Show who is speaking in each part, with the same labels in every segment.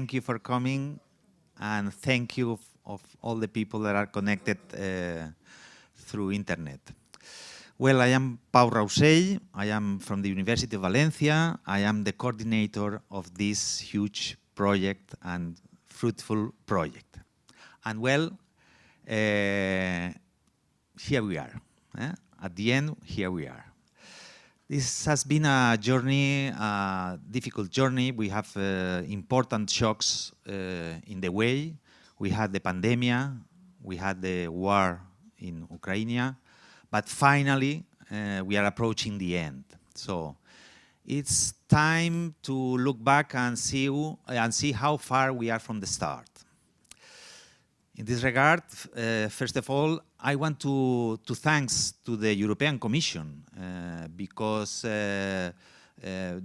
Speaker 1: thank you for coming, and thank you of all the people that are connected through internet. Well, I am Pau Rausell. I am from the University of Valencia. I am the coordinator of this huge project and fruitful project. And well, here we are. At the end, here we are. This has been a journey, a difficult journey. We have important shocks in the way. We had the pandemic, we had the war in Ukraine, but finally we are approaching the end. So it's time to look back and see how far we are from the start. In this regard, first of all, I want to thanks to the European Commission because the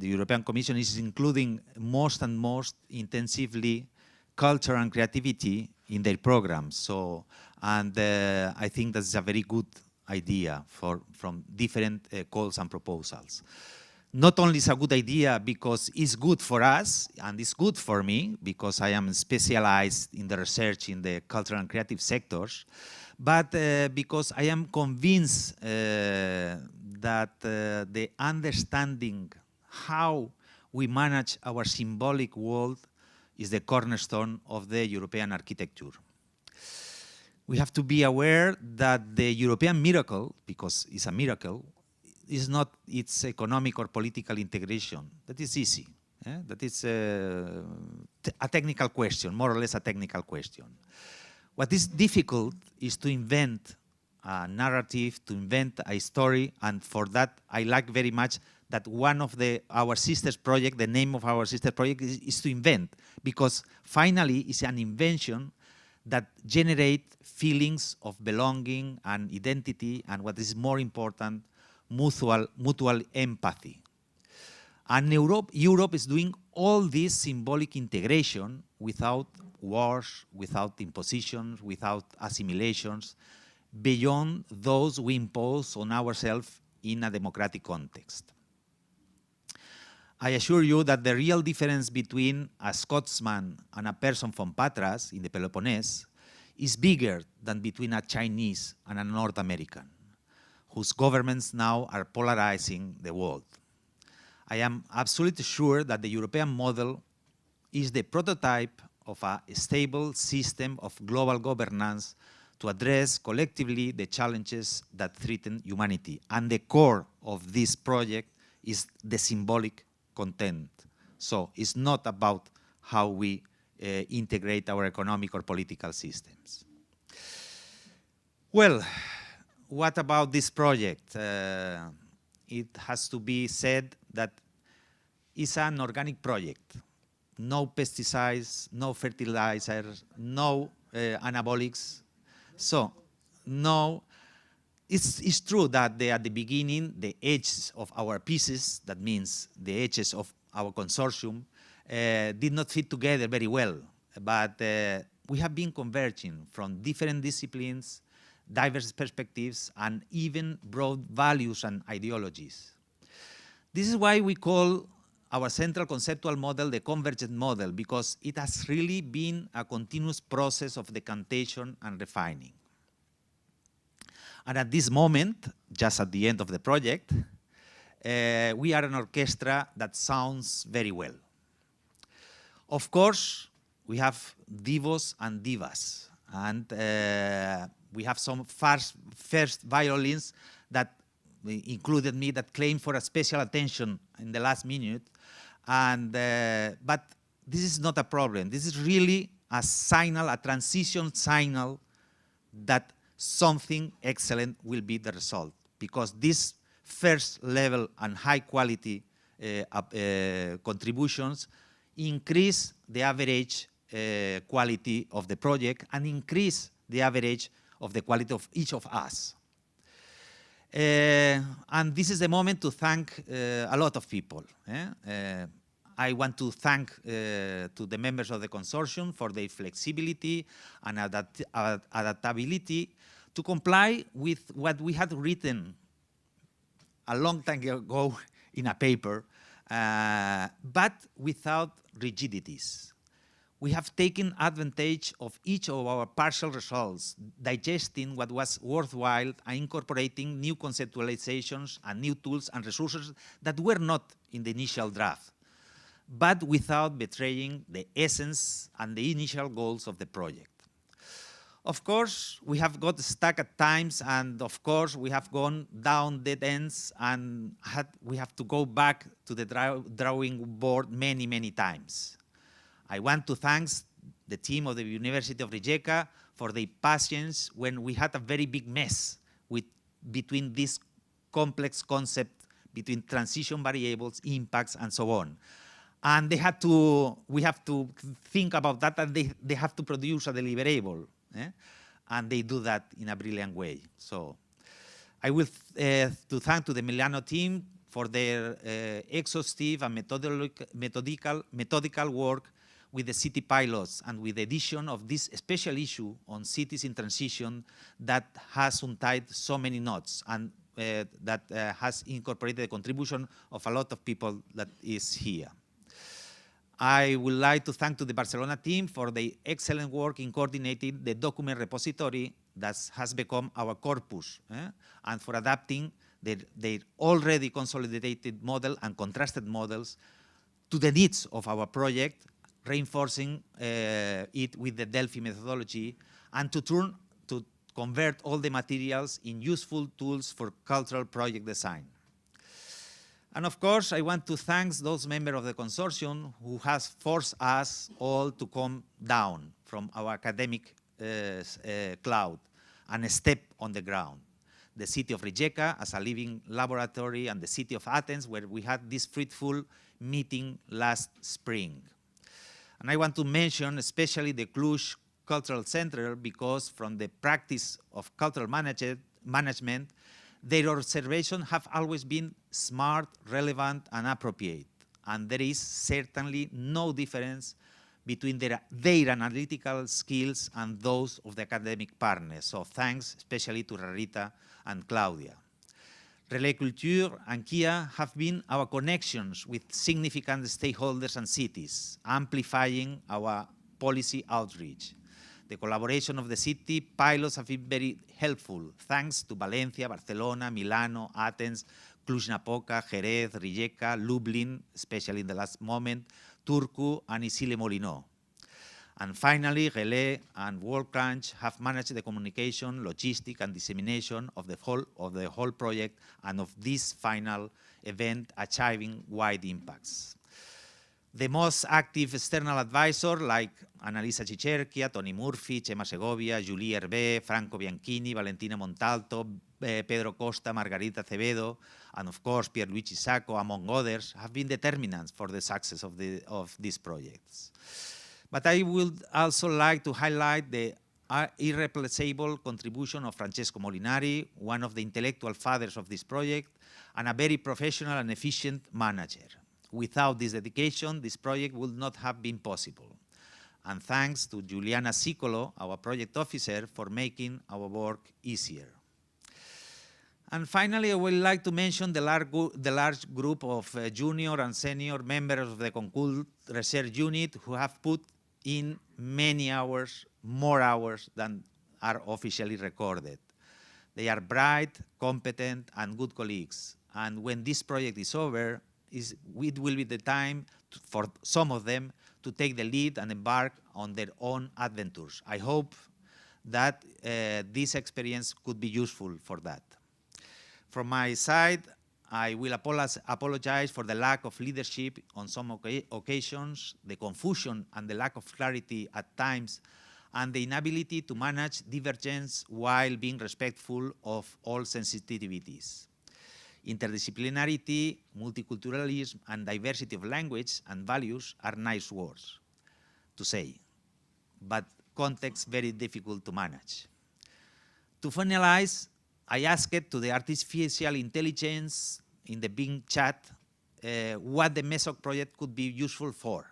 Speaker 1: European Commission is including most and most intensively culture and creativity in their programs. So, and I think that's a very good idea from different calls and proposals. Not only is a good idea because it's good for us and it's good for me because I am specialized in the research in the cultural and creative sectors, but because I am convinced that the understanding how we manage our symbolic world is the cornerstone of the European architecture. We have to be aware that the European miracle, because it's a miracle, is not its economic or political integration. That is easy. That is a technical question, more or less a technical question. What is difficult is to invent a narrative, to invent a story, and for that I like very much that one of our sisters project, the name of our sister project is to invent, because finally it's an invention that generate feelings of belonging and identity, and what is more important, mutual empathy. And Europe is doing all this symbolic integration without wars, without impositions, without assimilations, beyond those we impose on ourselves in a democratic context. I assure you that the real difference between a Scotsman and a person from Patras in the Peloponnese is bigger than between a Chinese and a North American, whose governments now are polarizing the world. I am absolutely sure that the European model is the prototype of a stable system of global governance to address collectively the challenges that threaten humanity. And the core of this project is the symbolic content. So it's not about how we integrate our economic or political systems. Well, what about this project? It has to be said that it's an organic project. No pesticides, no fertilizers, no anabolics. So, no, it's true that at the beginning, the edges of our pieces, that means the edges of our consortium, did not fit together very well. But we have been converging from different disciplines, diverse perspectives, and even broad values and ideologies. This is why we call our central conceptual model the Convergent Model, because it has really been a continuous process of decantation and refining. And at this moment, just at the end of the project, we are an orchestra that sounds very well. Of course, we have divos and divas, and we have some first violins that included me that claimed for a special attention in the last minute. And but this is not a problem. This is really a signal, a transition signal that something excellent will be the result, because this first level and high quality contributions increase the average quality of the project and increase the average of the quality of each of us. And this is the moment to thank a lot of people. I want to thank to the members of the consortium for their flexibility and adaptability to comply with what we had written a long time ago in a paper, but without rigidities. We have taken advantage of each of our partial results, digesting what was worthwhile and incorporating new conceptualizations and new tools and resources that were not in the initial draft, but without betraying the essence and the initial goals of the project. Of course, we have got stuck at times, and of course, we have gone down dead ends, and we have to go back to the drawing board many, many times. I want to thank the team of the University of Rijeka for their patience when we had a very big mess between this complex concept, between transition variables, impacts, and so on. And we have to think about that, and they have to produce a deliverable. And they do that in a brilliant way. So I will to thank to the Milano team for their exhaustive and methodical work with the city pilots and with the addition of this special issue on cities in transition that has untied so many knots and that has incorporated the contribution of a lot of people that is here. I would like to thank to the Barcelona team for the excellent work in coordinating the document repository that has become our corpus, and for adapting their already consolidated model and contrasted models to the needs of our project, reinforcing it with the Delphi methodology, and to convert all the materials in useful tools for cultural project design. And of course, I want to thank those members of the consortium who has forced us all to come down from our academic cloud and step on the ground. The city of Rijeka as a living laboratory, and the city of Athens, where we had this fruitful meeting last spring. And I want to mention especially the Cluj Cultural Center, because from the practice of cultural management, their observations have always been smart, relevant, and appropriate. And there is certainly no difference between their analytical skills and those of the academic partners. So thanks especially to Rarita and Claudia. Relais Culture and Kia have been our connections with significant stakeholders and cities, amplifying our policy outreach. The collaboration of the city pilots have been very helpful, thanks to Valencia, Barcelona, Milano, Athens, Cluj-Napoca, Jerez, Rijeka, Lublin, especially in the last moment, Turku, and Issy-les-Moulineaux. And finally, Relais and WorldCrunch have managed the communication, logistic, and dissemination of the whole project and of this final event, achieving wide impacts. The most active external advisors like Annalisa Cicerchia, Tony Murphy, Chema Segovia, Julie Hervé, Franco Bianchini, Valentina Montalto, Pedro Costa, Margarita Acevedo, and of course Pierluigi Sacco, among others, have been determinants for the success of these projects. But I would also like to highlight the irreplaceable contribution of Francesco Molinari, one of the intellectual fathers of this project, and a very professional and efficient manager. Without this dedication, this project would not have been possible. And thanks to Giuliana Sicolo, our project officer, for making our work easier. And finally, I would like to mention the large group of junior and senior members of the Concult Research Unit who have put in many hours, more hours than are officially recorded. They are bright, competent, and good colleagues. And when this project is over, it will be the time for some of them to take the lead and embark on their own adventures. I hope that this experience could be useful for that. From my side, I will apologize for the lack of leadership on some occasions, the confusion and the lack of clarity at times, and the inability to manage divergence while being respectful of all sensitivities. Interdisciplinarity, multiculturalism, and diversity of language and values are nice words to say, but context very difficult to manage. To finalize, I asked to the artificial intelligence in the Bing chat what the MESOC project could be useful for,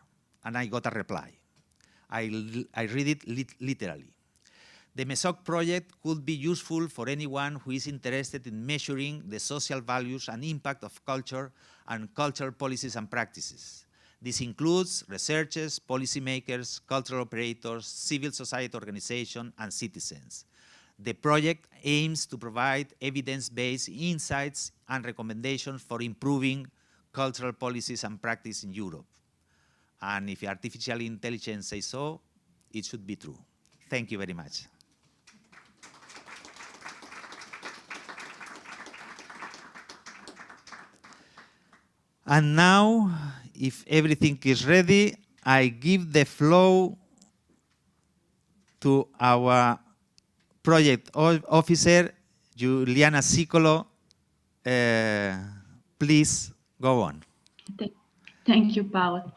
Speaker 1: and I got a reply. I read it literally. The MESOC project could be useful for anyone who is interested in measuring the social values and impact of culture and cultural policies and practices. This includes researchers, policymakers, cultural operators, civil society organizations, and citizens. The project aims to provide evidence-based insights and recommendations for improving cultural policies and practice in Europe. And if artificial intelligence says so, it should be true. Thank you very much. And now, if everything is ready, I give the floor to our project officer, Juliana Sicolo. Please go on.
Speaker 2: Thank you, Paul.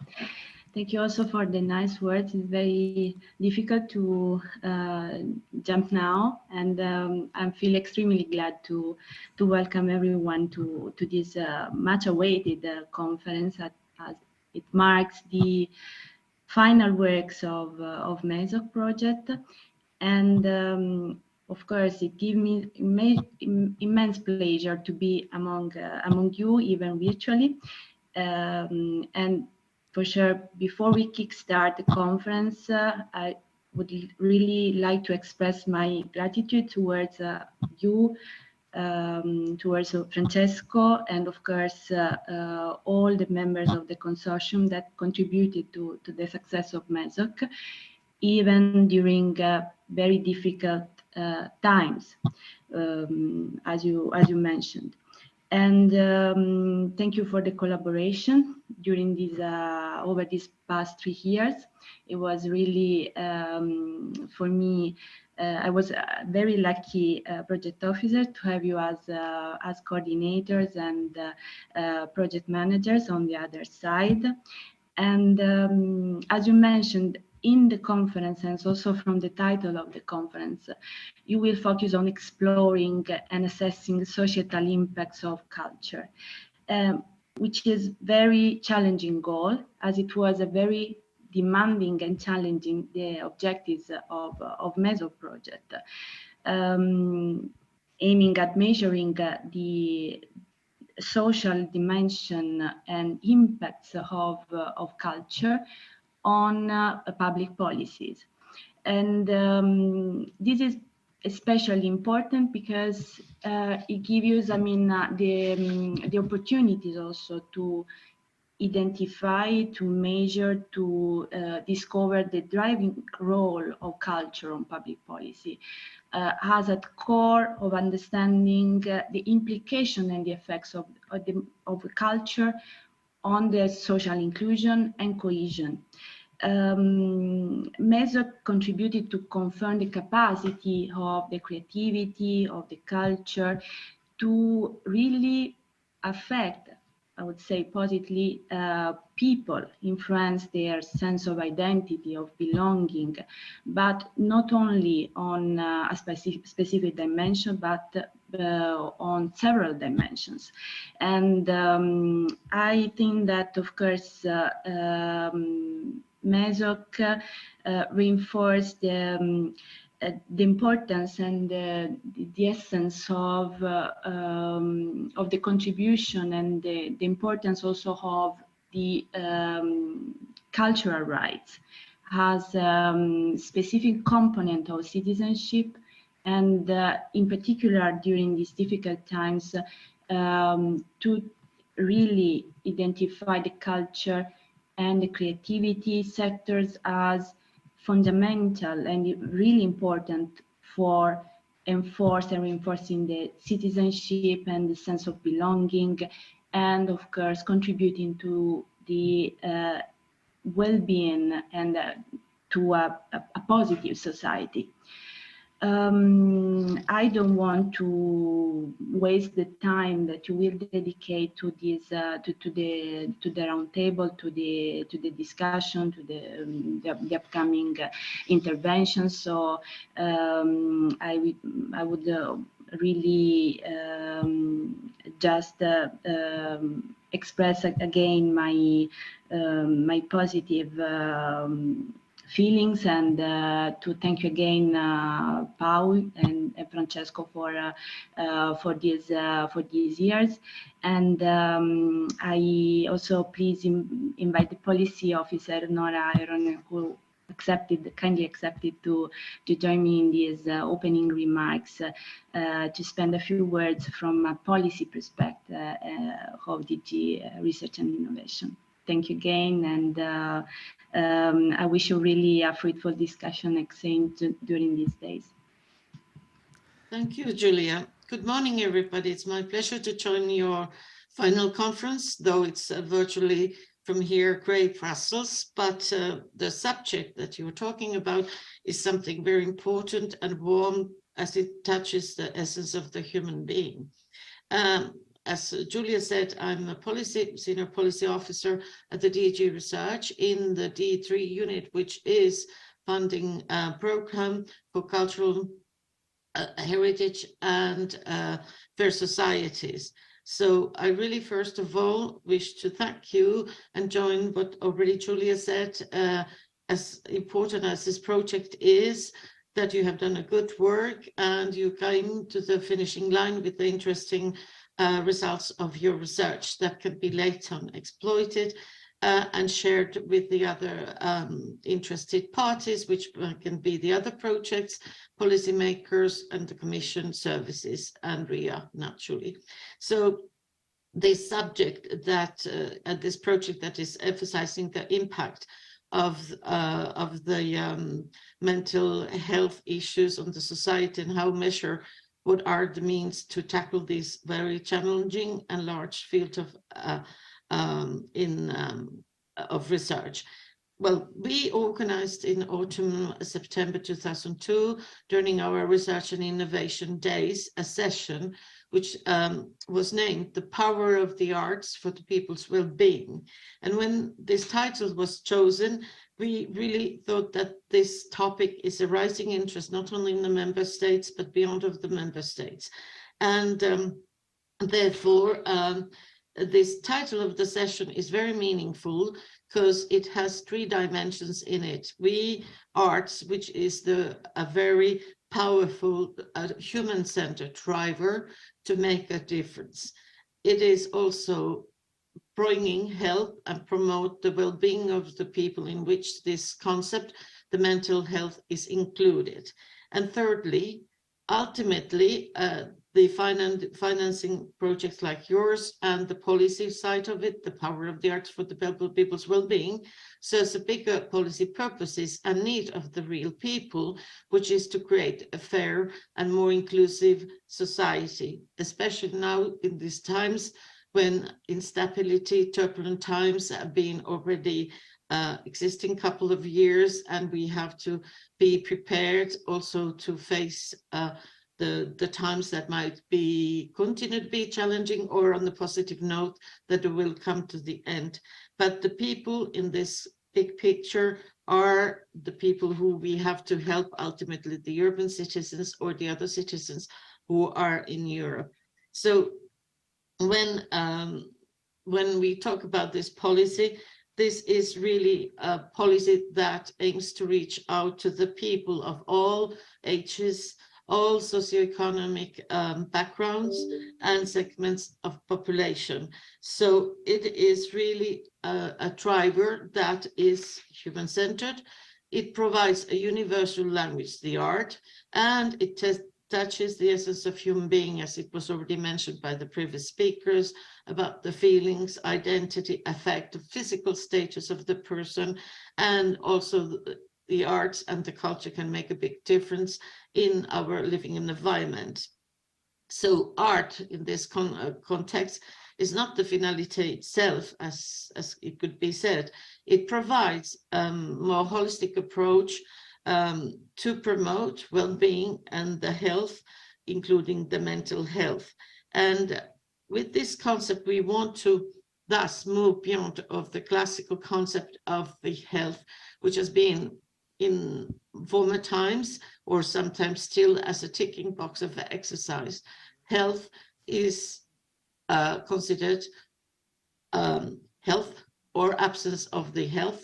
Speaker 2: Thank you also for the nice words. It's very difficult to jump now, and I feel extremely glad to welcome everyone to this much-awaited conference, as it marks the final works of MESOC project, and of course, it gives me immense pleasure to be among you, even virtually, and for sure, before we kickstart the conference, I would really like to express my gratitude towards you, towards Francesco, and of course, all the members of the consortium that contributed to the success of MESOC, even during very difficult times, as you mentioned. And thank you for the collaboration during these over these past 3 years. It was really, for me, I was a very lucky project officer to have you as coordinators and project managers on the other side. And as you mentioned, in the conference, and also from the title of the conference, you will focus on exploring and assessing societal impacts of culture, which is very challenging goal, as it was a very demanding and challenging the objectives of MESOC project, aiming at measuring the social dimension and impacts of culture on public policies. And this is especially important because it gives you, the opportunities also to identify, to measure, to discover the driving role of culture on public policy, has at core of understanding the implication and the effects of culture on the social inclusion and cohesion. MESOC contributed to confirm the capacity of the creativity, of the culture, to really affect, I would say positively, people, influence their sense of identity, of belonging, but not only on a specific dimension, but on several dimensions. And I think that, of course, MESOC reinforced the importance and the essence of the contribution, and the importance also of the cultural rights, has specific component of citizenship, and in particular during these difficult times, to really identify the culture and the creativity sectors as fundamental and really important for reinforcing the citizenship and the sense of belonging, and of course contributing to the well-being and to a positive society. I don't want to waste the time that you will dedicate to this, to the roundtable, to the discussion, to the upcoming interventions. So I would really just express again my positive feelings, and to thank you again, Paul and Francesco, for these years. And I also please invite the policy officer Nora Iron, who kindly accepted to join me in these opening remarks, to spend a few words from a policy perspective of DG Research and Innovation. Thank you again, and I wish you really a fruitful discussion exchange during these days.
Speaker 3: Thank you, Julia. Good morning, everybody. It's my pleasure to join your final conference, though it's virtually from here, great Brussels, but the subject that you're talking about is something very important and warm as it touches the essence of the human being. As Julia said, I'm a senior policy officer at the DG Research in the D3 unit, which is funding a program for cultural heritage and fair societies. So I really, first of all, wish to thank you and join what already Julia said, as important as this project is, that you have done a good work and you came to the finishing line with the interesting results of your research that can be later on exploited and shared with the other interested parties, which can be the other projects, policymakers, and the Commission services, and RIA, naturally. So this subject that, this project that is emphasizing the impact of the mental health issues on the society and how measure what are the means to tackle this very challenging and large field of research. Well, we organized in autumn, September 2002, during our Research and Innovation Days, a session which was named The Power of the Arts for the People's Well-Being. And when this title was chosen, we really thought that this topic is a rising interest, not only in the member states, but beyond of the member states. And therefore, this title of the session is very meaningful because it has three dimensions in it. Arts, which is a very powerful human-centered driver to make a difference. It is also bringing help and promote the well-being of the people in which this concept, the mental health, is included. And thirdly, ultimately, the financing projects like yours and the policy side of it, the power of the arts for the people's well-being, serves a bigger policy purposes and need of the real people, which is to create a fair and more inclusive society, especially now in these times when instability, turbulent times have been already existing couple of years, and we have to be prepared also to face the times that might continue to be challenging, or on the positive note that it will come to the end. But the people in this big picture are the people who we have to help, ultimately the urban citizens or the other citizens who are in Europe. So when we talk about this policy, this is really a policy that aims to reach out to the people of all ages, all socioeconomic backgrounds and segments of population. So it is really a driver that is human-centered. It provides a universal language, the art, and it touches the essence of human being, as it was already mentioned by the previous speakers, about the feelings, identity, affect, physical status of the person, and also the arts and the culture can make a big difference in our living environment. So art in this context is not the finality itself, as it could be said. It provides a more holistic approach to promote well-being and the health, including the mental health. And with this concept, we want to thus move beyond of the classical concept of the health, which has been in former times, or sometimes still as a ticking box of exercise. Health is considered health or absence of the health.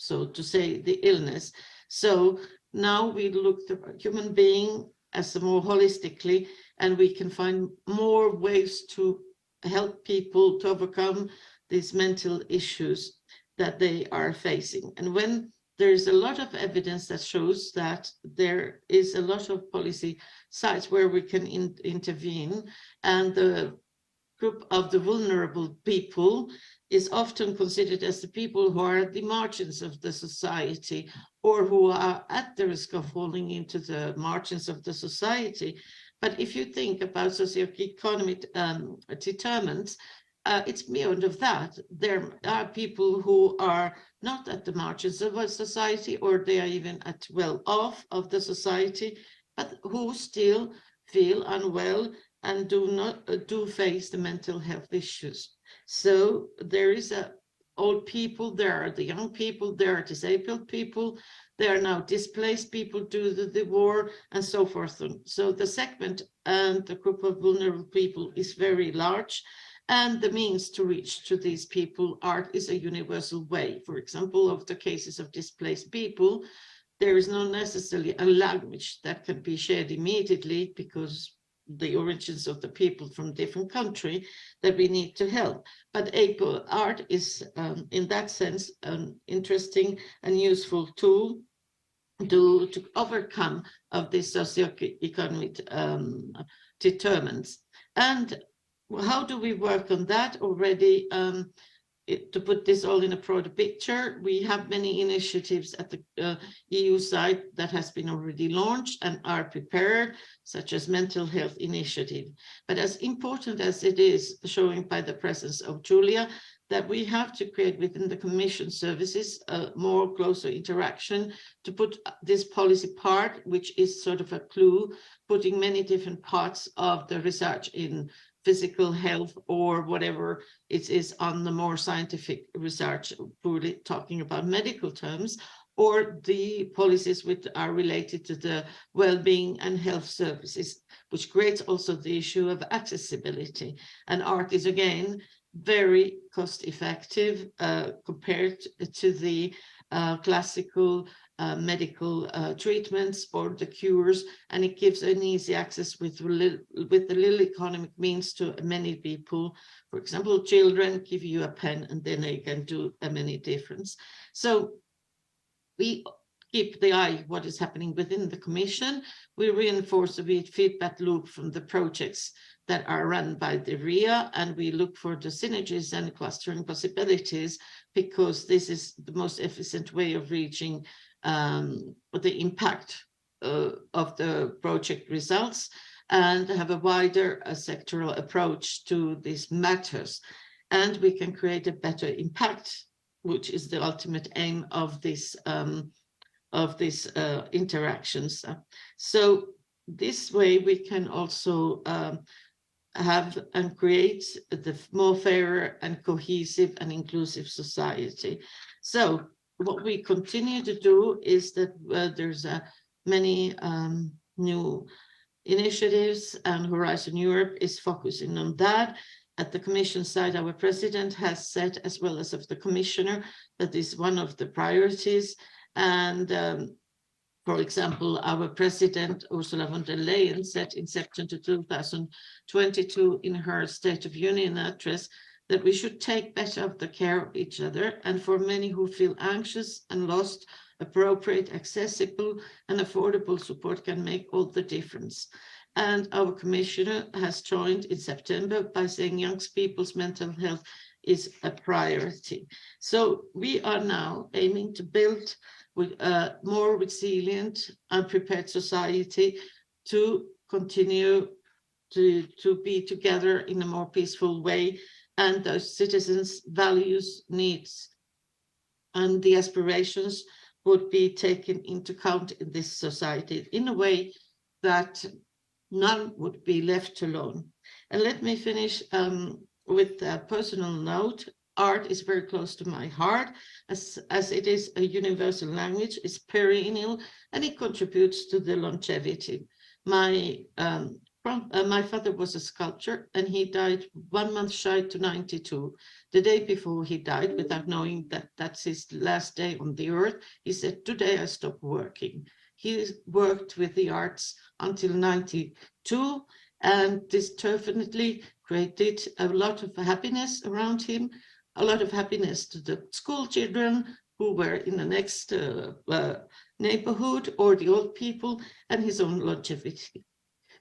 Speaker 3: so to say, the illness. So now we look at the human being as a more holistically, and we can find more ways to help people to overcome these mental issues that they are facing. And when there is a lot of evidence that shows that there is a lot of policy sites where we can intervene, and the group of the vulnerable people is often considered as the people who are at the margins of the society, or who are at the risk of falling into the margins of the society. But if you think about socioeconomic determinants, it's beyond of that. There are people who are not at the margins of a society, or they are even at well off of the society, but who still feel unwell and do face the mental health issues. So there is old people, there are the young people, there are disabled people, there are now displaced people due to the war, and so forth. So the segment and the group of vulnerable people is very large, and the means to reach to these people, art is a universal way. For example, of the cases of displaced people, there is not necessarily a language that can be shared immediately, because the origins of the people from different country that we need to help. But art is, in that sense, an interesting and useful tool to overcome of these socioeconomic determinants. And how do we work on that already? To put this all in a broader picture, we have many initiatives at the EU side that has been already launched and are prepared, such as mental health initiative. But as important as it is, showing by the presence of Julia, that we have to create within the Commission services a more closer interaction to put this policy part, which is sort of a clue, putting many different parts of the research in physical health or whatever it is on the more scientific research, purely talking about medical terms, or the policies which are related to the well-being and health services, which creates also the issue of accessibility. And art is, again, very cost-effective compared to the classical medical treatments or the cures, and it gives an easy access with the little economic means to many people. For example, children give you a pen and then they can do many difference. So we keep the eye what is happening within the Commission. We reinforce the feedback loop from the projects that are run by the RIA, and we look for the synergies and clustering possibilities, because this is the most efficient way of reaching the impact of the project results, and have a wider sectoral approach to these matters. And we can create a better impact, which is the ultimate aim of this interactions. So this way we can also have and create the more fairer and cohesive and inclusive society. So what we continue to do is that there's many new initiatives, and Horizon Europe is focusing on that. At the Commission side, our president has said, as well as of the commissioner, that is one of the priorities. And for example, our president, Ursula von der Leyen, said in September 2022 in her State of Union address that we should take better of the care of each other, and for many who feel anxious and lost, appropriate, accessible, and affordable support can make all the difference. And our commissioner has joined in September by saying young people's mental health is a priority. So we are now aiming to build with a more resilient and prepared society to continue to be together in a more peaceful way, and those citizens' values, needs, and the aspirations would be taken into account in this society in a way that none would be left alone. And let me finish with a personal note. Art is very close to my heart, as it is a universal language, it's perennial, and it contributes to the longevity. My My father was a sculptor, and he died 1 month shy to 92. The day before he died, without knowing that that's his last day on the earth, he said, "Today I stop working." He worked with the arts until 92, and this definitely created a lot of happiness around him, a lot of happiness to the school children who were in the next neighborhood, or the old people, and his own longevity.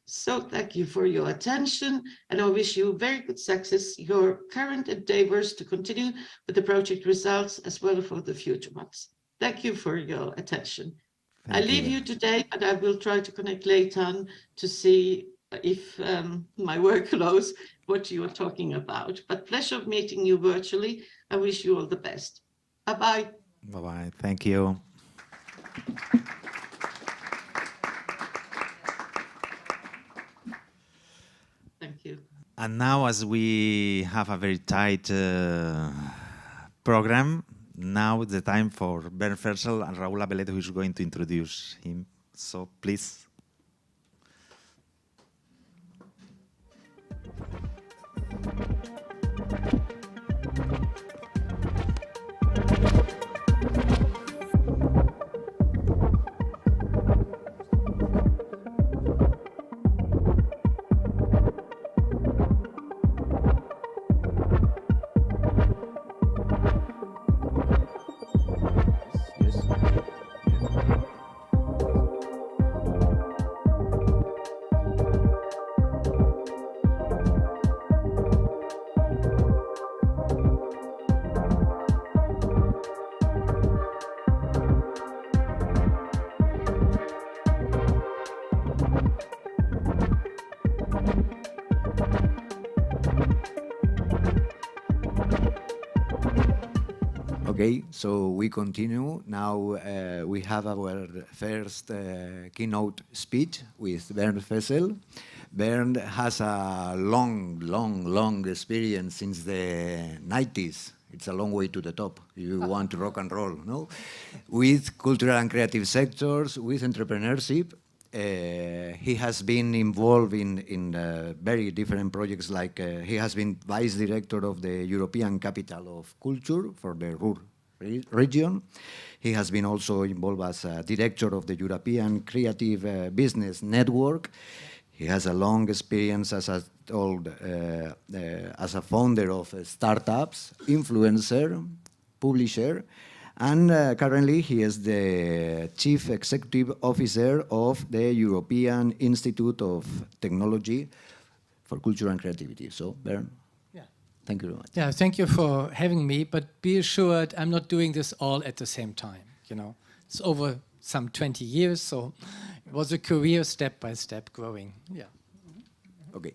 Speaker 3: So thank you for your attention, and I wish you very good success, your current endeavors to continue with the project results as well for the future ones. Thank you for your attention. I leave you today, but I will try to connect later on to see if my work allows what you are talking about. But pleasure meeting you virtually. I wish you all the best. Bye-bye.
Speaker 1: Bye-bye. Thank you.
Speaker 3: Thank you.
Speaker 1: And now, as we have a very tight program, now the time for Bernd Fersel and Raúl Abeleto, who is going to introduce him. So please.
Speaker 4: Okay, so we continue. Now we have our first keynote speech with Bernd Fersel. Bernd has a long experience since the 90s. It's a long way to the top. You want to rock and roll, no? With cultural and creative sectors, with entrepreneurship. He has been involved in very different projects, like he has been vice director of the European Capital of Culture for the Ruhr region. He has been also involved as a director of the European Creative Business Network. He has a long experience as a founder of startups, influencer, publisher, and currently he is the Chief Executive Officer of the European Institute of Technology for Culture and Creativity. So, Bernd, thank you very much.
Speaker 5: Yeah, thank you for having me, but be assured I'm not doing this all at the same time, you know. It's over some 20 years, so it was a career step by step growing, yeah.
Speaker 4: Okay,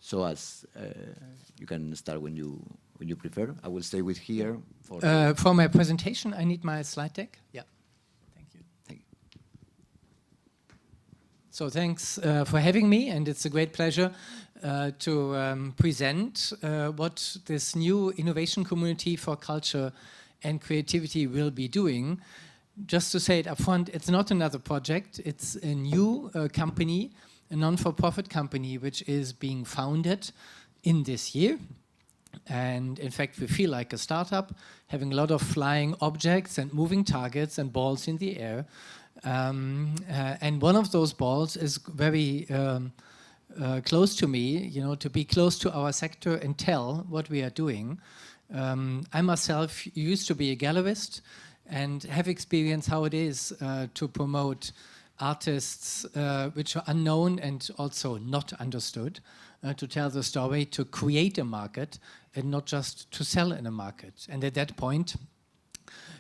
Speaker 4: so as you can start when you prefer. I will stay with here.
Speaker 5: For my presentation, I need my slide deck. Yeah, thank you.
Speaker 4: Thank you.
Speaker 5: So thanks for having me, and it's a great pleasure to present what this new innovation community for culture and creativity will be doing. Just to say it up front, it's not another project. It's a new company, a non-for-profit company, which is being founded in this year. And in fact, we feel like a startup, having a lot of flying objects and moving targets and balls in the air. And one of those balls is very close to me, you know, to be close to our sector and tell what we are doing. I myself used to be a gallerist and have experienced how it is to promote artists which are unknown and also not understood, to tell the story, to create a market and not just to sell in a market. And at that point,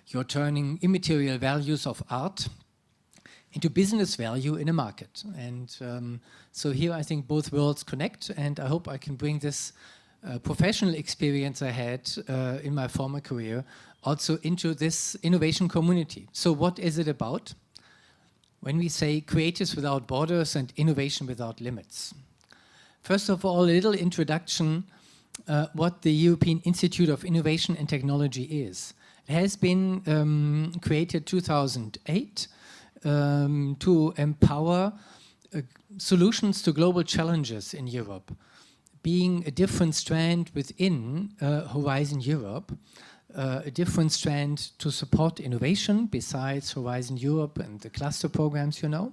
Speaker 5: you're turning immaterial values of art into business value in a market. And so here I think both worlds connect, and I hope I can bring this professional experience I had in my former career also into this innovation community. So what is it about? When we say creatives without borders and innovation without limits. First of all, a little introduction what the European Institute of Innovation and Technology is. It has been created 2008 to empower solutions to global challenges in Europe, being a different strand within Horizon Europe, a different strand to support innovation besides Horizon Europe and the cluster programs, you know.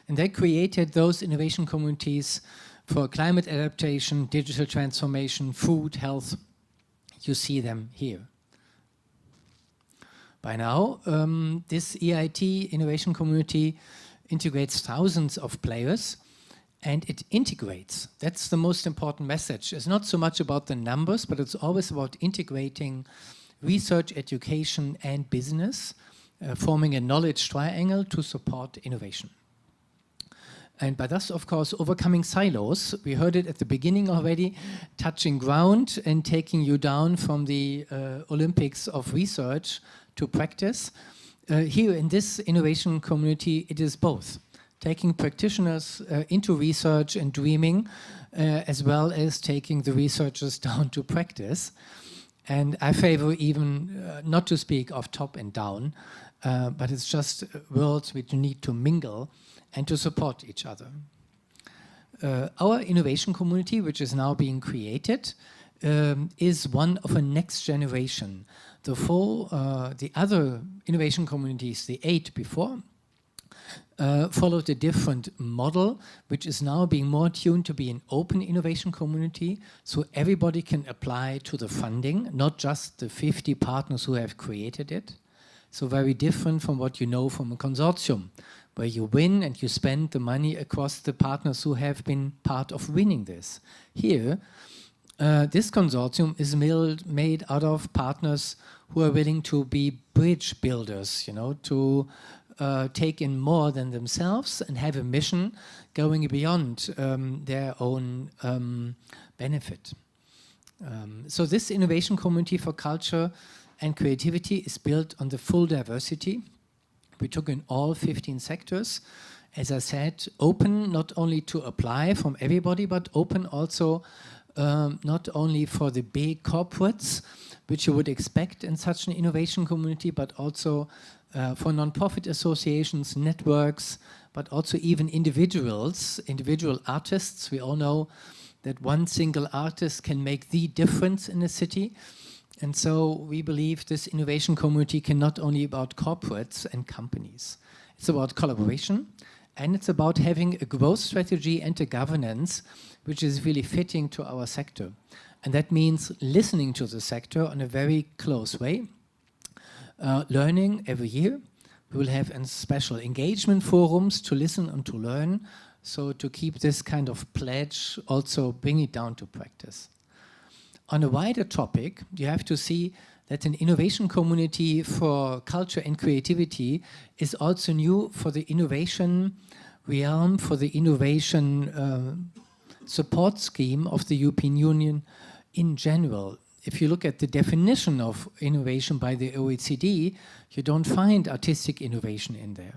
Speaker 5: And they created those innovation communities for climate adaptation, digital transformation, food, health. You see them here. By now, this EIT innovation community integrates thousands of players, and it integrates. That's the most important message. It's not so much about the numbers, but it's always about integrating research, education, and business, forming a knowledge triangle to support innovation. And by thus, of course, overcoming silos. We heard it at the beginning already, touching ground and taking you down from the Olympics of research to practice. Here in this innovation community, it is both. Taking practitioners into research and dreaming, as well as taking the researchers down to practice. And I favor even not to speak of top and down, but it's just worlds which need to mingle and to support each other. Our innovation community, which is now being created, is one of a next generation. The other innovation communities, the 8 before, followed a different model, which is now being more tuned to be an open innovation community, so everybody can apply to the funding, not just the 50 partners who have created it. So very different from what you know from a consortium, where you win and you spend the money across the partners who have been part of winning this. Here, this consortium is made out of partners who are willing to be bridge builders, you know, to take in more than themselves and have a mission going beyond their own benefit. So this innovation community for culture and creativity is built on the full diversity. We took in all 15 sectors. As I said, open not only to apply from everybody, but open also not only for the big corporates, which you would expect in such an innovation community, but also for non-profit associations, networks, but also even individuals, individual artists. We all know that one single artist can make the difference in a city. And so we believe this innovation community can not only be about corporates and companies. It's about collaboration, and it's about having a growth strategy and a governance which is really fitting to our sector. And that means listening to the sector in a very close way, learning every year. We will have special engagement forums to listen and to learn, so to keep this kind of pledge, also bring it down to practice. On a wider topic, you have to see that an innovation community for culture and creativity is also new for the innovation realm, for the innovation support scheme of the European Union in general. If you look at the definition of innovation by the OECD, you don't find artistic innovation in there.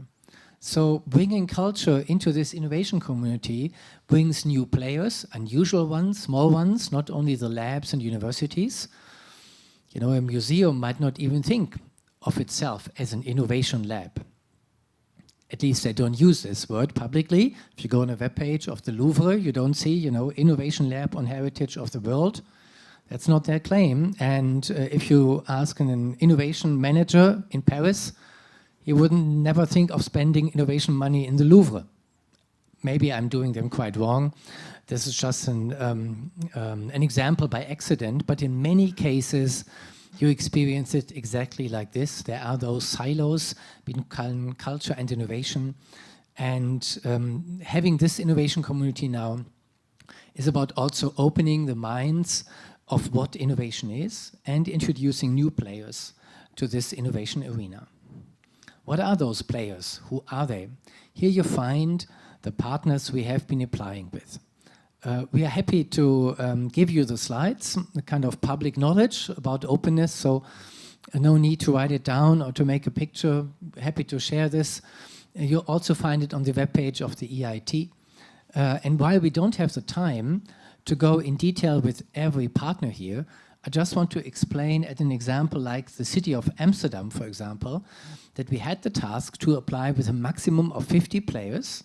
Speaker 5: So bringing culture into this innovation community brings new players, unusual ones, small ones, not only the labs and universities. You know, a museum might not even think of itself as an innovation lab. At least they don't use this word publicly. If you go on a webpage of the Louvre, you don't see, you know, innovation lab on heritage of the world. That's not their claim. And if you ask an innovation manager in Paris, he wouldn't never think of spending innovation money in the Louvre. Maybe I'm doing them quite wrong. This is just an example by accident, but in many cases, you experience it exactly like this. There are those silos between culture and innovation. And having this innovation community now is about also opening the minds of what innovation is and introducing new players to this innovation arena. What are those players? Who are they? Here you find the partners we have been applying with. We are happy to give you the slides, the kind of public knowledge about openness, so no need to write it down or to make a picture. Happy to share this. You'll also find it on the webpage of the EIT. And while we don't have the time to go in detail with every partner here, I just want to explain at an example like the city of Amsterdam, for example, that we had the task to apply with a maximum of 50 players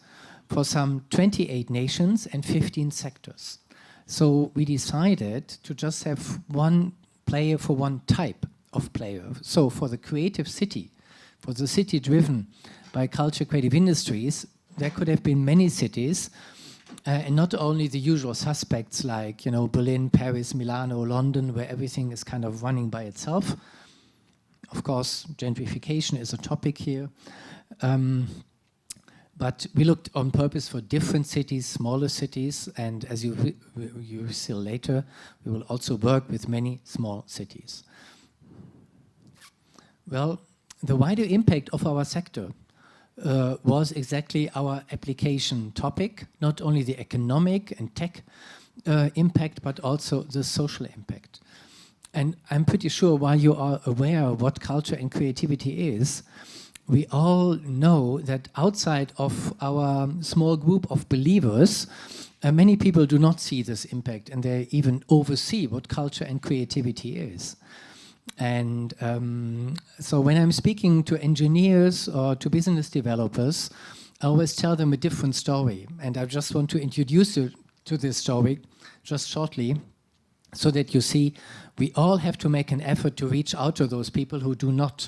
Speaker 5: for some 28 nations and 15 sectors. So we decided to just have one player for one type of player. So for the creative city, for the city driven by culture creative industries, there could have been many cities, and not only the usual suspects like, you know, Berlin, Paris, Milano, London, where everything is kind of running by itself. Of course, gentrification is a topic here. But we looked on purpose for different cities, smaller cities, and as you will see later, we will also work with many small cities. Well, the wider impact of our sector was exactly our application topic, not only the economic and tech impact, but also the social impact. And I'm pretty sure while you are aware of what culture and creativity is, we all know that outside of our small group of believers, many people do not see this impact, and they even oversee what culture and creativity is. And so when I'm speaking to engineers or to business developers, I always tell them a different story. And I just want to introduce you to this story just shortly, so that you see we all have to make an effort to reach out to those people who do not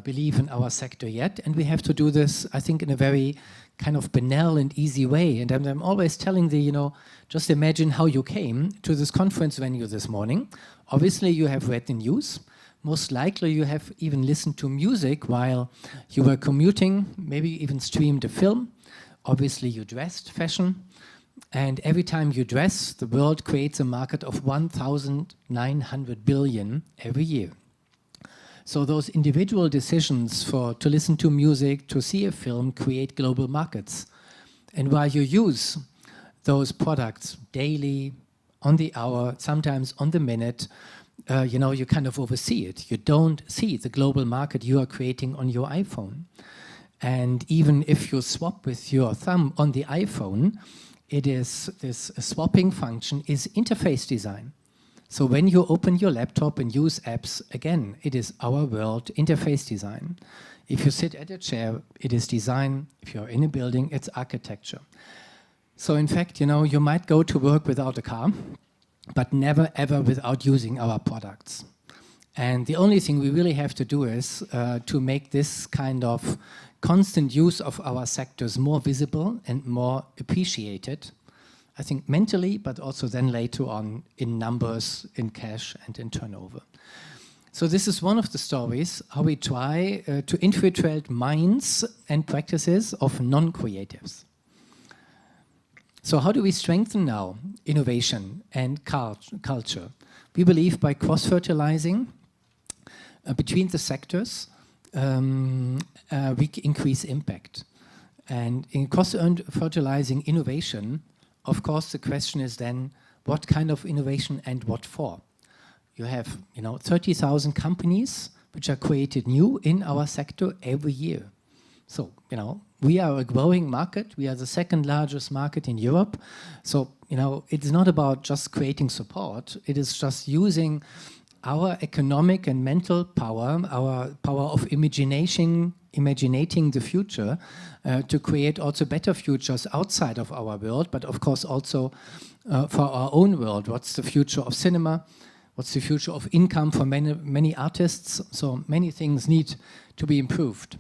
Speaker 5: believe in our sector yet. And we have to do this, I think, in a very kind of banal and easy way. And I'm always telling you know, just imagine how you came to this conference venue this morning. Obviously, you have read the news. Most likely, you have even listened to music while you were commuting, maybe even streamed a film. Obviously, you dressed fashion. And every time you dress, the world creates a market of 1,900 billion every year. So those individual decisions to listen to music, to see a film, create global markets. And while you use those products daily, on the hour, sometimes on the minute, you know, you kind of oversee it. You don't see the global market you are creating on your iPhone. And even if you swap with your thumb on the iPhone, it is this swapping function is interface design. So when you open your laptop and use apps, again, it is our world interface design. If you sit at a chair, it is design. If you're in a building, it's architecture. So in fact, you know, you might go to work without a car, but never ever without using our products. And the only thing we really have to do is to make this kind of constant use of our sectors more visible and more appreciated, I think mentally, but also then later on in numbers, in cash and in turnover. So this is one of the stories, how we try to infiltrate minds and practices of non-creatives. So how do we strengthen now innovation and culture? We believe by cross-fertilizing between the sectors, we increase impact. And in cross-fertilizing innovation, of course, the question is then, what kind of innovation and what for? You have, you know, 30,000 companies which are created new in our sector every year. So, you know, we are a growing market. We are the second largest market in Europe. So, you know, it's not about just creating support. It is just using our economic and mental power, our power of imaginating the future to create also better futures outside of our world, but of course also for our own world. What's the future of cinema? What's the future of income for many artists? So many things need to be improved.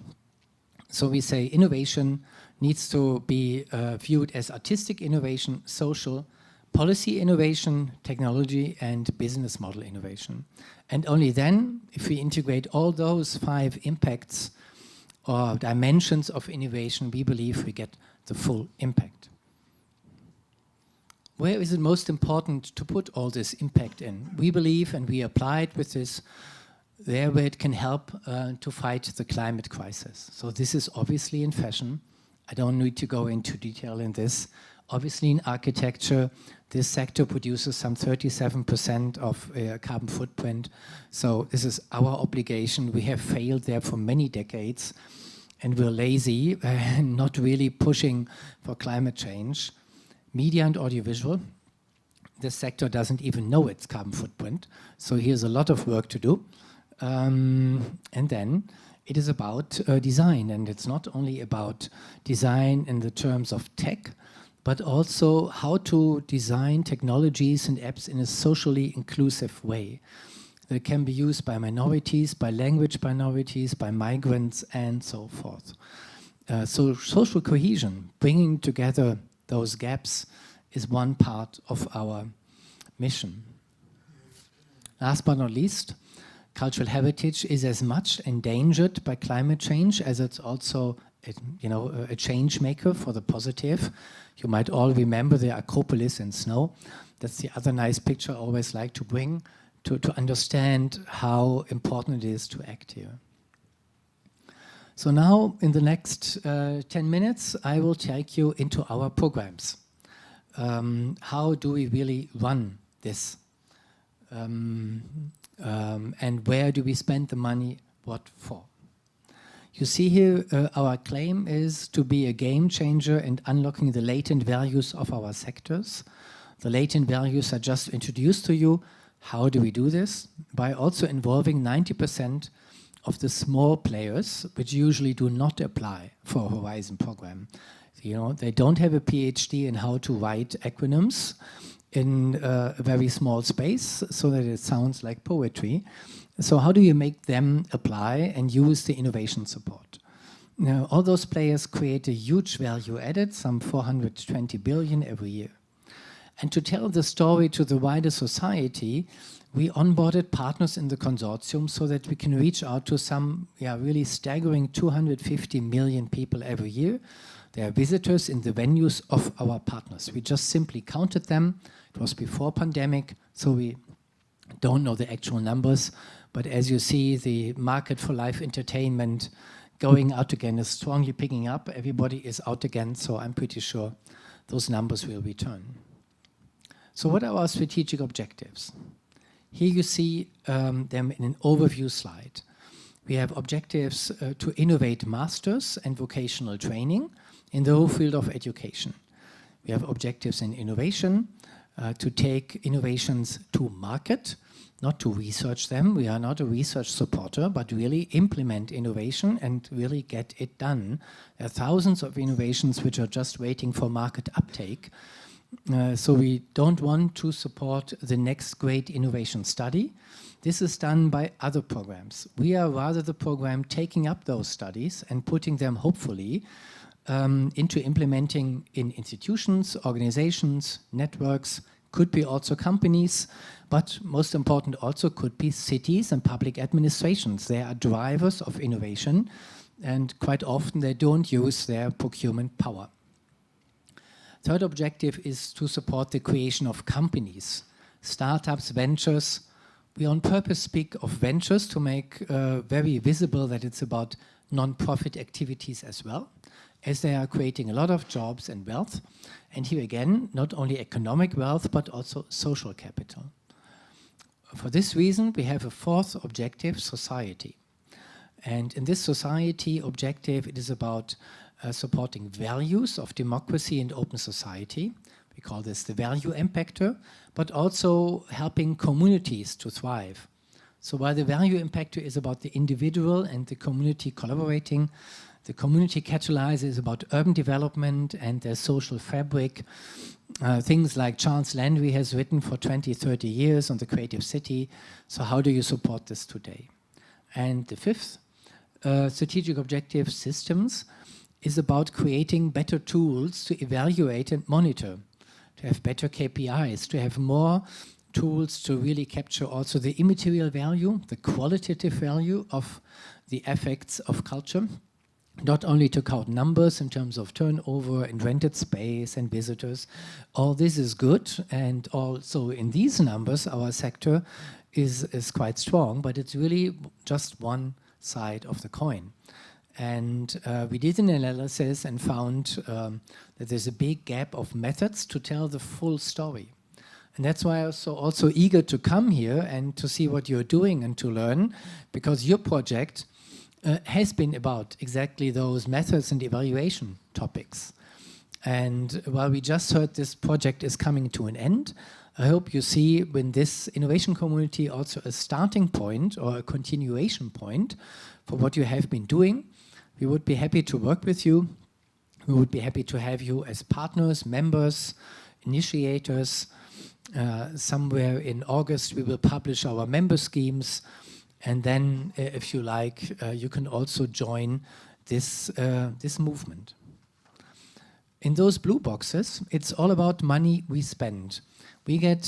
Speaker 5: So we say innovation needs to be viewed as artistic innovation, social, policy innovation, technology, and business model innovation. And only then, if we integrate all those 5 impacts or dimensions of innovation, we believe we get the full impact. Where is it most important to put all this impact in? We believe, and we applied with this, there where it can help to fight the climate crisis. So this is obviously in fashion. I don't need to go into detail in this. Obviously in architecture, this sector produces some 37% of carbon footprint. So this is our obligation. We have failed there for many decades and we're lazy and not really pushing for climate change. Media and audiovisual, this sector doesn't even know its carbon footprint. So here's a lot of work to do. And then it is about design, and it's not only about design in the terms of tech, but also how to design technologies and apps in a socially inclusive way that can be used by minorities, by language minorities, by migrants, and so forth. So social cohesion, bringing together those gaps, is one part of our mission. Last but not least, cultural heritage is as much endangered by climate change as it's also a change maker for the positive. You might all remember the Acropolis in snow. That's the other nice picture I always like to bring to understand how important it is to act here. So now, in the next 10 minutes, I will take you into our programs. How do we really run this? And where do we spend the money, what for? You see here, our claim is to be a game changer in unlocking the latent values of our sectors. The latent values are just introduced to you. How do we do this? By also involving 90% of the small players, which usually do not apply for a Horizon program. You know, they don't have a PhD in how to write acronyms in a very small space so that it sounds like poetry. So how do you make them apply and use the innovation support? Now, all those players create a huge value added, some 420 billion every year. And to tell the story to the wider society, we onboarded partners in the consortium so that we can reach out to some really staggering 250 million people every year. They are visitors in the venues of our partners. We just simply counted them. It was before pandemic, so we don't know the actual numbers. But as you see, the market for live entertainment going out again is strongly picking up. Everybody is out again, so I'm pretty sure those numbers will return. So what are our strategic objectives? Here you see them in an overview slide. We have objectives to innovate masters and vocational training in the whole field of education. We have objectives in innovation, to take innovations to market, not to research them. We are not a research supporter, but really implement innovation and really get it done. There are thousands of innovations which are just waiting for market uptake. So we don't want to support the next great innovation study. This is done by other programs. We are rather the program taking up those studies and putting them, hopefully, into implementing in institutions, organizations, networks, could be also companies, but most important also could be cities and public administrations. They are drivers of innovation, and quite often they don't use their procurement power. Third objective is to support the creation of companies, startups, ventures. We on purpose speak of ventures to make very visible that it's about non-profit activities as well, as they are creating a lot of jobs and wealth. And here again, not only economic wealth, but also social capital. For this reason, we have a fourth objective, society. And in this society objective, it is about supporting values of democracy and open society. We call this the value impactor, but also helping communities to thrive. So while the value impactor is about the individual and the community collaborating, the community catalyzer is about urban development and their social fabric. Things like Charles Landry has written for 20, 30 years on the creative city. So how do you support this today? And the fifth strategic objective, systems, is about creating better tools to evaluate and monitor, to have better KPIs, to have more tools to really capture also the immaterial value, the qualitative value of the effects of culture, not only to count numbers in terms of turnover and rented space and visitors. All this is good, and also in these numbers our sector is quite strong, but it's really just one side of the coin. And we did an analysis and found that there's a big gap of methods to tell the full story. And that's why I was also eager to come here and to see what you're doing and to learn, because your project has been about exactly those methods and evaluation topics. And while we just heard this project is coming to an end, I hope you see in this innovation community also a starting point or a continuation point for what you have been doing. We would be happy to work with you. We would be happy to have you as partners, members, initiators. Somewhere in August, we will publish our member schemes. And then, if you like, you can also join this movement. In those blue boxes, it's all about money we spend. We get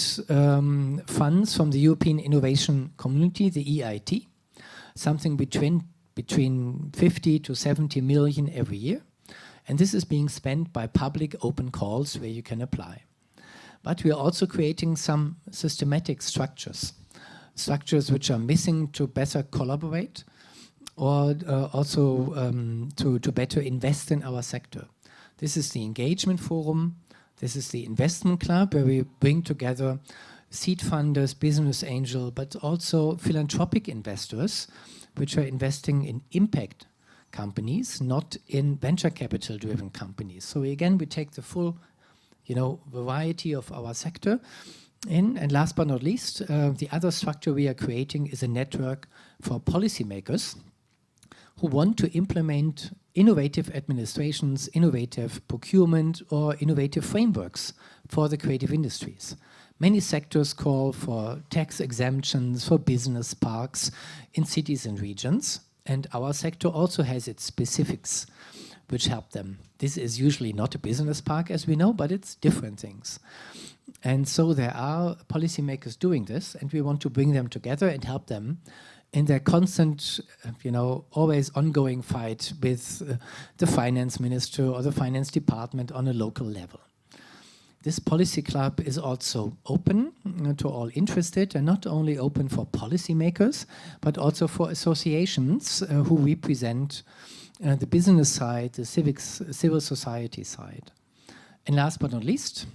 Speaker 5: funds from the European Innovation Community, the EIT, something between 50 to 70 million every year. And this is being spent by public open calls where you can apply. But we are also creating some systematic structures which are missing to better collaborate or also to better invest in our sector. This is the Engagement Forum. This is the Investment Club, where we bring together seed funders, business angel, but also philanthropic investors, which are investing in impact companies, not in venture capital-driven companies. So again, we take the full, variety of our sector in. And last but not least, the other structure we are creating is a network for policymakers who want to implement innovative administrations, innovative procurement, or innovative frameworks for the creative industries. Many sectors call for tax exemptions for business parks in cities and regions, and our sector also has its specifics which help them. This is usually not a business park, as we know, but it's different things. And so there are policymakers doing this, and we want to bring them together and help them in their constant, always ongoing fight with the finance minister or the finance department on a local level. This policy club is also open to all interested, and not only open for policymakers, but also for associations who represent the business side, the civil society side. And last but not least,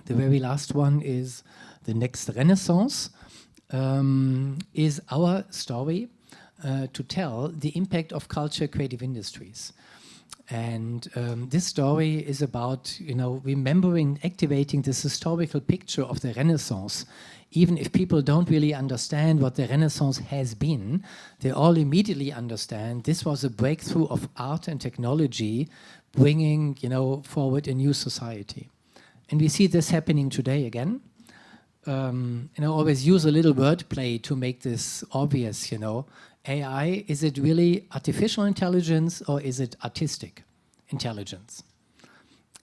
Speaker 5: the very last one is the next Renaissance, is our story to tell the impact of culture, creative industries. And this story is about, remembering, activating this historical picture of the Renaissance. Even if people don't really understand what the Renaissance has been, they all immediately understand this was a breakthrough of art and technology, bringing, forward a new society. And we see this happening today again. I always use a little wordplay to make this obvious, AI, is it really artificial intelligence or is it artistic intelligence?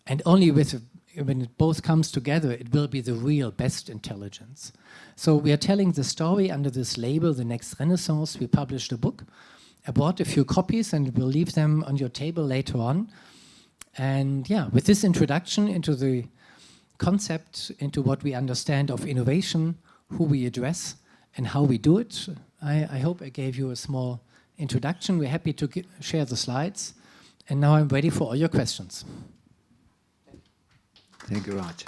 Speaker 5: And only when it both comes together, it will be the real best intelligence. So we are telling the story under this label, The Next Renaissance. We published a book. I bought a few copies and we'll leave them on your table later on. And yeah, with this introduction into the concept, into what we understand of innovation, who we address, and how we do it, I hope I gave you a small introduction. We're happy to share the slides. And now I'm ready for all your questions.
Speaker 4: Thank you very much.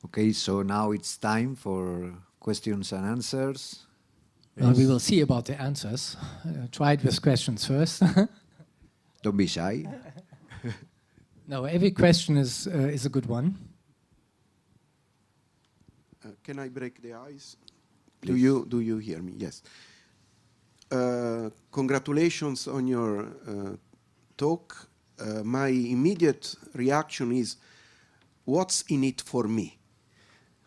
Speaker 4: Okay, so now it's time for questions and answers.
Speaker 5: We will see about the answers. Try it with questions first.
Speaker 4: Don't be shy.
Speaker 5: No, every question is a good one.
Speaker 6: Can I break the ice?
Speaker 4: Please.
Speaker 6: Do you hear me? Yes. Congratulations on your talk. My immediate reaction is, what's in it for me?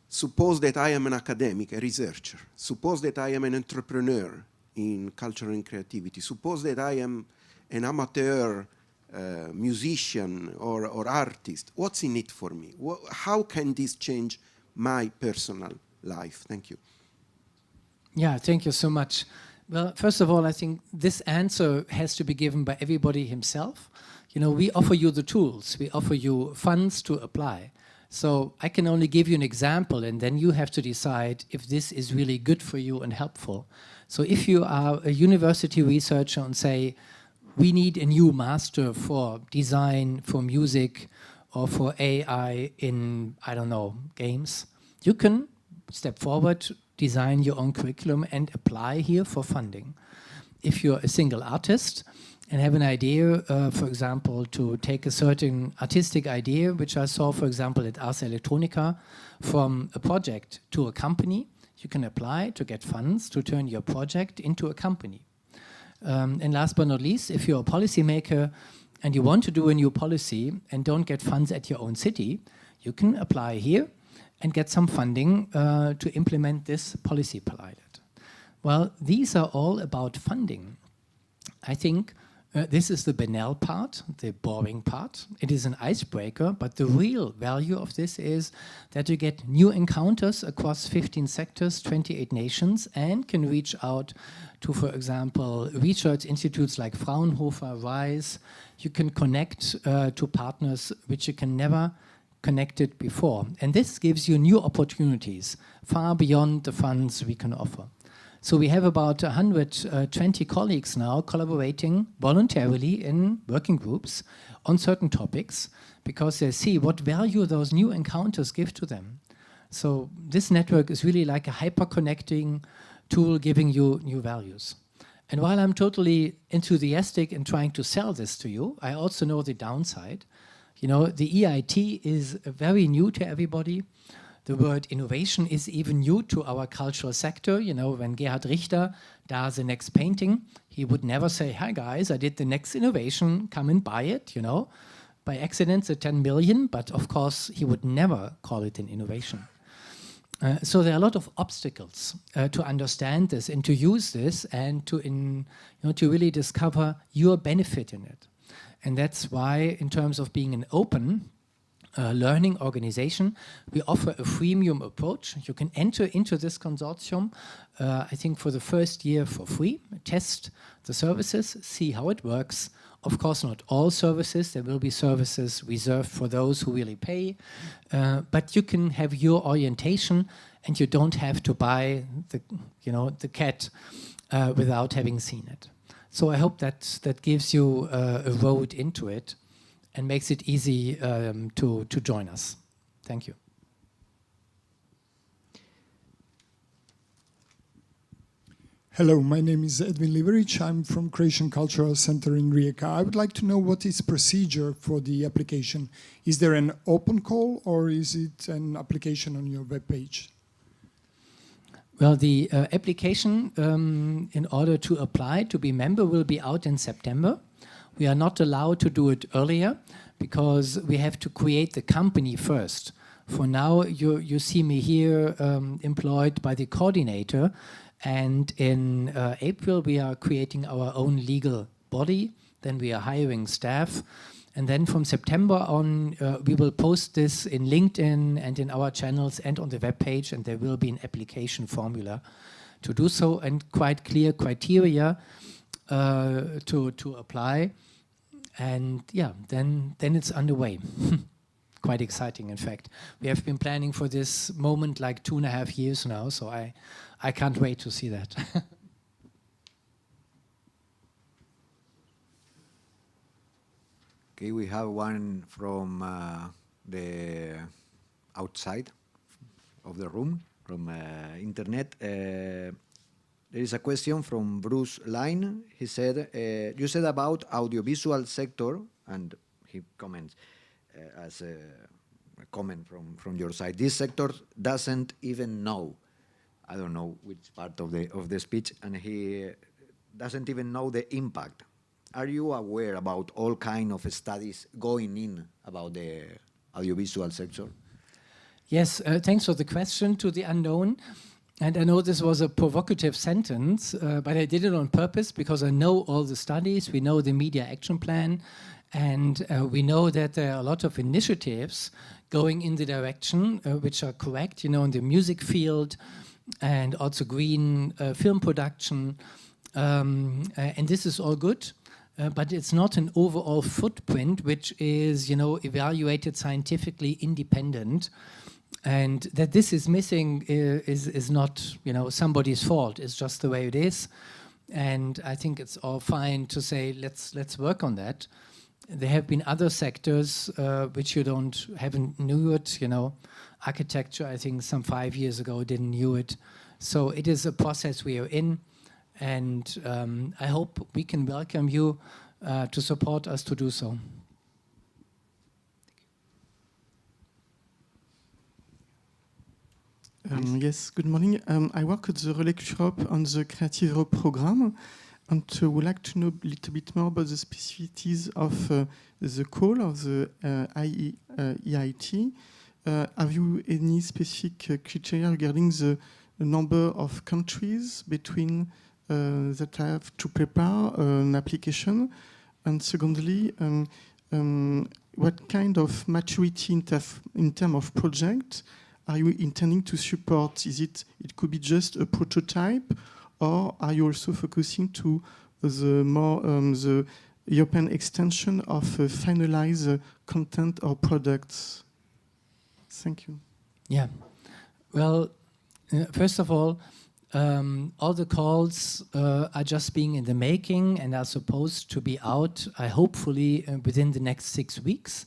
Speaker 6: Suppose that I am an academic, a researcher. Suppose that I am an entrepreneur in culture and creativity. Suppose that I am an amateur musician or artist. What's in it for me? How can this change my personal life? Thank you.
Speaker 5: Yeah, thank you so much. Well, first of all, I think this answer has to be given by everybody himself. We offer you the tools. We offer you funds to apply. So I can only give you an example, and then you have to decide if this is really good for you and helpful. So if you are a university researcher and say, we need a new master for design, for music, or for AI in, I don't know, games, you can step forward, design your own curriculum, and apply here for funding. If you're a single artist and have an idea, for example, to take a certain artistic idea, which I saw, for example, at Ars Electronica, from a project to a company. You can apply to get funds to turn your project into a company. And last but not least, if you're a policymaker and you want to do a new policy and don't get funds at your own city, you can apply here and get some funding to implement this policy pilot. Well, these are all about funding. I think this is the banal part, the boring part. It is an icebreaker, but the real value of this is that you get new encounters across 15 sectors, 28 nations, and can reach out to, for example, research institutes like Fraunhofer, RISE. You can connect to partners which you can never connected before. And this gives you new opportunities far beyond the funds we can offer. So we have about 120 colleagues now collaborating voluntarily in working groups on certain topics because they see what value those new encounters give to them. So this network is really like a hyper-connecting tool giving you new values. And while I'm totally enthusiastic in trying to sell this to you, I also know the downside. You know, the EIT is very new to everybody. The word innovation is even new to our cultural sector. You know, when Gerhard Richter does the next painting, he would never say, "Hi guys, I did the next innovation, come and buy it," you know. By accident, the 10 million, but of course, he would never call it an innovation. So there are a lot of obstacles to understand this and to use this and to really discover your benefit in it. And that's why, in terms of being an open learning organization, we offer a freemium approach. You can enter into this consortium, I think for the first year for free, test the services, see how it works. Of course, not all services. There will be services reserved for those who really pay. But you can have your orientation and you don't have to buy the cat without having seen it. So I hope that gives you a road into it and makes it easy to join us. Thank you.
Speaker 7: Hello, my name is Edwin Liverich. I'm from Croatian Cultural Center in Rijeka. I would like to know what is procedure for the application. Is there an open call or is it an application on your webpage?
Speaker 5: Well, the application in order to apply to be member will be out in September. We are not allowed to do it earlier because we have to create the company first. For now, you see me here employed by the coordinator, and in April we are creating our own legal body, then we are hiring staff, and then from September on we will post this in LinkedIn and in our channels and on the webpage, and there will be an application formula to do so and quite clear criteria to apply. And yeah, then it's underway. Quite exciting, in fact. We have been planning for this moment like 2.5 years now, so I can't wait to see that.
Speaker 4: Okay, we have one from the outside of the room, from internet. There is a question from Bruce Line. He said, you said about audiovisual sector, and he comments as a comment from your side, this sector doesn't even know, I don't know which part of the speech, and he doesn't even know the impact. Are you aware about all kind of studies going in about the audiovisual sector?
Speaker 5: Yes, thanks for the question to the unknown. And I know this was a provocative sentence, but I did it on purpose because I know all the studies, we know the media action plan, and we know that there are a lot of initiatives going in the direction which are correct, you know, in the music field and also green film production. And this is all good, but it's not an overall footprint which is, you know, evaluated scientifically independent. And that this is missing is not, you know, somebody's fault. It's just the way it is. And I think it's all fine to say, let's work on that. There have been other sectors which haven't knew it, you know. Architecture, I think some 5 years ago didn't knew it. So it is a process we are in. And I hope we can welcome you to support us to do so.
Speaker 8: Yes, good morning. I work at the Relais Shop on the Creative Europe program, and would like to know a little bit more about the specificities of the call of the EIT. Have you any specific criteria regarding the number of countries between that have to prepare an application? And secondly, what kind of maturity in terms of project are you intending to support? It could be just a prototype, or are you also focusing to the more the European extension of finalized content or products? Thank you.
Speaker 5: Yeah. Well, first of all the calls are just being in the making and are supposed to be out, hopefully within the next 6 weeks.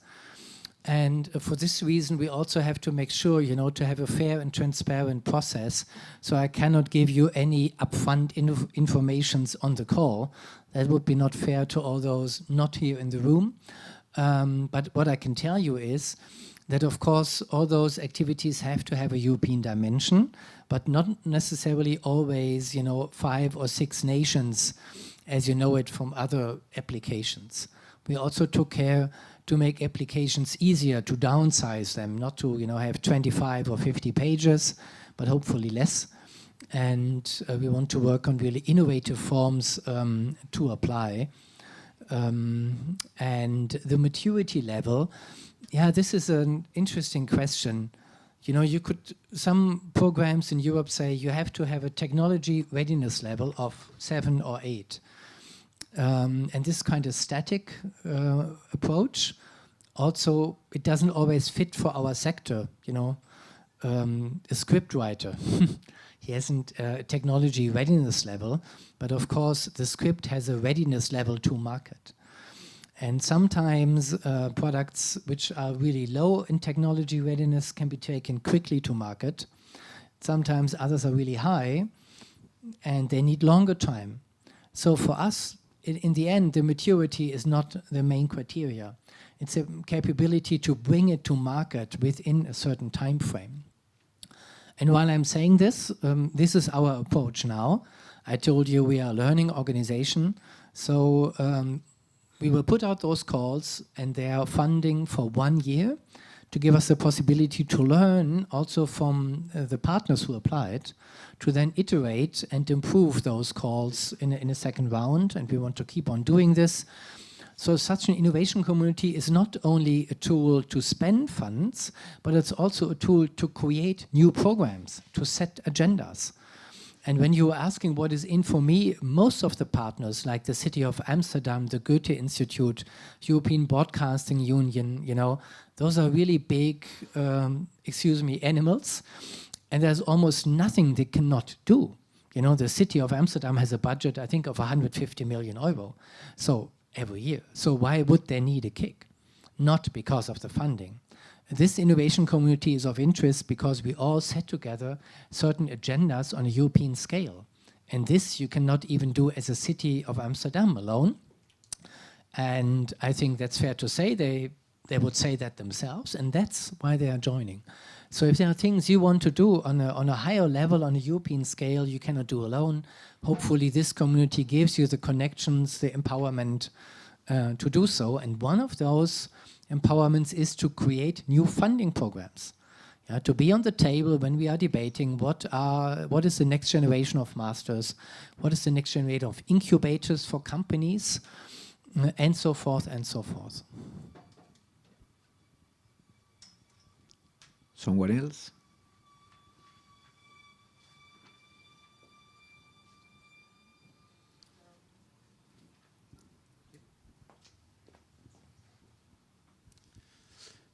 Speaker 5: And for this reason, we also have to make sure, to have a fair and transparent process. So I cannot give you any upfront informations on the call. That would be not fair to all those not here in the room. But what I can tell you is that, of course, all those activities have to have a European dimension, but not necessarily always, 5 or 6 nations, as you know it from other applications. We also took care to make applications easier, to downsize them, not to have 25 or 50 pages, but hopefully less. And we want to work on really innovative forms to apply. And the maturity level, this is an interesting question. Some programs in Europe say you have to have a technology readiness level of 7 or 8. And this kind of static approach, also, it doesn't always fit for our sector. A script writer, he hasn't a technology readiness level, but of course the script has a readiness level to market. And sometimes products which are really low in technology readiness can be taken quickly to market. Sometimes others are really high and they need longer time. So for us, in the end, the maturity is not the main criteria. It's a capability to bring it to market within a certain time frame. And while I'm saying this, this is our approach now. I told you we are a learning organization. So we will put out those calls, and they are funding for 1 year to give us the possibility to learn also from the partners who applied, to then iterate and improve those calls in a second round. And we want to keep on doing this. So such an innovation community is not only a tool to spend funds, but it's also a tool to create new programs, to set agendas. And when you are asking what is in for me, most of the partners, like the City of Amsterdam, the Goethe Institute, European Broadcasting Union, those are really big, animals. And there's almost nothing they cannot do. The City of Amsterdam has a budget, I think, of 150 million euro. So every year. So why would they need a kick? Not because of the funding. This innovation community is of interest because we all set together certain agendas on a European scale. And this you cannot even do as a City of Amsterdam alone. And I think that's fair to say. They would say that themselves, and that's why they are joining. So if there are things you want to do on a higher level, on a European scale, you cannot do alone. Hopefully this community gives you the connections, the empowerment to do so. And one of those empowerments is to create new funding programs. To be on the table when we are debating what is the next generation of masters, what is the next generation of incubators for companies, and so forth and so forth.
Speaker 4: Someone else?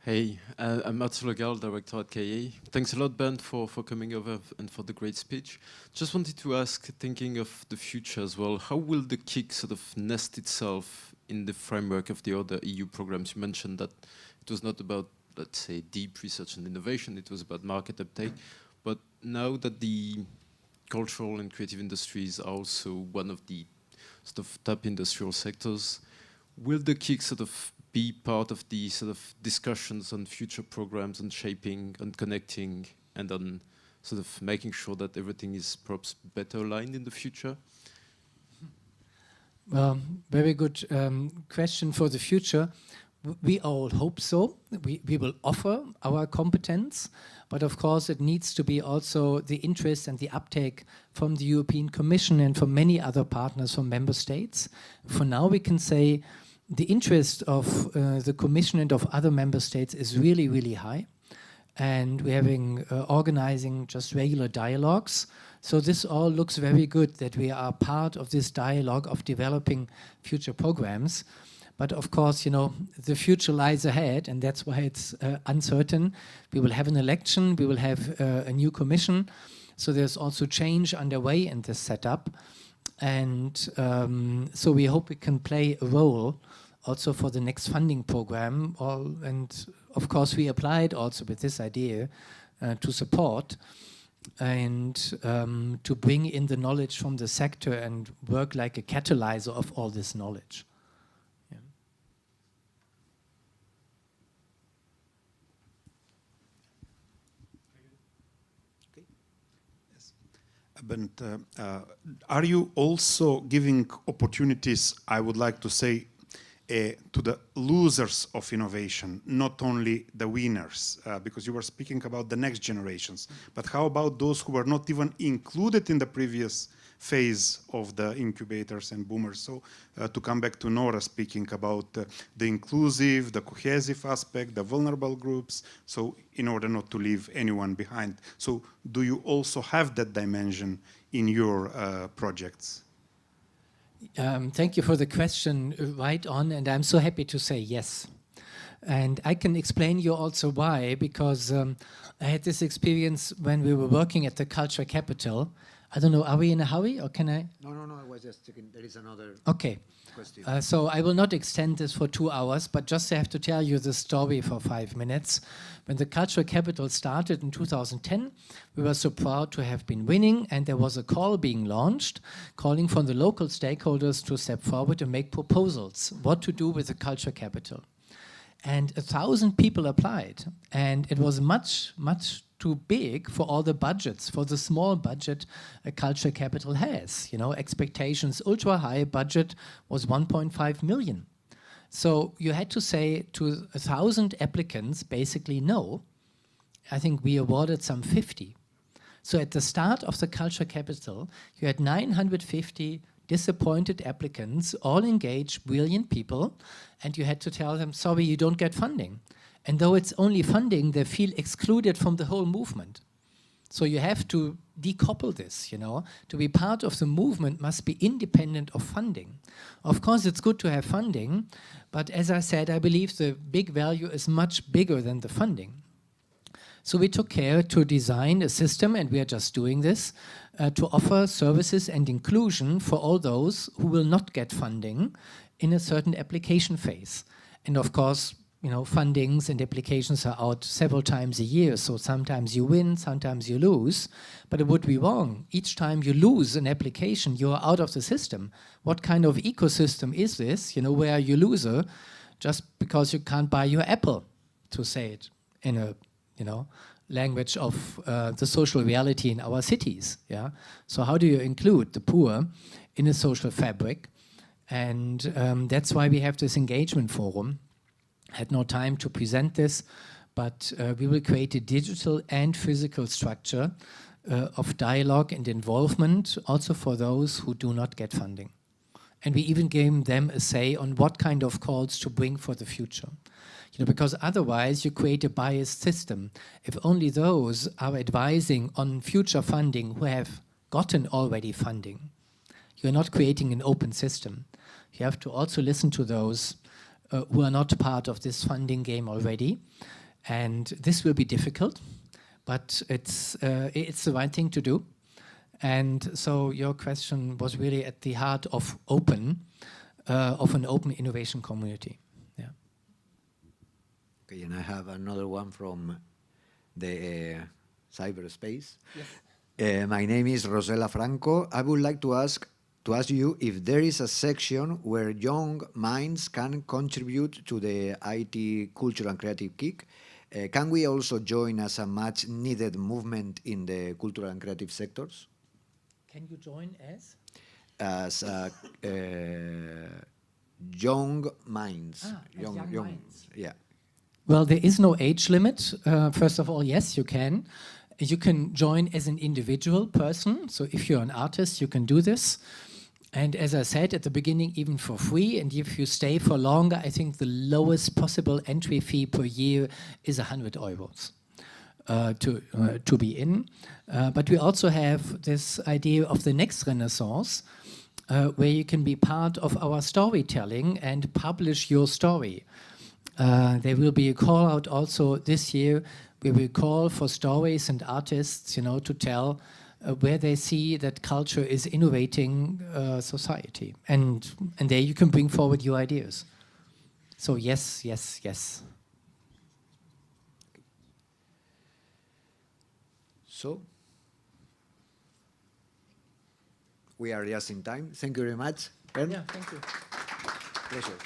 Speaker 9: Hey, I'm Mats Legal, director at KA. Thanks a lot, Ben, for coming over and for the great speech. Just wanted to ask, thinking of the future as well, how will the KIC sort of nest itself in the framework of the other EU programs? You mentioned that it was not about, let's say, deep research and innovation, it was about market uptake. But now that the cultural and creative industries are also one of the sort of top industrial sectors, will the KIC sort of be part of the sort of discussions on future programs and shaping and connecting and on sort of making sure that everything is perhaps better aligned in the future?
Speaker 5: Well, very good question for the future. We all hope so. We will offer our competence, but of course it needs to be also the interest and the uptake from the European Commission and from many other partners from member states. For now we can say the interest of the Commission and of other member states is really, really high. And we're having organizing just regular dialogues. So this all looks very good that we are part of this dialogue of developing future programs. But of course, you know, the future lies ahead, and that's why it's uncertain. We will have an election, we will have a new commission. So there's also change underway in this setup. And so we hope we can play a role also for the next funding program. And of course, we applied also with this idea to support and to bring in the knowledge from the sector and work like a catalyzer of all this knowledge. Yeah.
Speaker 10: Okay. Yes. But are you also giving opportunities, I would like to say, to the losers of innovation, not only the winners, because you were speaking about the next generations, but how about those who were not even included in the previous phase of the incubators and boomers? So to come back to Nora speaking about the inclusive, the cohesive aspect, the vulnerable groups, so in order not to leave anyone behind. So do you also have that dimension in your projects?
Speaker 5: Thank you for the question, right on, and I'm so happy to say yes. And I can explain you also why, because I had this experience when we were working at the Culture Capital. I don't know, are we in a hurry or can I?
Speaker 4: No, I was just checking. There is another
Speaker 5: question. So I will not extend this for 2 hours, but just have to tell you the story for 5 minutes. When the Culture Capital started in 2010, we were so proud to have been winning, and there was a call being launched, calling for the local stakeholders to step forward and make proposals, what to do with the Culture Capital. And 1,000 people applied, and it was much too big for all the budgets, for the small budget a Culture Capital has. You know, expectations, ultra high budget was 1.5 million. So you had to say to 1,000 applicants, basically no. I think we awarded some 50. So at the start of the Culture Capital, you had 950 disappointed applicants, all engaged, brilliant people, and you had to tell them, sorry, you don't get funding. And though it's only funding, they feel excluded from the whole movement. So you have to decouple this, you know. To be part of the movement must be independent of funding. Of course, it's good to have funding, but as I said, I believe the big value is much bigger than the funding. So we took care to design a system, and we are just doing this, to offer services and inclusion for all those who will not get funding in a certain application phase. And of course, you know, fundings and applications are out several times a year, so sometimes you win, sometimes you lose, but it would be wrong. Each time you lose an application, you're out of the system. What kind of ecosystem is this, you know, where you're a loser just because you can't buy your apple, to say it in a, you know, language of the social reality in our cities, yeah? So how do you include the poor in a social fabric? And that's why we have this engagement forum. Had no time to present this, but we will create a digital and physical structure of dialogue and involvement also for those who do not get funding. And we even gave them a say on what kind of calls to bring for the future. You know, because otherwise you create a biased system. If only those are advising on future funding who have gotten already funding, you're not creating an open system. You have to also listen to those who are not part of this funding game already. And this will be difficult, but it's the right thing to do. And so your question was really at the heart of an open innovation community. Yeah.
Speaker 4: Okay, and I have another one from the cyberspace. Yes. My name is Rosela Franco. I would like to ask to ask you if there is a section where young minds can contribute to the IT culture and creative kick. Can we also join as a much needed movement in the cultural and creative sectors?
Speaker 5: Can you join as?
Speaker 4: As young minds.
Speaker 5: Young minds.
Speaker 4: Yeah.
Speaker 5: Well, there is no age limit. First of all, yes, you can. You can join as an individual person. So if you're an artist, you can do this. And as I said at the beginning, even for free. And if you stay for longer, I think the lowest possible entry fee per year is 100 euros to be in. But we also have this idea of the next Renaissance, where you can be part of our storytelling and publish your story. There will be a call out also this year. We will call for stories and artists, to tell where they see that culture is innovating society. And there you can bring forward your ideas. So yes, yes, yes.
Speaker 4: So, we are just in time. Thank you very much. Ben?
Speaker 5: Yeah, thank you.
Speaker 4: Pleasure.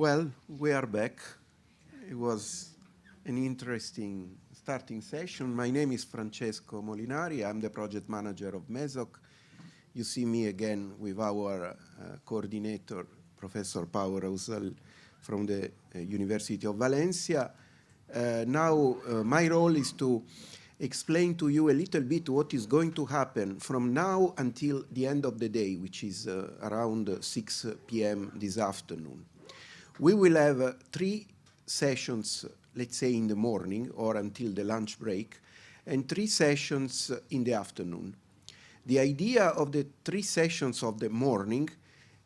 Speaker 6: Well, we are back. It was an interesting starting session. My name is Francesco Molinari. I'm the project manager of MESOC. You see me again with our coordinator, Professor Pau Rausel from the University of Valencia. Now, my role is to explain to you a little bit what is going to happen from now until the end of the day, which is around 6 p.m. this afternoon. We will have 3 sessions, let's say in the morning or until the lunch break, and 3 sessions in the afternoon. The idea of the 3 sessions of the morning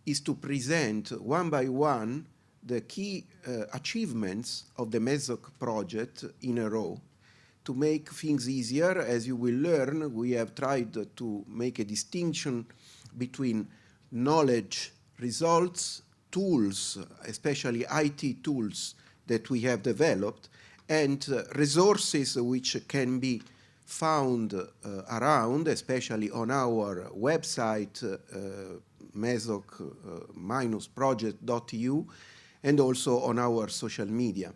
Speaker 6: is to present one by one the key achievements of the MESOC project in a row. To make things easier, as you will learn, we have tried to make a distinction between knowledge, results, tools, especially IT tools that we have developed, and resources which can be found around, especially on our website, mesoc-project.eu, and also on our social media.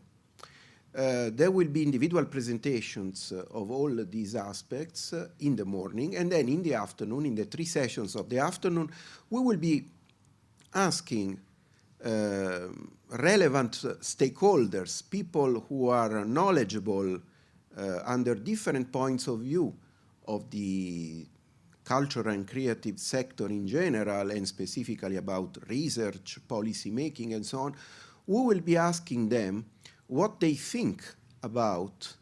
Speaker 6: there will be individual presentations of all these aspects in the morning, and then in the afternoon, in the 3 sessions of the afternoon, we will be asking relevant stakeholders, people who are knowledgeable under different points of view of the cultural and creative sector in general, and specifically about research, policy making, and so on. We will be asking them what they think about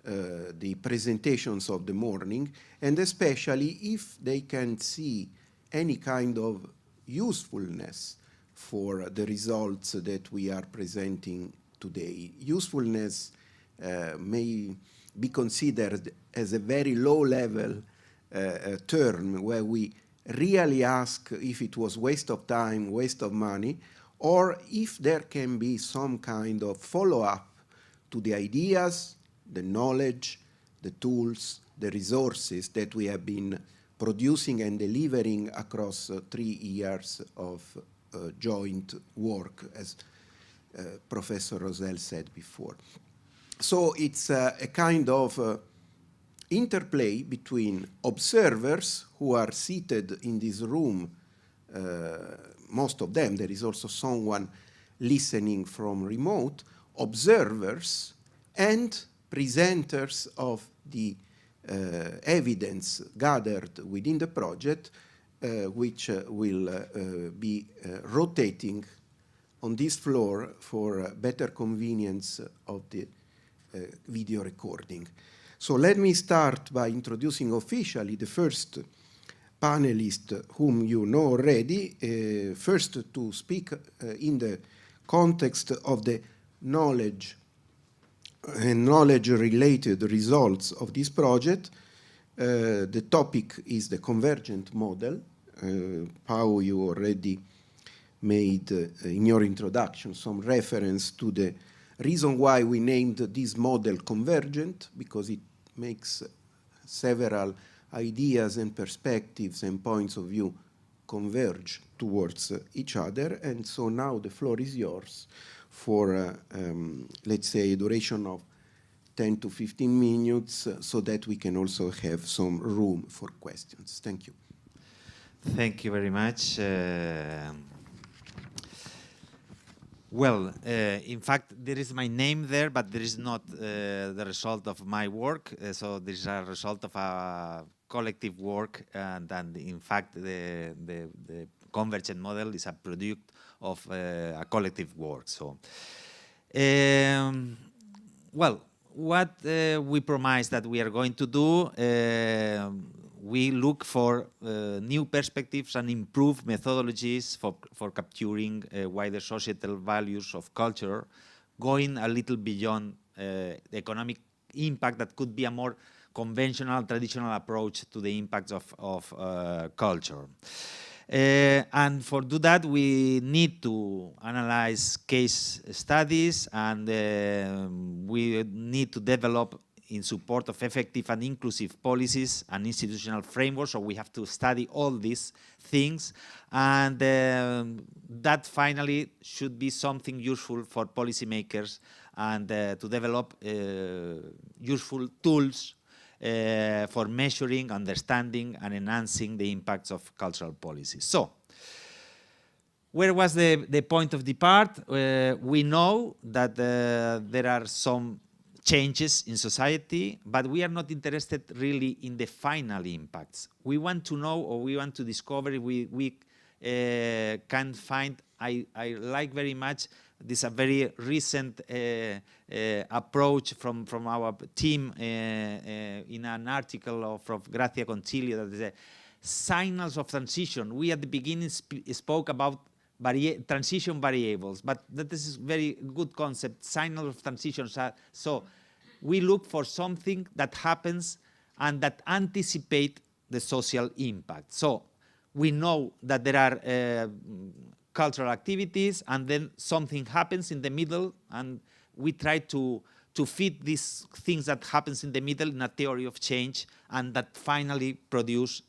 Speaker 6: the presentations of the morning, and especially if they can see any kind of usefulness for the results that we are presenting today. Usefulness may be considered as a very low-level term where we really ask if it was waste of time, waste of money, or if there can be some kind of follow-up to the ideas, the knowledge, the tools, the resources that we have been producing and delivering across 3 years of joint work, as Professor Rosell said before. So it's a kind of interplay between observers who are seated in this room, most of them, there is also someone listening from remote, observers and presenters of the evidence gathered within the project, which will be rotating on this floor for better convenience of the video recording. So let me start by introducing officially the first panelist whom you know already, first to speak in the context of the knowledge and knowledge-related results of this project. The topic is the Convergent Model. Pau, you already made in your introduction some reference to the reason why we named this model Convergent, because it makes several ideas and perspectives and points of view converge towards each other. And so now the floor is yours for, let's say, a duration of 10 to 15 minutes so that we can also have some room for questions. Thank you.
Speaker 1: Thank you very much. Well, in fact, there is my name there, but there is not the result of my work. So this is a result of a collective work, and in fact, the Convergent Model is a product of a collective work. So, well, what we promise that we are going to do, we look for new perspectives and improved methodologies for capturing wider societal values of culture, going a little beyond the economic impact that could be a more conventional, traditional approach to the impacts of culture. And for do that, we need to analyze case studies, and we need to develop in support of effective and inclusive policies and institutional frameworks. So we have to study all these things, and that finally should be something useful for policymakers, and to develop useful tools for measuring, understanding, and enhancing the impacts of cultural policies. So, where was the point of depart? We know that there are some changes in society, but we are not interested really in the final impacts. We want to know, or we want to discover if we can find. I like very much this a very recent approach from our team in an article from Grazia Concilio, that is signals of transition. We at the beginning spoke about transition variables, but that is a very good concept. Signals of transition. So we look for something that happens and that anticipate the social impact. So we know that there are cultural activities, and then something happens in the middle, and we try to fit these things that happens in the middle in a theory of change, and that finally produce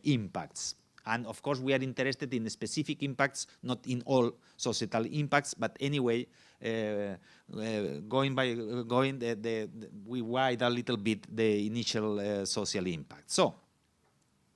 Speaker 1: impacts. And of course, we are interested in specific impacts, not in all societal impacts, but anyway, we widen a little bit the initial social impact. So,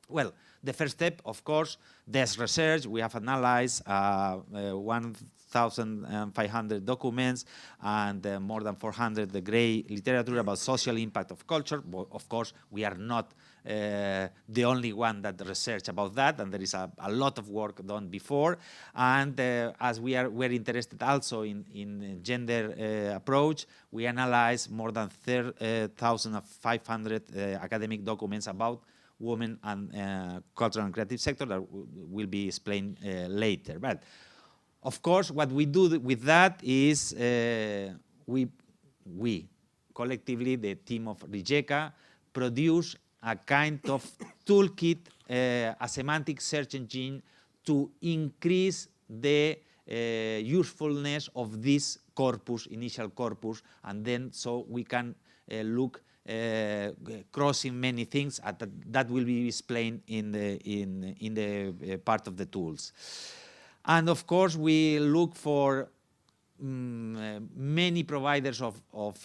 Speaker 1: well, the first step, of course, desk research. We have analyzed 1,500 documents and more than 400 the gray literature about social impact of culture. But of course, we are not the only one that research about that, and there is a lot of work done before. And as we're interested also in gender approach, we analyze more than 3,500 academic documents about women and cultural and creative sector that will be explained later. But of course, what we do with that is we collectively, the team of Rijeka, produce a kind of toolkit, a semantic search engine to increase the usefulness of this corpus, initial corpus, and then so we can look crossing many things that will be explained in the part of the tools. And of course, we look for many providers of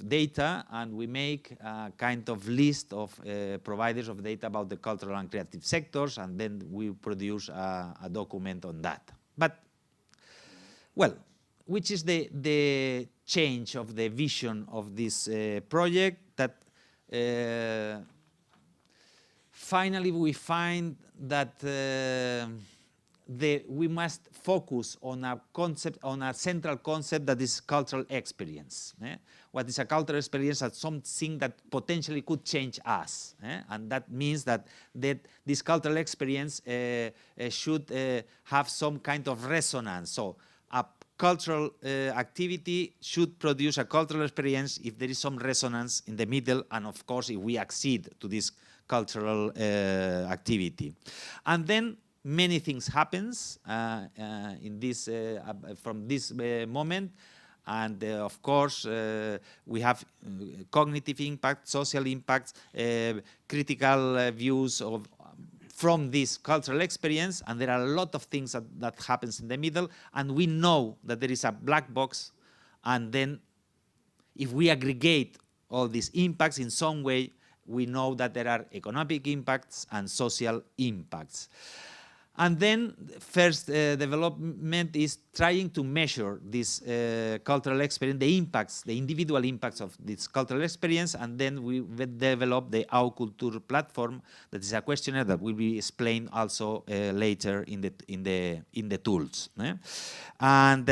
Speaker 1: data, and we make a kind of list of providers of data about the cultural and creative sectors, and then we produce a document on that. But, well, which is the change of the vision of this project? That finally we find that we must focus on a concept, on a central concept that is cultural experience. What is a cultural experience? As something that potentially could change us. And that means that this cultural experience should have some kind of resonance. So a cultural activity should produce a cultural experience if there is some resonance in the middle, and of course if we accede to this cultural activity. And then many things happens in this from this moment, and of course we have cognitive impact, social impacts, critical views of from this cultural experience, and there are a lot of things that happens in the middle, and we know that there is a black box, and then if we aggregate all these impacts in some way, we know that there are economic impacts and social impacts. And then first development is trying to measure this cultural experience, the impacts, the individual impacts of this cultural experience, and then we develop the Cultur Platform, that is a questionnaire that will be explained also later in the tools. And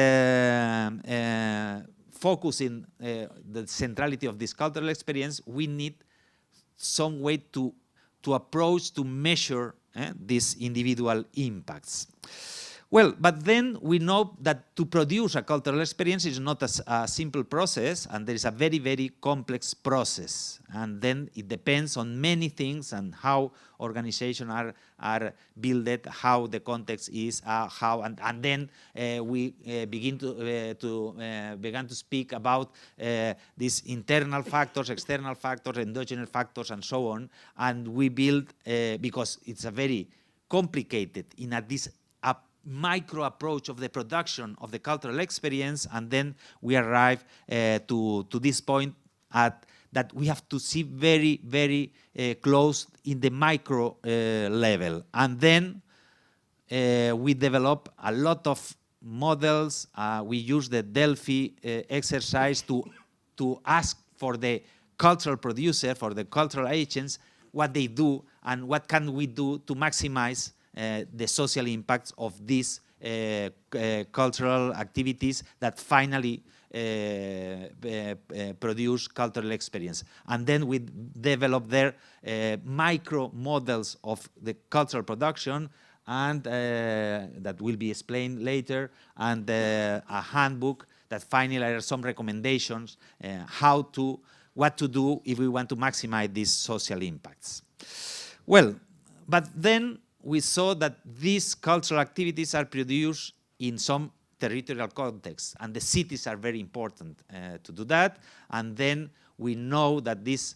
Speaker 1: focusing the centrality of this cultural experience, we need some way to approach, to measure these individual impacts. Well, but then we know that to produce a cultural experience is not a simple process, and there is a very, very complex process. And then it depends on many things and how organizations are built, how the context is, and then we begin to speak about these internal factors, external factors, endogenous factors, and so on. And we build, because it's a very complicated, this micro approach of the production of the cultural experience, and then we arrive to this point that we have to see very, very close in the micro level. And then we develop a lot of models. We use the Delphi exercise to ask for the cultural producer, for the cultural agents, what they do and what can we do to maximize the social impacts of these cultural activities that finally produce cultural experience. And then we develop their micro models of the cultural production, and that will be explained later, and a handbook that finally are some recommendations what to do if we want to maximize these social impacts. Well, but then we saw that these cultural activities are produced in some territorial contexts, and the cities are very important to do that. And then we know that this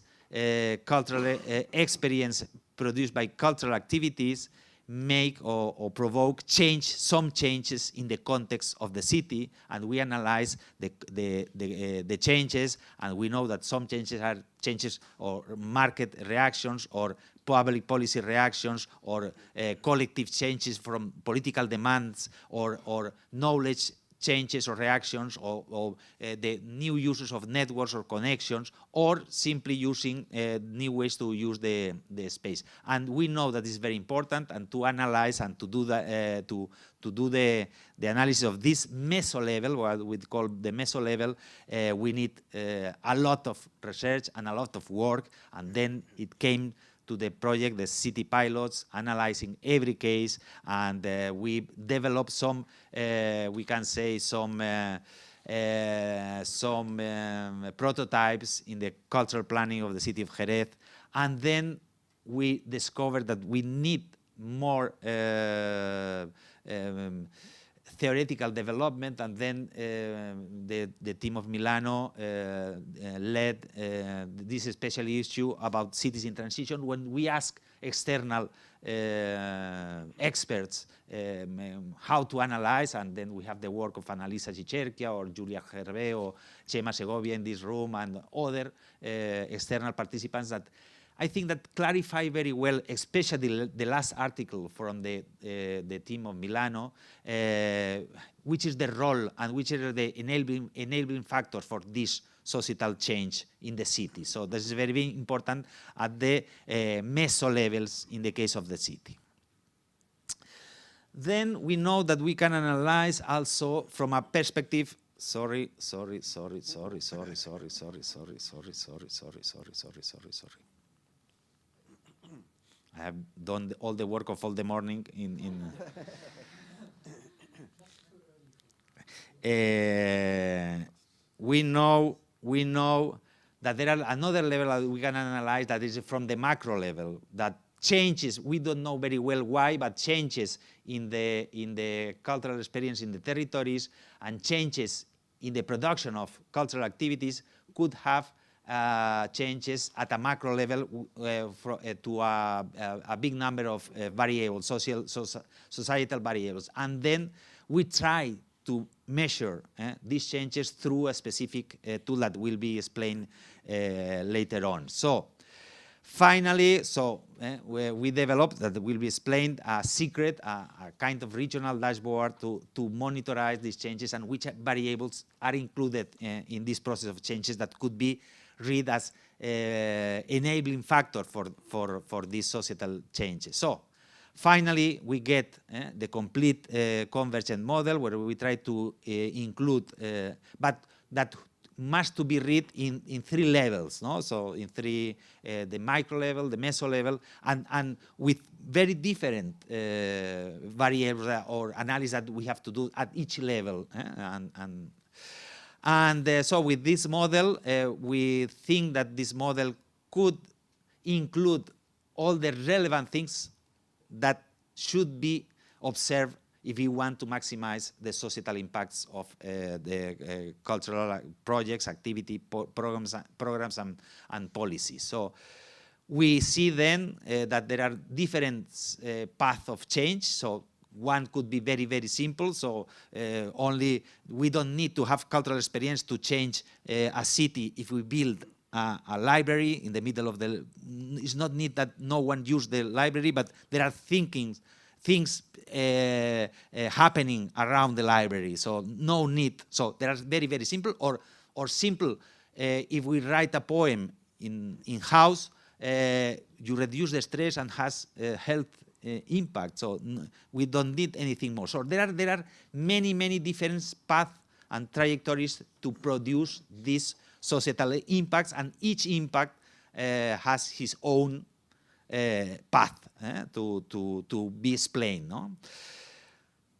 Speaker 1: cultural experience produced by cultural activities make or provoke some changes in the context of the city, and we analyze the changes, and we know that some changes are changes or market reactions or public policy reactions or collective changes from political demands or knowledge changes or reactions or the new uses of networks or connections, or simply using new ways to use the space. And we know that is very important, and to analyze and to do the analysis of this meso level, what we call the meso level, we need a lot of research and a lot of work, and then it came to the project, the city pilots, analyzing every case, and we developed some, we can say, some prototypes in the cultural planning of the city of Jerez, and then we discovered that we need more theoretical development, and then the team of Milano led this special issue about cities in transition, when we ask external experts how to analyze, and then we have the work of Annalisa Cicerchia or Julia Gervais or Chema Segovia in this room and other external participants that I think that clarify very well, especially the last article from the team of Milano, which is the role and which are the enabling factors for this societal change in the city. So this is very, very important at the meso levels in the case of the city. Then we know that we can analyze also from a perspective. Sorry. I have done all the work of all the morning we know that there are another level that we can analyze, that is from the macro level, that changes, we don't know very well why, but changes in the cultural experience in the territories and changes in the production of cultural activities could have changes at a macro level to a big number of variables, societal variables. And then we try to measure these changes through a specific tool that will be explained later on. So finally, we developed, that will be explained, a SICCRED, a kind of regional dashboard to monitorize these changes and which variables are included in this process of changes that could be read as enabling factor for these societal changes. So finally, we get the complete convergent model where we try to include, but that must to be read in three levels, no? So in three, the micro level, the meso level, and with very different variables or analysis that we have to do at each level. So with this model, we think that this model could include all the relevant things that should be observed if you want to maximize the societal impacts of the cultural projects, activity, programs and policies. So we see then that there are different paths of change. So one could be very, very simple. So we don't need to have cultural experience to change a city if we build a library in the middle of the, it's not need that no one use the library, but there are things happening around the library. So no need. So there are very, very simple or simple. If we write a poem in house, you reduce the stress and has health impact. So we don't need anything more. So there are many, many different paths and trajectories to produce these societal impacts, and each impact has his own path to be explained. No?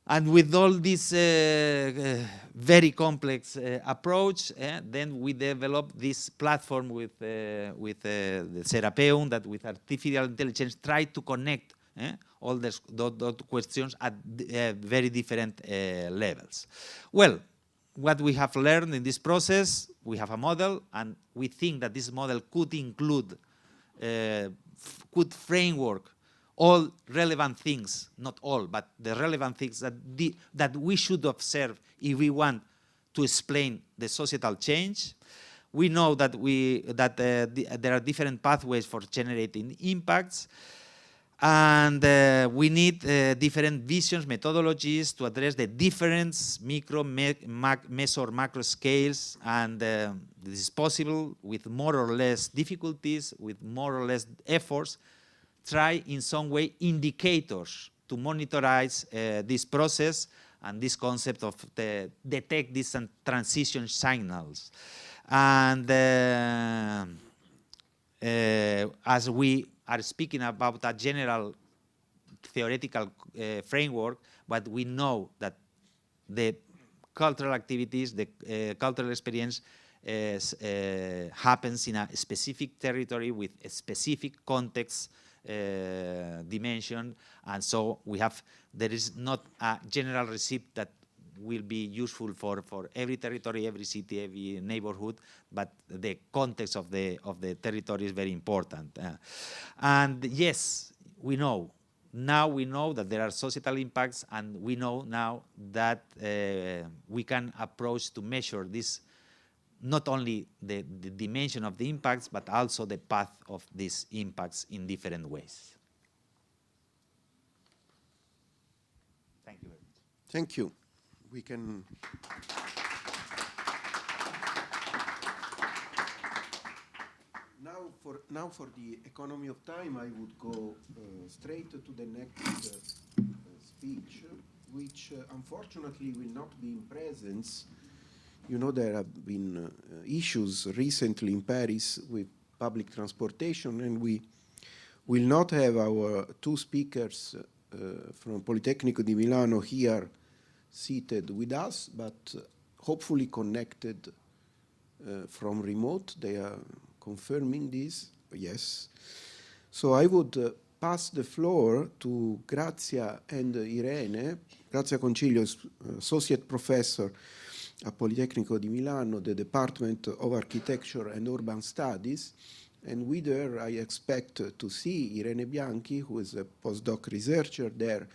Speaker 1: And with all this very complex approach, then we developed this platform with the Serapeum that with artificial intelligence try to connect all those questions at very different levels. Well, what we have learned in this process, we have a model, and we think that this model could include, could framework all relevant things, not all, but the relevant things that we should observe if we want to explain the societal change. We know that there are different pathways for generating impacts, and we need different visions, methodologies to address the different micro, meso, or macro scales, and this is possible with more or less difficulties, with more or less efforts. Try in some way indicators to monitorize this process and this concept of detect these transition signals. And as we are speaking about a general theoretical framework, but we know that the cultural activities, the cultural experience happens in a specific territory with a specific context dimension, and so there is not a general recipe that will be useful for every territory, every city, every neighborhood, but the context of the territory is very important. And yes, now we know that there are societal impacts, and we know now that we can approach to measure this, not only the dimension of the impacts, but also the path of these impacts in different ways. Thank you very much.
Speaker 6: Thank you. We can... Now for the economy of time, I would go straight to the next speech, which unfortunately will not be in presence. You know, there have been issues recently in Paris with public transportation, and we will not have our two speakers from Politecnico di Milano here seated with us, but hopefully connected from remote. They are confirming this, yes. So I would pass the floor to Grazia and Irene. Grazia Concilio is Associate Professor at Politecnico di Milano, the Department of Architecture and Urban Studies. And with her, I expect to see Irene Bianchi, who is a postdoc researcher there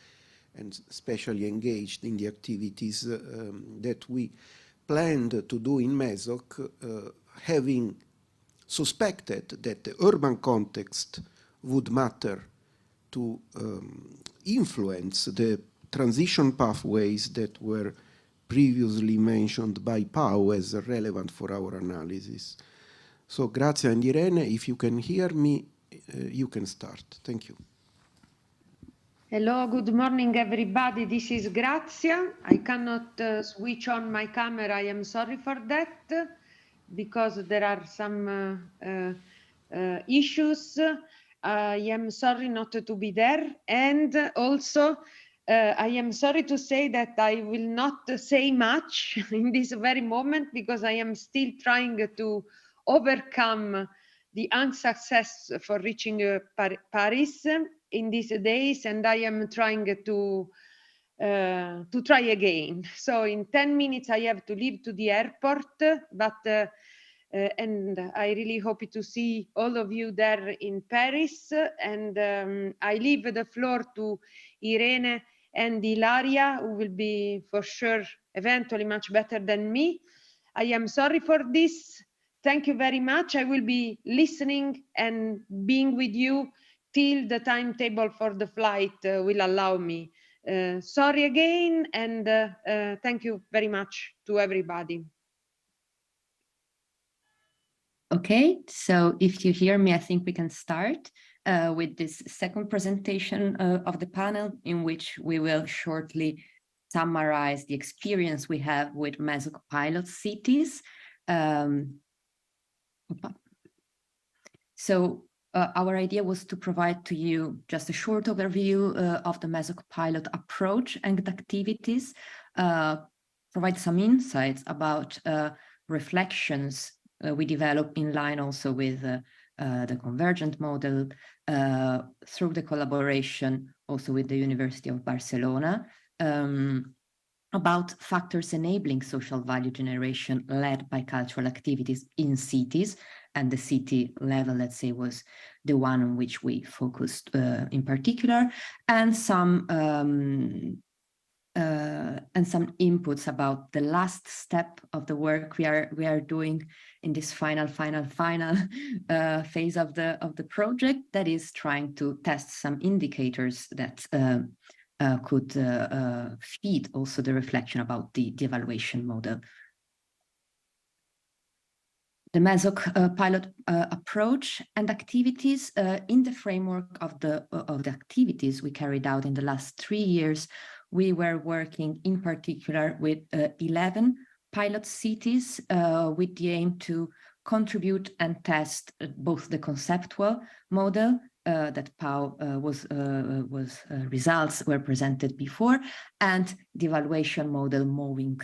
Speaker 6: and especially engaged in the activities that we planned to do in MESOC, having suspected that the urban context would matter to influence the transition pathways that were previously mentioned by Pau as relevant for our analysis. So Grazia and Irene, if you can hear me, you can start. Thank you.
Speaker 11: Hello, good morning, everybody. This is Grazia. I cannot switch on my camera. I am sorry for that, because there are some issues. I am sorry not to be there. And also, I am sorry to say that I will not say much in this very moment, because I am still trying to overcome the unsuccess for reaching Paris in these days, and I am trying to try again. So in 10 minutes I have to leave to the airport, but and I really hope to see all of you there in Paris. And I leave the floor to Irene and Ilaria, who will be for sure eventually much better than me. I am sorry for this. Thank you very much. I will be listening and being with you till the timetable for the flight will allow me. Sorry again, and thank you very much to everybody.
Speaker 12: Okay, so if you hear me, I think we can start with this second presentation of the panel, in which we will shortly summarize the experience we have with MESOC pilot cities. So our idea was to provide to you just a short overview of the MESOC pilot approach and activities, provide some insights about reflections we develop in line also with the Convergent Model through the collaboration also with the University of Barcelona, about factors enabling social value generation led by cultural activities in cities, and the city level, let's say, was the one on which we focused in particular, and some inputs about the last step of the work we are doing in this final phase of the project, that is trying to test some indicators that could feed also the reflection about the evaluation model. The MESOC pilot approach and activities in the framework of the activities we carried out in the last 3 years. We were working in particular with 11 pilot cities with the aim to contribute and test both the conceptual model that Pau results were presented before, and the evaluation model moving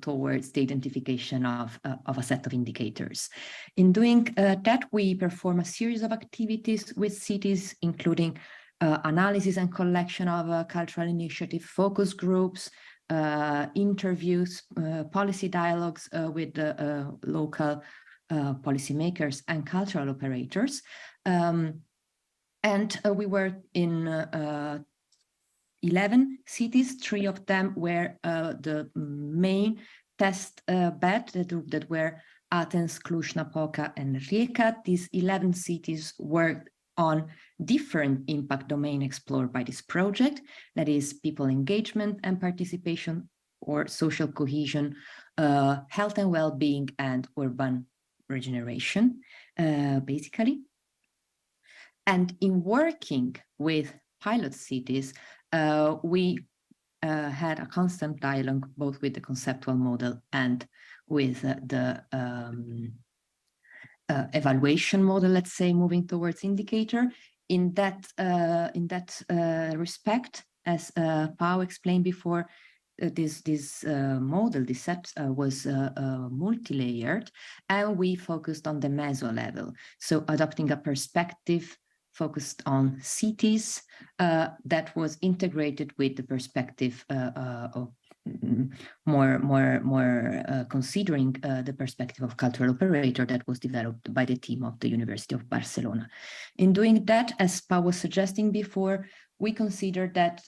Speaker 12: towards the identification of a set of indicators. In doing that, we perform a series of activities with cities, including analysis and collection of cultural initiative, focus groups, interviews, policy dialogues with local policymakers and cultural operators. And we were in 11 cities. 3 of them were the main test bed that were Athens, Cluj-Napoca, and Rijeka. These 11 cities worked on different impact domain explored by this project, that is people engagement and participation, or social cohesion, health and well-being, and urban regeneration, basically. And in working with pilot cities, we had a constant dialogue both with the conceptual model and with the evaluation model, let's say, moving towards indicator. In that respect, as Pau explained before, this model, this set was multi-layered, and we focused on the meso level. So adopting a perspective focused on cities that was integrated with the perspective of more considering the perspective of cultural operator that was developed by the team of the University of Barcelona. In doing that, as Pau was suggesting before, we consider that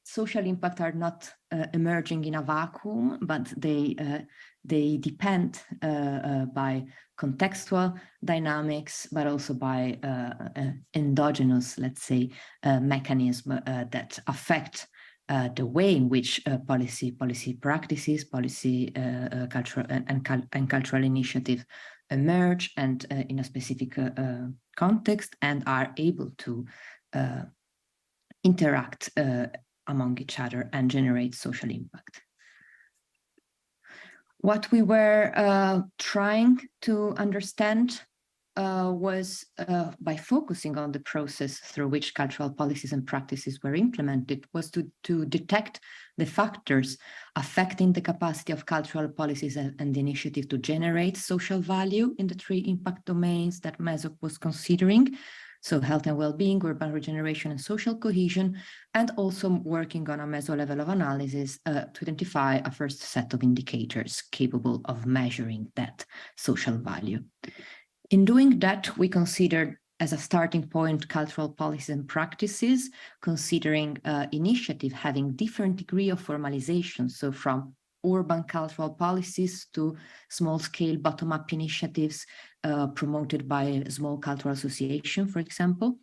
Speaker 12: social impact are not emerging in a vacuum, but they depend by contextual dynamics, but also by endogenous, let's say, mechanisms that affect the way in which policy practices, cultural and cultural initiative emerge, and in a specific context, and are able to interact among each other and generate social impact. What we were trying to understand was by focusing on the process through which cultural policies and practices were implemented, was to detect the factors affecting the capacity of cultural policies and the initiative to generate social value in the 3 impact domains that MESOC was considering. So health and well-being, urban regeneration, and social cohesion, and also working on a meso level of analysis to identify a first set of indicators capable of measuring that social value. In doing that, we considered as a starting point cultural policies and practices, considering initiative having different degree of formalization, so from urban cultural policies to small-scale bottom-up initiatives promoted by a small cultural association, for example.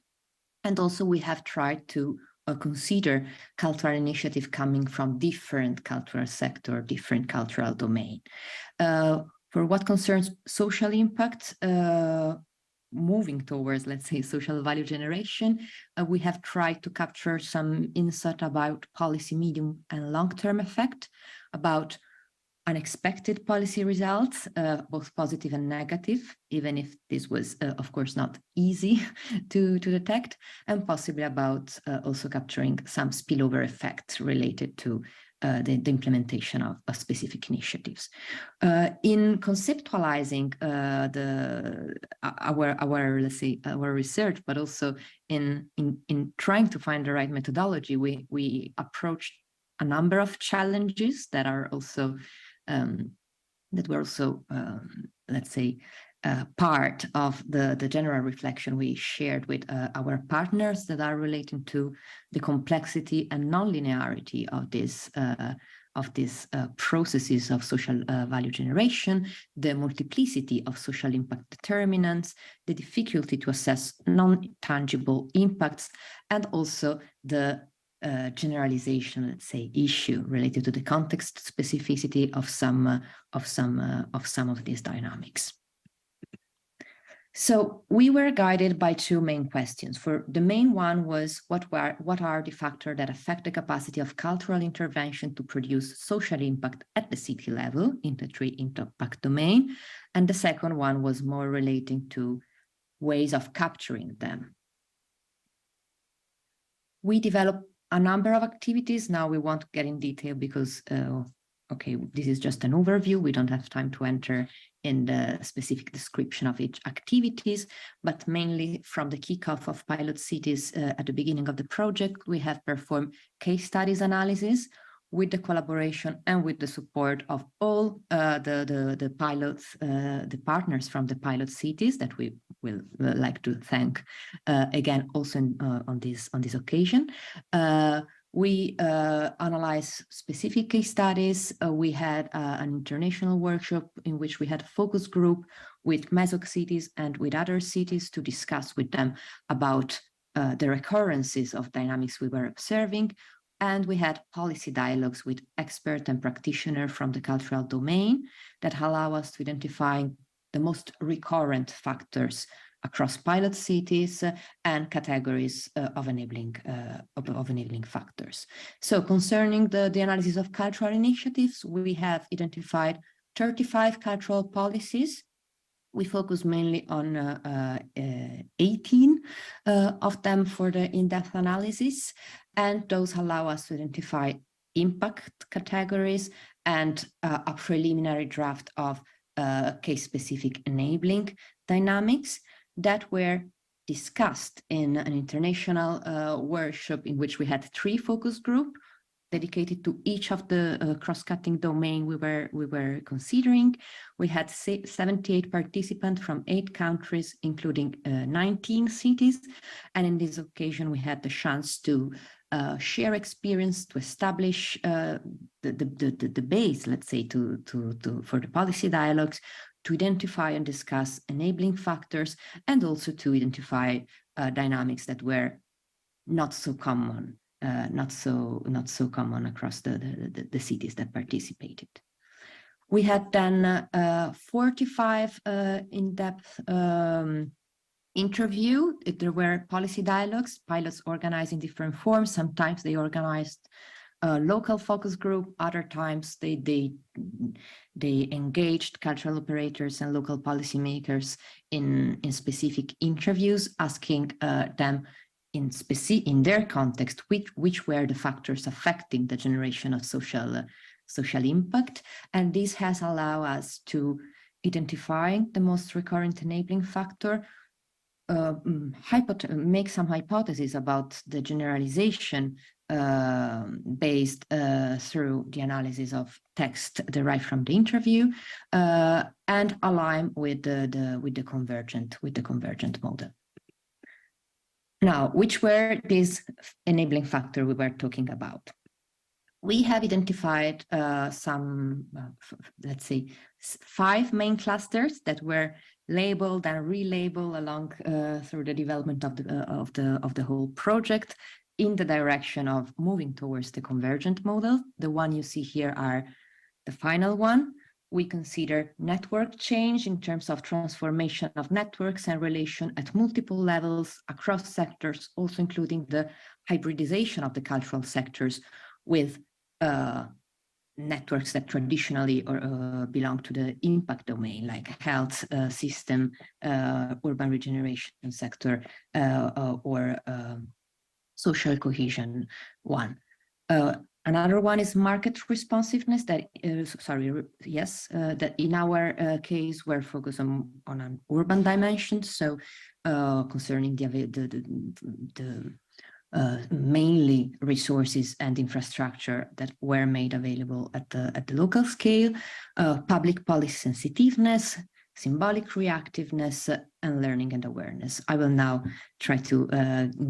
Speaker 12: And also we have tried to consider cultural initiative coming from different cultural sector, different cultural domain. For what concerns social impact, moving towards, let's say, social value generation, we have tried to capture some insight about policy medium and long-term effect, about unexpected policy results, both positive and negative, even if this was, of course, not easy to detect, and possibly about also capturing some spillover effects related to the implementation of specific initiatives. In conceptualizing our research, but also in trying to find the right methodology, we approached a number of challenges that are also that were also, let's say, part of the general reflection we shared with our partners that are relating to the complexity and non-linearity of these processes of social value generation, the multiplicity of social impact determinants, the difficulty to assess non-tangible impacts, and also the generalization, let's say, issue related to the context specificity of some of these dynamics. So we were guided by two main questions. For the main one was what are the factors that affect the capacity of cultural intervention to produce social impact at the city level in the three impact domain, and the second one was more relating to ways of capturing them. We developed a number of activities. Now we won't get in detail because, okay, this is just an overview. We don't have time to enter in the specific description of each activities, but mainly from the kickoff of pilot cities at the beginning of the project, we have performed case studies analysis with the collaboration and with the support of all the pilots, the partners from the pilot cities that we will like to thank again also on this occasion. We analyzed specific case studies. We had an international workshop in which we had a focus group with MESOC cities and with other cities to discuss with them about the recurrences of dynamics we were observing. And we had policy dialogues with experts and practitioners from the cultural domain that allow us to identify the most recurrent factors across pilot cities and categories of enabling factors. So concerning the analysis of cultural initiatives, we have identified 35 cultural policies. We focus mainly on 18 of them for the in-depth analysis, and those allow us to identify impact categories and a preliminary draft of case-specific enabling dynamics that were discussed in an international workshop in which we had 3 focus groups dedicated to each of the cross-cutting domain we were considering. We had 78 participants from 8 countries, including 19 cities. And in this occasion, we had the chance to share experience, to establish the base, let's say, for the policy dialogues, to identify and discuss enabling factors, and also to identify dynamics that were not so common. Not so common across the cities that participated. We had then 45 in-depth interview. There were policy dialogues, pilots organized in different forms. Sometimes they organized a local focus group. Other times they engaged cultural operators and local policymakers in specific interviews, asking them in their context, which were the factors affecting the generation of social impact. And this has allowed us to identify the most recurrent enabling factor, make some hypotheses about the generalization based through the analysis of text derived from the interview, and align with the convergent model. Now, which were these enabling factors we were talking about? We have identified some, let's say, 5 main clusters that were labeled and relabeled along through the development of the whole project in the direction of moving towards the convergent model. The one you see here are the final one. We consider network change in terms of transformation of networks and relation at multiple levels across sectors, also including the hybridization of the cultural sectors with networks that traditionally belong to the impact domain, like health system, urban regeneration sector, or social cohesion one. Another one is market responsiveness. That in our case we're focused on an urban dimension. So concerning the mainly resources and infrastructure that were made available at the local scale, public policy sensitiveness, symbolic reactiveness, and learning and awareness. I will now try to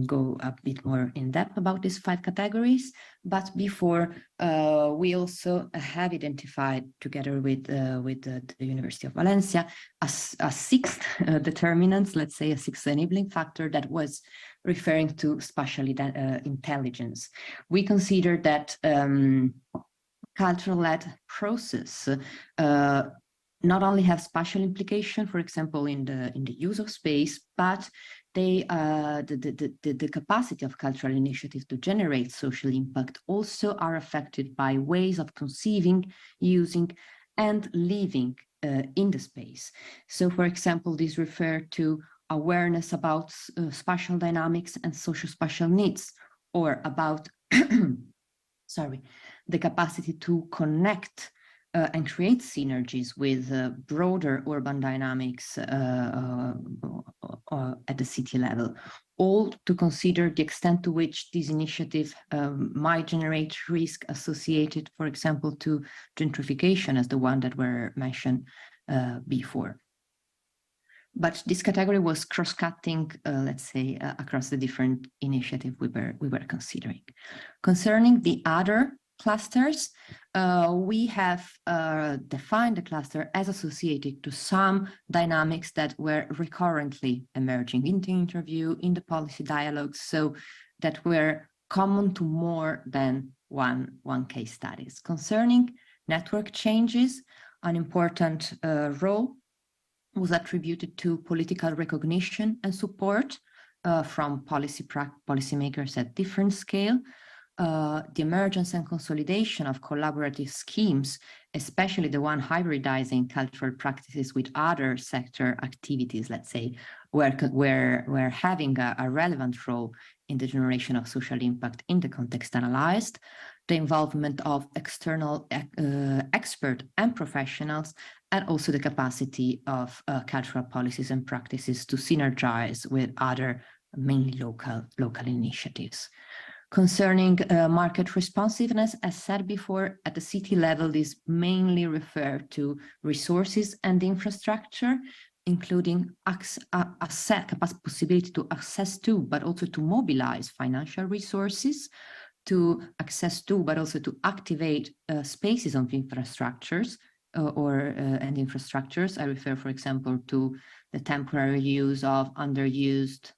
Speaker 12: go a bit more in depth about these 5 categories, but before we also have identified together with the University of Valencia a 6th determinant, let's say a 6th enabling factor that was referring to spatial intelligence. We consider that cultural-led process not only have spatial implication, for example, in the use of space, but they the capacity of cultural initiatives to generate social impact also are affected by ways of conceiving, using, and living in the space. So, for example, these refer to awareness about spatial dynamics and social spatial needs, or about sorry, the capacity to connect and create synergies with broader urban dynamics at the city level, all to consider the extent to which this initiative might generate risk associated, for example, to gentrification, as the one that were mentioned before. But this category was cross-cutting, let's say, across the different initiatives we were considering. Concerning the other clusters, we have defined the cluster as associated to some dynamics that were recurrently emerging in the interview, in the policy dialogues, so that were common to more than one case studies. Concerning network changes, an important role was attributed to political recognition and support from policymakers at different scale. The emergence and consolidation of collaborative schemes, especially the one hybridizing cultural practices with other sector activities, let's say, were having a relevant role in the generation of social impact in the context analyzed. The involvement of external experts and professionals, and also the capacity of cultural policies and practices to synergize with other mainly local initiatives. Concerning market responsiveness, as said before, at the city level, this mainly refer to resources and infrastructure, including possibility to access to, but also to mobilize financial resources, to access to, but also to activate spaces of infrastructures and infrastructures. I refer, for example, to the temporary use of underused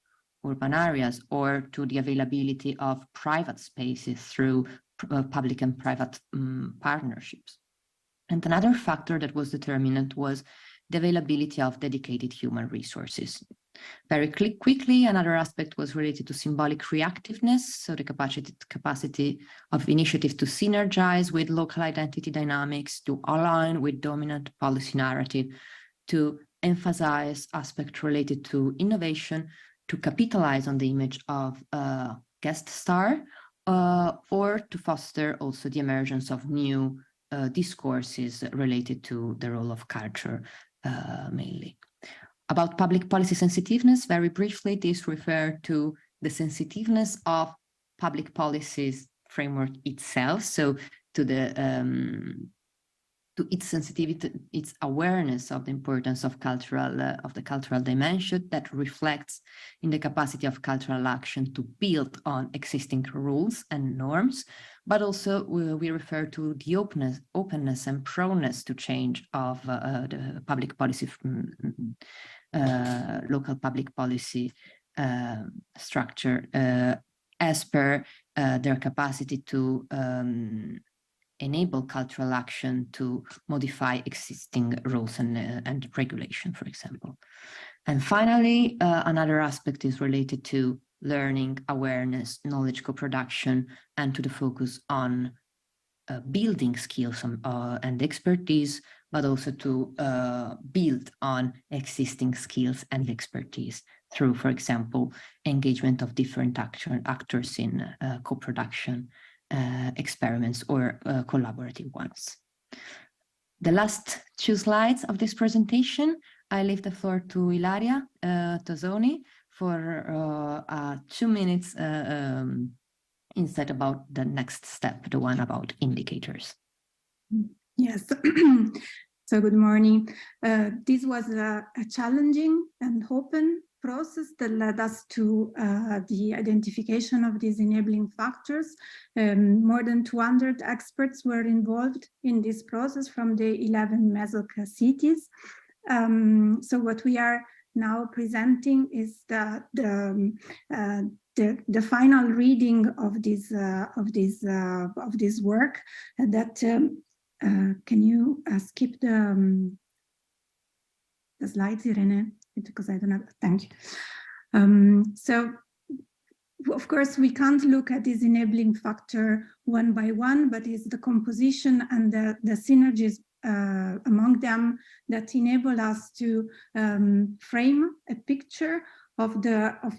Speaker 12: urban areas, or to the availability of private spaces through public and private partnerships. And another factor that was determinant was the availability of dedicated human resources. Very quickly, another aspect was related to symbolic reactiveness, so the capacity of initiatives to synergize with local identity dynamics, to align with dominant policy narrative, to emphasize aspects related to innovation, to capitalize on the image of a guest star, or to foster also the emergence of new discourses related to the role of culture mainly. About public policy sensitiveness, very briefly, this refers to the sensitiveness of public policies framework itself, so to the to its sensitivity, its awareness of the importance of the cultural dimension that reflects in the capacity of cultural action to build on existing rules and norms, but also we refer to the openness and proneness to change of the public policy, local public policy structure as per their capacity to enable cultural action to modify existing rules and regulation, for example. And finally, another aspect is related to learning, awareness, knowledge co-production, and to the focus on building skills and expertise, but also to build on existing skills and expertise through, for example, engagement of different actors in co-production experiments or collaborative ones. The last 2 slides of this presentation, I leave the floor to Ilaria Tosoni for 2 minutes instead about the next step, the one about indicators.
Speaker 13: Yes. So good morning. This was a challenging and open process that led us to the identification of these enabling factors. More than 200 experts were involved in this process from the 11 MESOC cities. So what we are now presenting is the final reading of this work that can you skip the slides, Irene? Because I don't have, thank you. So, of course, we can't look at this enabling factor one by one, but it's the composition and the synergies among them that enable us to frame a picture of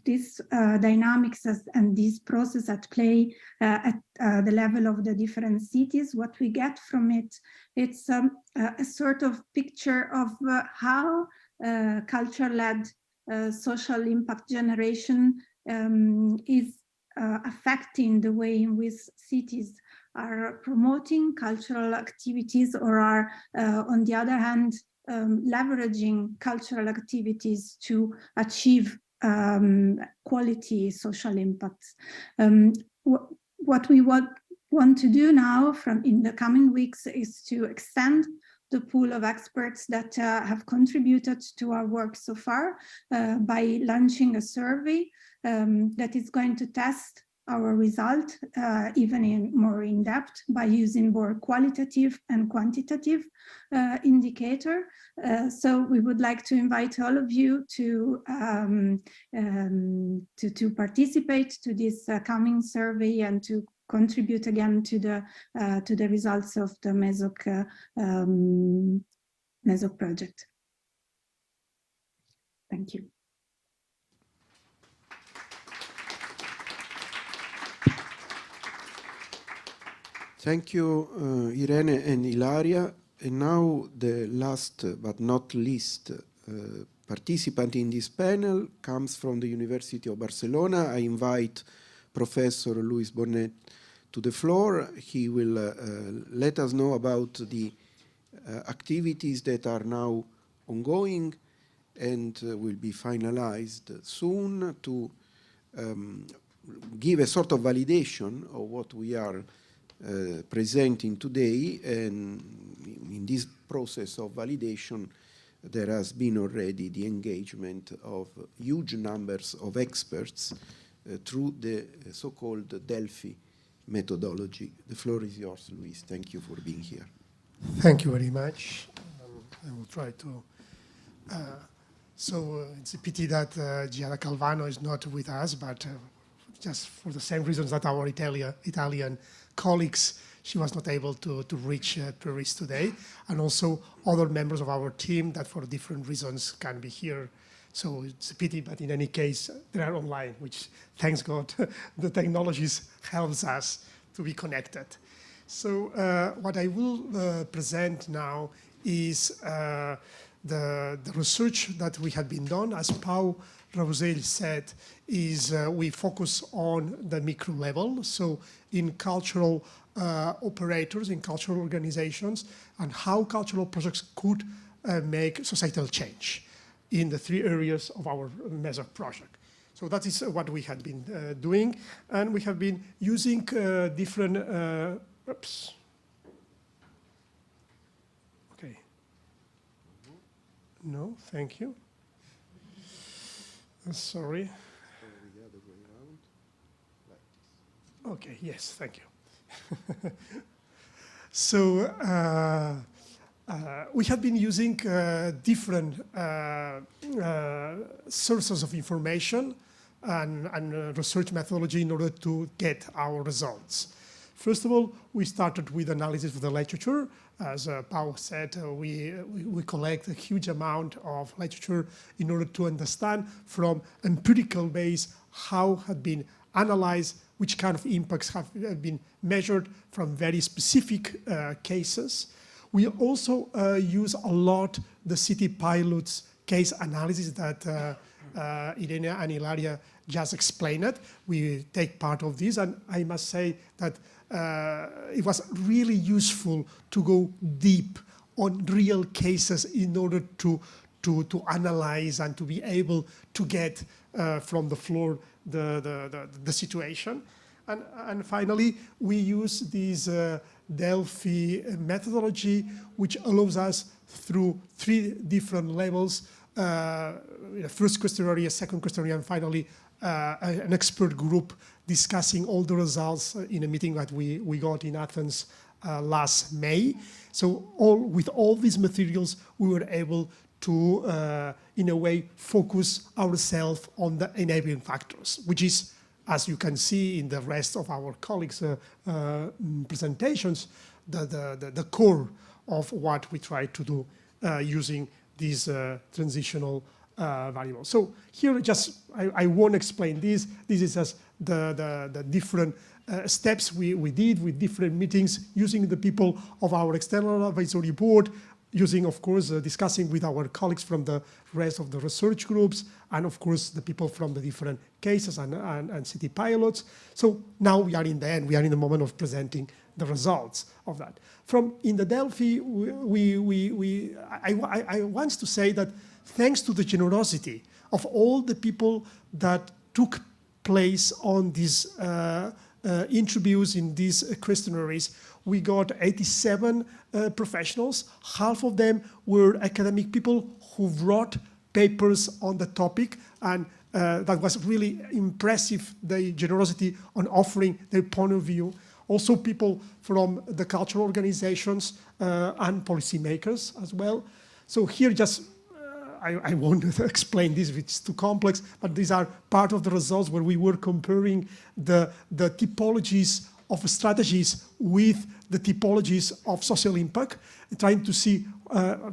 Speaker 13: this dynamics and this process at play at the level of the different cities. What we get from it, it's a sort of picture of how culture-led social impact generation is affecting the way in which cities are promoting cultural activities or are, on the other hand, leveraging cultural activities to achieve quality social impacts. What we want to do now in the coming weeks is to extend the pool of experts that have contributed to our work so far by launching a survey that is going to test our result even more in depth by using both qualitative and quantitative indicator. So we would like to invite all of you to participate to this coming survey and to contribute again to the results of the MESOC project. Thank you.
Speaker 6: Thank you, Irene and Ilaria. And now the last but not least participant in this panel comes from the University of Barcelona. I invite Professor Luis Bonet to the floor. He will let us know about the activities that are now ongoing and will be finalized soon to give a sort of validation of what we are presenting today. And in this process of validation, there has been already the engagement of huge numbers of experts through the so-called Delphi methodology. The floor is yours, Luis. Thank you for being here.
Speaker 14: Thank you very much. I will try to. So it's a pity that Giada Calvano is not with us, but just for the same reasons that our Italian colleagues, she was not able to reach Paris today, and also other members of our team that for different reasons can't be here. So it's a pity, but in any case, they are online, which, thanks God, the technologies helps us to be connected. So what I will present now is the research that we have been done. As Pau Rosell said, is we focus on the micro level, so in cultural operators, in cultural organizations, and how cultural projects could make societal change in the 3 areas of our MESOC project. So that is what we have been doing, and we have been using different, oops. Okay. No, thank you. Sorry. Okay, yes, thank you. So we have been using different sources of information and research methodology in order to get our results. First of all, we started with analysis of the literature. As Pau said, we collect a huge amount of literature in order to understand from empirical base how had been analyzed, which kind of impacts have been measured from very specific cases. We also use a lot the city pilots case analysis that Irene and Ilaria just explained it. We take part of this, and I must say that it was really useful to go deep on real cases in order to analyze and to be able to get from the floor the situation. And finally, we use this Delphi methodology, which allows us through 3 different levels, first questionnaire, a second questionnaire, and finally an expert group discussing all the results in a meeting that we got in Athens last May. So with all these materials, we were able to, in a way, focus ourselves on the enabling factors, which is, as you can see in the rest of our colleagues' presentations, the core of what we try to do using these transitional variables. So here, just I won't explain this. This is just the different steps we did with different meetings, using the people of our external advisory board, using, of course, discussing with our colleagues from the rest of the research groups, and of course, the people from the different cases and city pilots. So now we are in the end, we are in the moment of presenting the results of that. In the Delphi, I want to say that thanks to the generosity of all the people that took place on these interviews in these questionnaires, we got 87 professionals. Half of them were academic people who wrote papers on the topic, and that was really impressive, the generosity on offering their point of view. Also people from the cultural organizations and policymakers as well. So here just, I won't explain this, it's too complex, but these are part of the results where we were comparing the typologies of strategies with the typologies of social impact, trying to see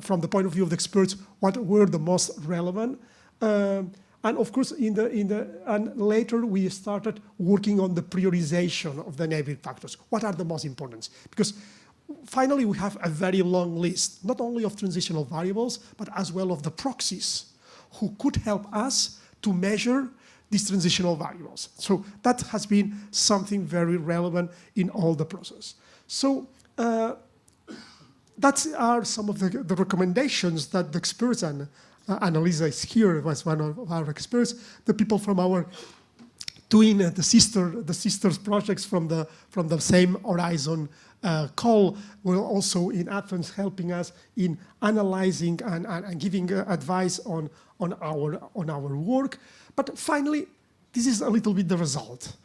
Speaker 14: from the point of view of the experts what were the most relevant. And of course, and later we started working on the prioritization of the enabling factors. What are the most important? Because finally, we have a very long list, not only of transitional variables, but as well of the proxies who could help us to measure these transitional variables. So that has been something very relevant in all the process. So that are some of the recommendations that the experts, and Annalisa is here, was one of our experts, the people from our twin, the sisters projects from the same Horizon call were also in Athens helping us in analyzing and giving advice on our work. But finally, this is a little bit the result.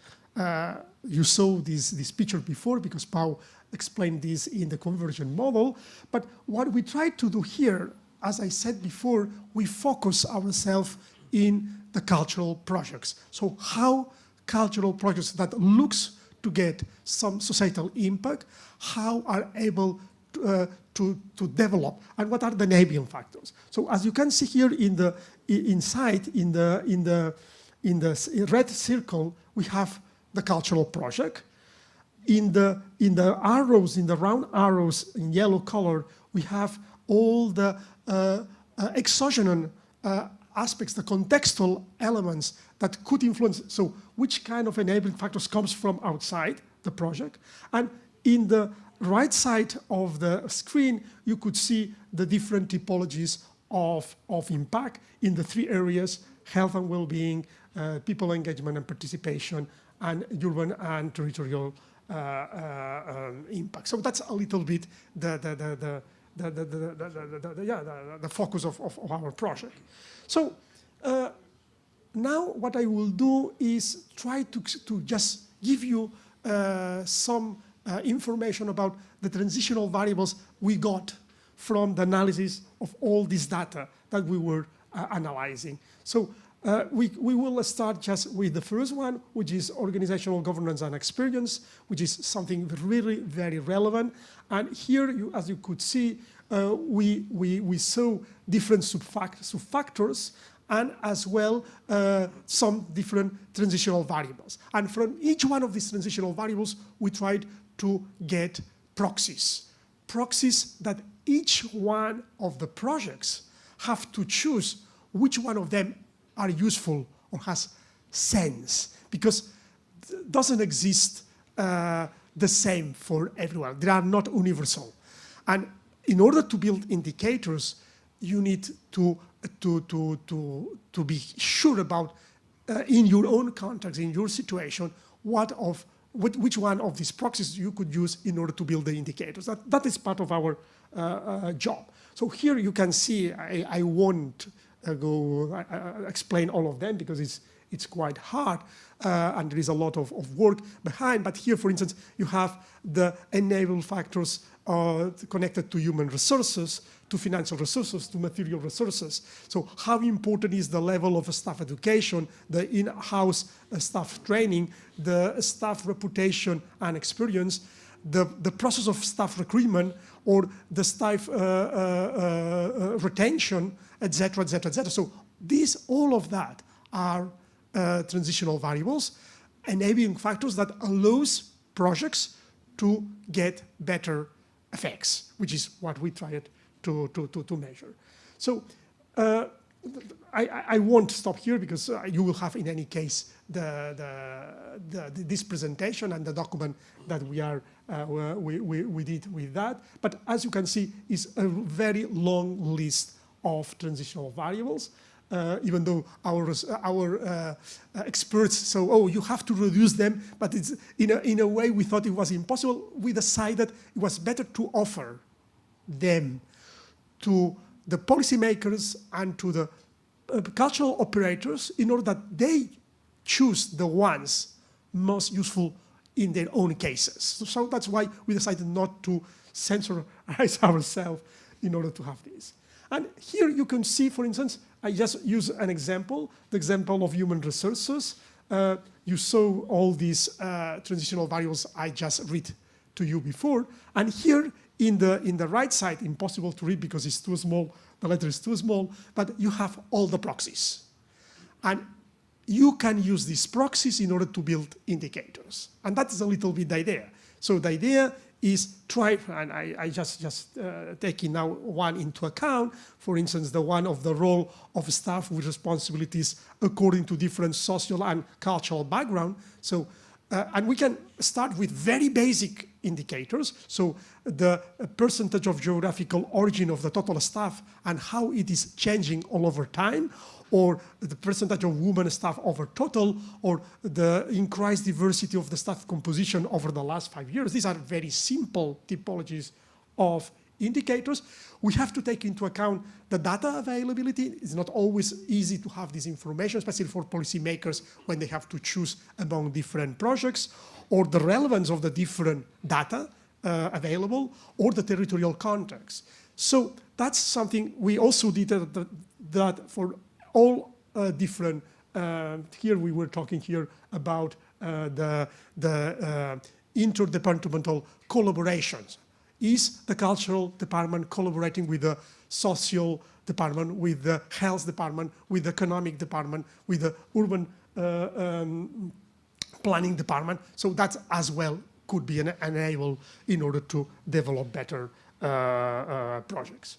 Speaker 14: You saw this picture before because Pau explained this in the Convergent Model. But what we try to do here, as I said before, we focus ourselves in the cultural projects. So how cultural projects that looks to get some societal impact, how are able to develop, and what are the enabling factors. So as you can see here in the red circle, we have the cultural project. In the arrows, in the round arrows in yellow color, we have all the exogenous aspects, the contextual elements that could influence, so which kind of enabling factors comes from outside the project. And in the right side of the screen, you could see the different typologies of impact in the 3 areas: health and well-being, people engagement and participation, and urban and territorial impact. So that's a little bit the focus of our project. So now what I will do is try to just give you some information about the transitional variables we got from the analysis of all this data that we were analyzing. So we will start just with the first one, which is organizational governance and experience, which is something really very relevant. And here, as you could see, we saw different subfactors and as well some different transitional variables. And from each one of these transitional variables, we tried to get proxies that each one of the projects have to choose which one of them are useful or has sense, because it doesn't exist the same for everyone. They are not universal. And in order to build indicators, you need to be sure about, in your own context, in your situation, which one of these proxies you could use in order to build the indicators. That is part of our job. So here you can see, I won't go explain all of them because it's quite hard and there is a lot of work behind. But here, for instance, you have the enable factors connected to human resources, to financial resources, to material resources. So how important is the level of staff education, the in-house staff training, the staff reputation and experience, the process of staff recruitment, or the staff retention, etc., etc., etc. So all of that are transitional variables, enabling factors that allows projects to get better effects, which is what we tried to measure. So I won't stop here because you will have in any case this presentation and the document that we did with that. But as you can see, it's a very long list of transitional variables. Even though our experts say, oh, you have to reduce them, but it's in a way we thought it was impossible. We decided it was better to offer them to the policymakers and to the cultural operators in order that they choose the ones most useful in their own cases. So that's why we decided not to censorize ourselves in order to have this. And here you can see, for instance, I just use an example, the example of human resources. You saw all these transitional variables I just read to you before. And here in the right side, impossible to read because it's too small, the letter is too small, but you have all the proxies. And you can use these proxies in order to build indicators. And that's a little bit the idea. So the idea is try, and I just taking now one into account, for instance, the one of the role of staff with responsibilities according to different social and cultural background. So, and we can start with very basic indicators. So the percentage of geographical origin of the total staff and how it is changing all over time, or the percentage of women staff over total, or the increased diversity of the staff composition over the last 5 years. These are very simple typologies of indicators. We have to take into account the data availability. It's not always easy to have this information, especially for policymakers when they have to choose among different projects, or the relevance of the different data available, or the territorial context. So that's something we also did that for all different, here we were talking here about the interdepartmental collaborations. Is the cultural department collaborating with the social department, with the health department, with the economic department, with the urban planning department? So that as well could be an enable in order to develop better projects.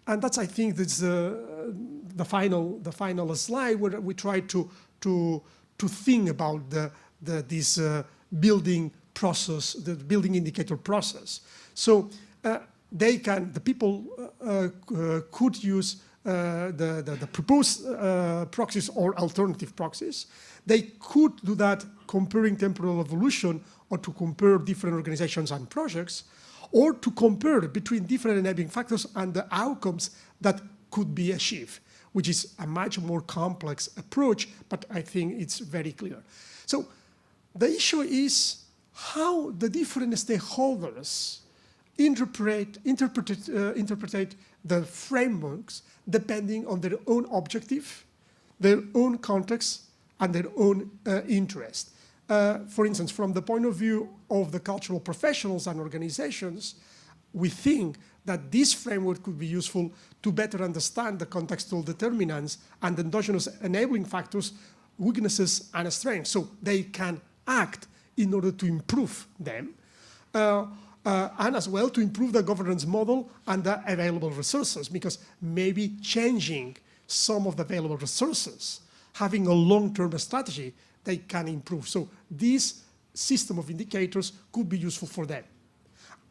Speaker 14: And that's, I think, that's the final slide where we try to think about this building process, the building indicator process. So the people could use the proposed proxies or alternative proxies. They could do that comparing temporal evolution, or to compare different organizations and projects, or to compare between different enabling factors and the outcomes that could be achieved, which is a much more complex approach, but I think it's very clear. So the issue is how the different stakeholders interpret the frameworks depending on their own objective, their own context, and their own interest. For instance, from the point of view of the cultural professionals and organizations, we think that this framework could be useful to better understand the contextual determinants and endogenous enabling factors, weaknesses, and strengths, so they can act in order to improve them, and as well to improve the governance model and the available resources, because maybe changing some of the available resources, having a long-term strategy, they can improve. So this system of indicators could be useful for them.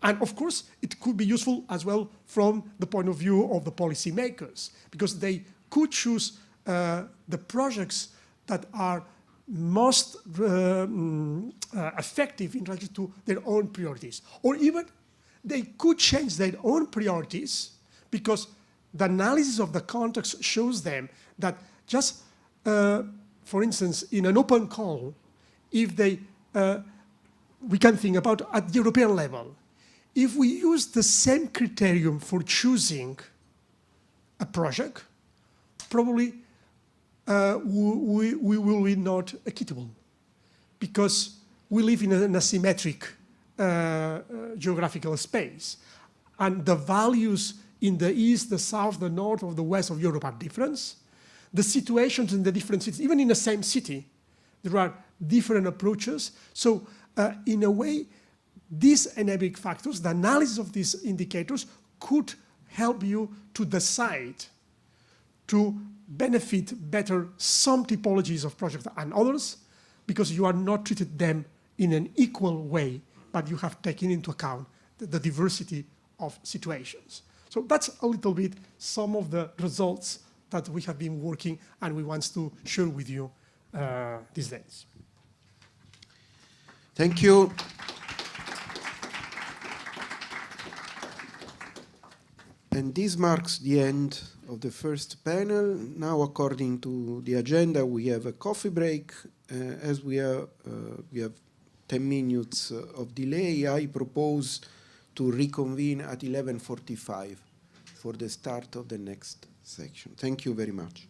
Speaker 14: And of course, it could be useful as well from the point of view of the policymakers, because they could choose the projects that are most effective in relation to their own priorities. Or even they could change their own priorities because the analysis of the context shows them that just, for instance, in an open call, if they, we can think about at the European level, if we use the same criterion for choosing a project, probably we will be not equitable because we live in an asymmetric geographical space. And the values in the east, the south, the north, or the west of Europe are different. The situations in the different cities, even in the same city, there are different approaches. So in a way, these enabling factors, the analysis of these indicators could help you to decide to benefit better some typologies of projects and others because you are not treated them in an equal way, but you have taken into account the diversity of situations. So that's a little bit some of the results that we have been working and we want to share with you these days.
Speaker 6: Thank you. And this marks the end of the first panel. Now, according to the agenda, we have a coffee break. As we have 10 minutes of delay, I propose to reconvene at 11:45 for the start of the next section. Thank you very much.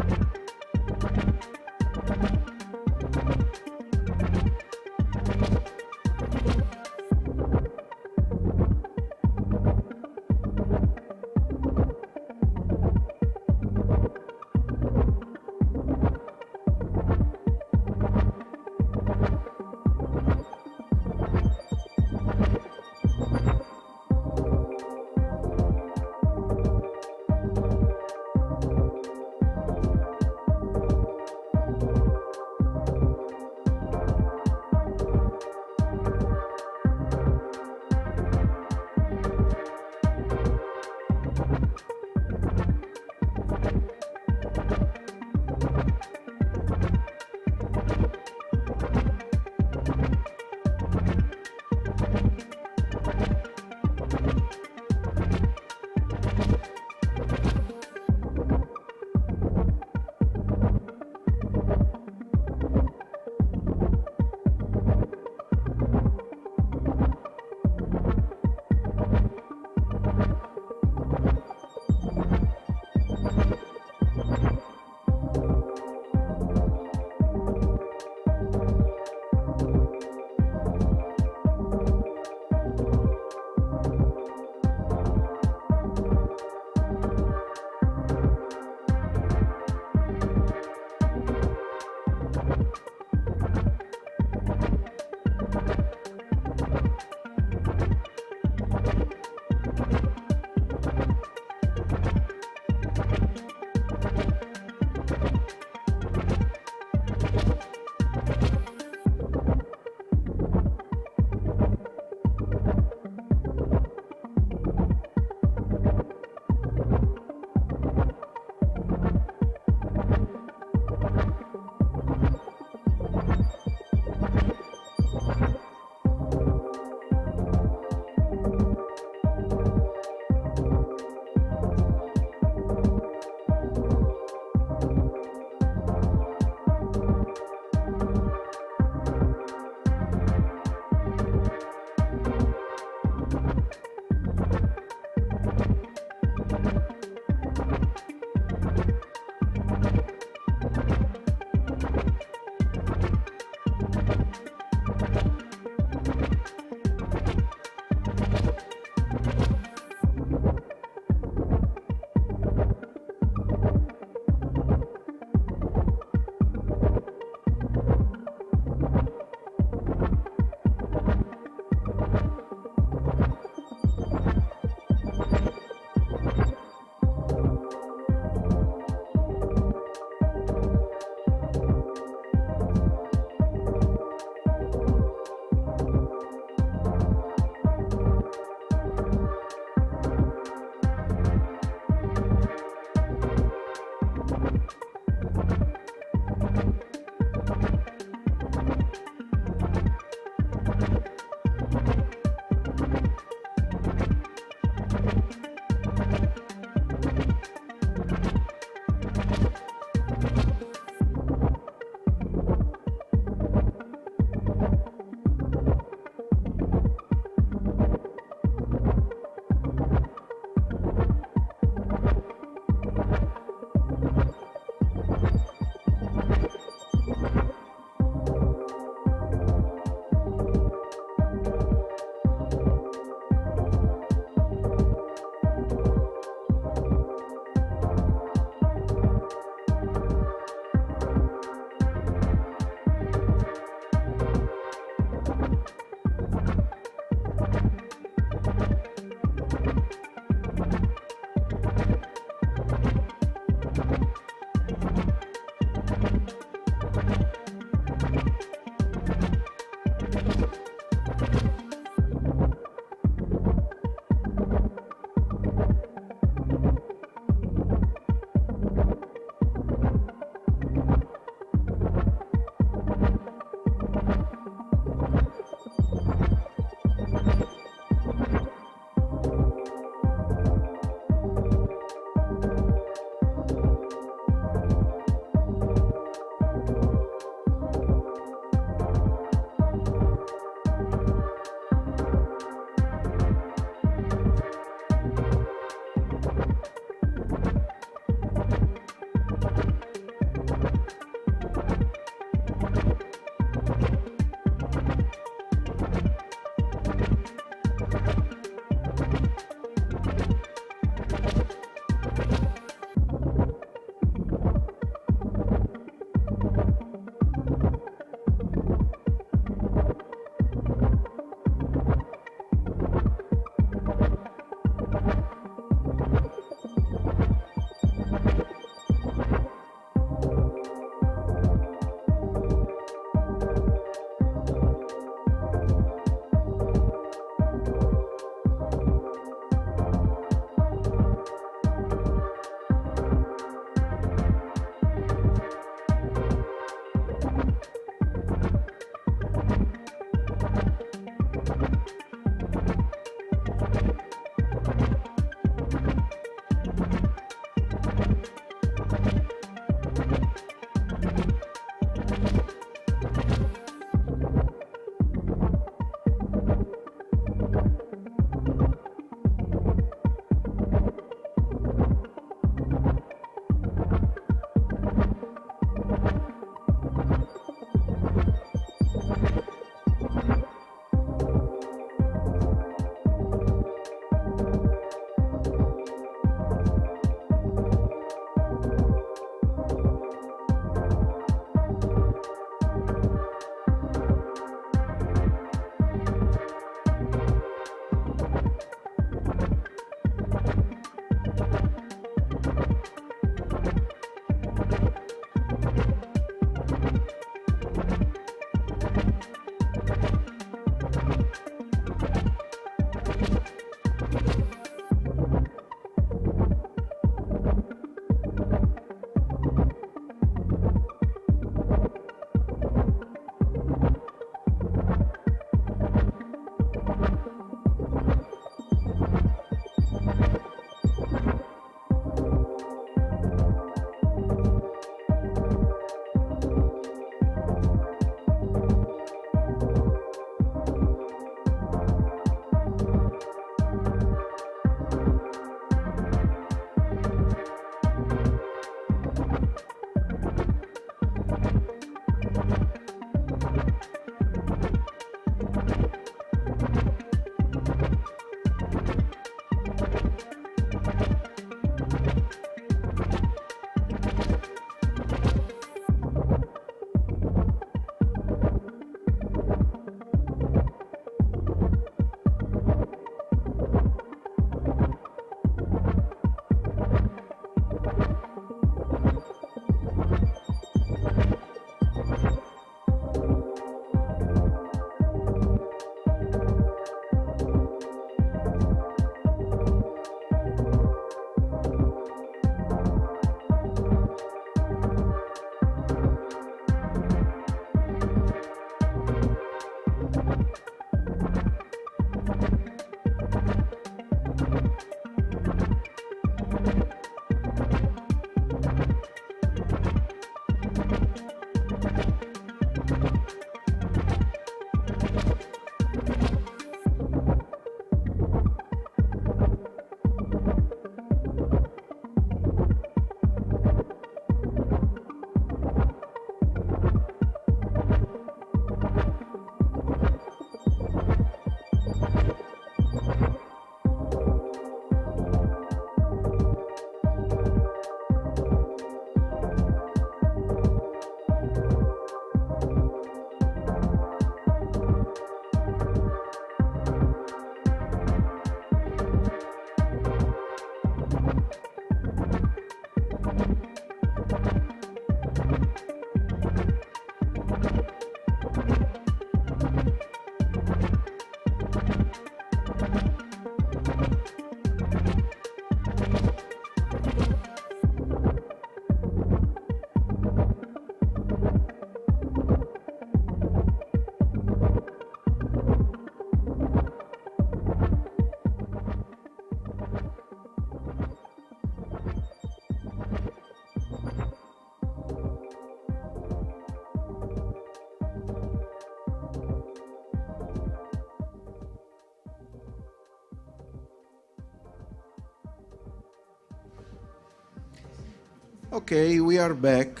Speaker 6: Okay, we are back.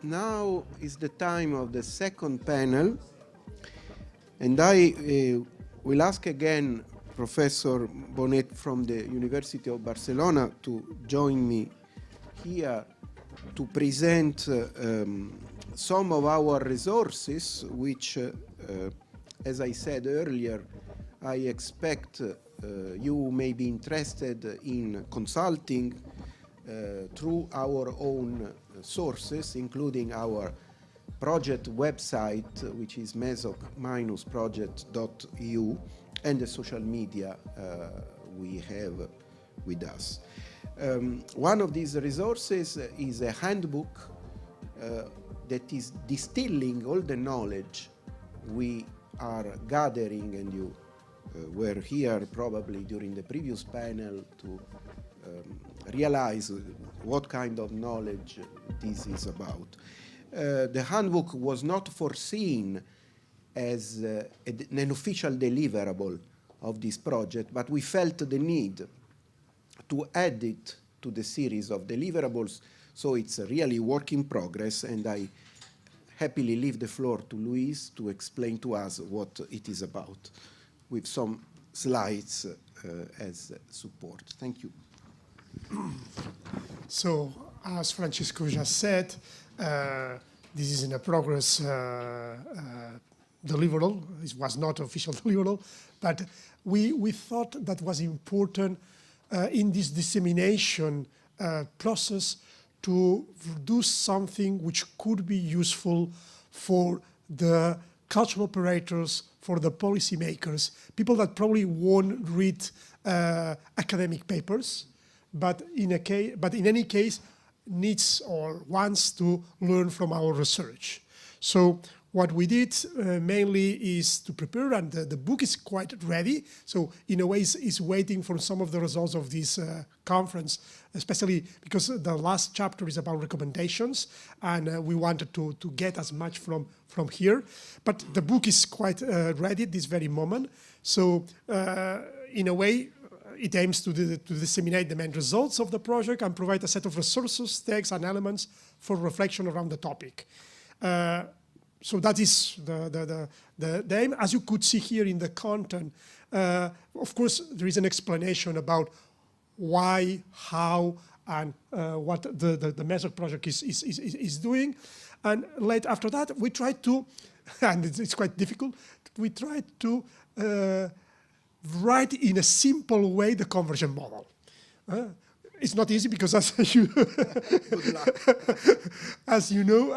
Speaker 6: Now is the time of the second panel, and I will ask again Professor Bonet from the University of Barcelona to join me here to present some of our resources, which, as I said earlier, I expect you may be interested in consulting through our own sources, including our project website, which is mesoc-project.eu, and the social media we have with us. One of these resources is a handbook that is distilling all the knowledge we are gathering, and you were here probably during the previous panel to realize what kind of knowledge this is about. The handbook was not foreseen as an official deliverable of this project, but we felt the need to add it to the series of deliverables, so it's a really work in progress, and I happily leave the floor to Luis to explain to us what it is about, with some slides as support. Thank you.
Speaker 14: So, as Francisco just said, this is in a progress deliverable. It was not official deliverable, but we thought that was important in this dissemination process to do something which could be useful for the cultural operators, for the policymakers, people that probably won't read academic papers, but in any case needs or wants to learn from our research. So what we did mainly is to prepare, and the book is quite ready. So in a way, it's waiting for some of the results of this conference, especially because the last chapter is about recommendations, and we wanted to get as much from here. But the book is quite ready at this very moment. So in a way, it aims to disseminate the main results of the project and provide a set of resources, texts, and elements for reflection around the topic. So that is the aim. As you could see here in the content, of course, there is an explanation about why, how, and what the MESOC project is doing. And after that, we try to, and it's quite difficult, we try to write in a simple way the convergent model. It's not easy because, as you know,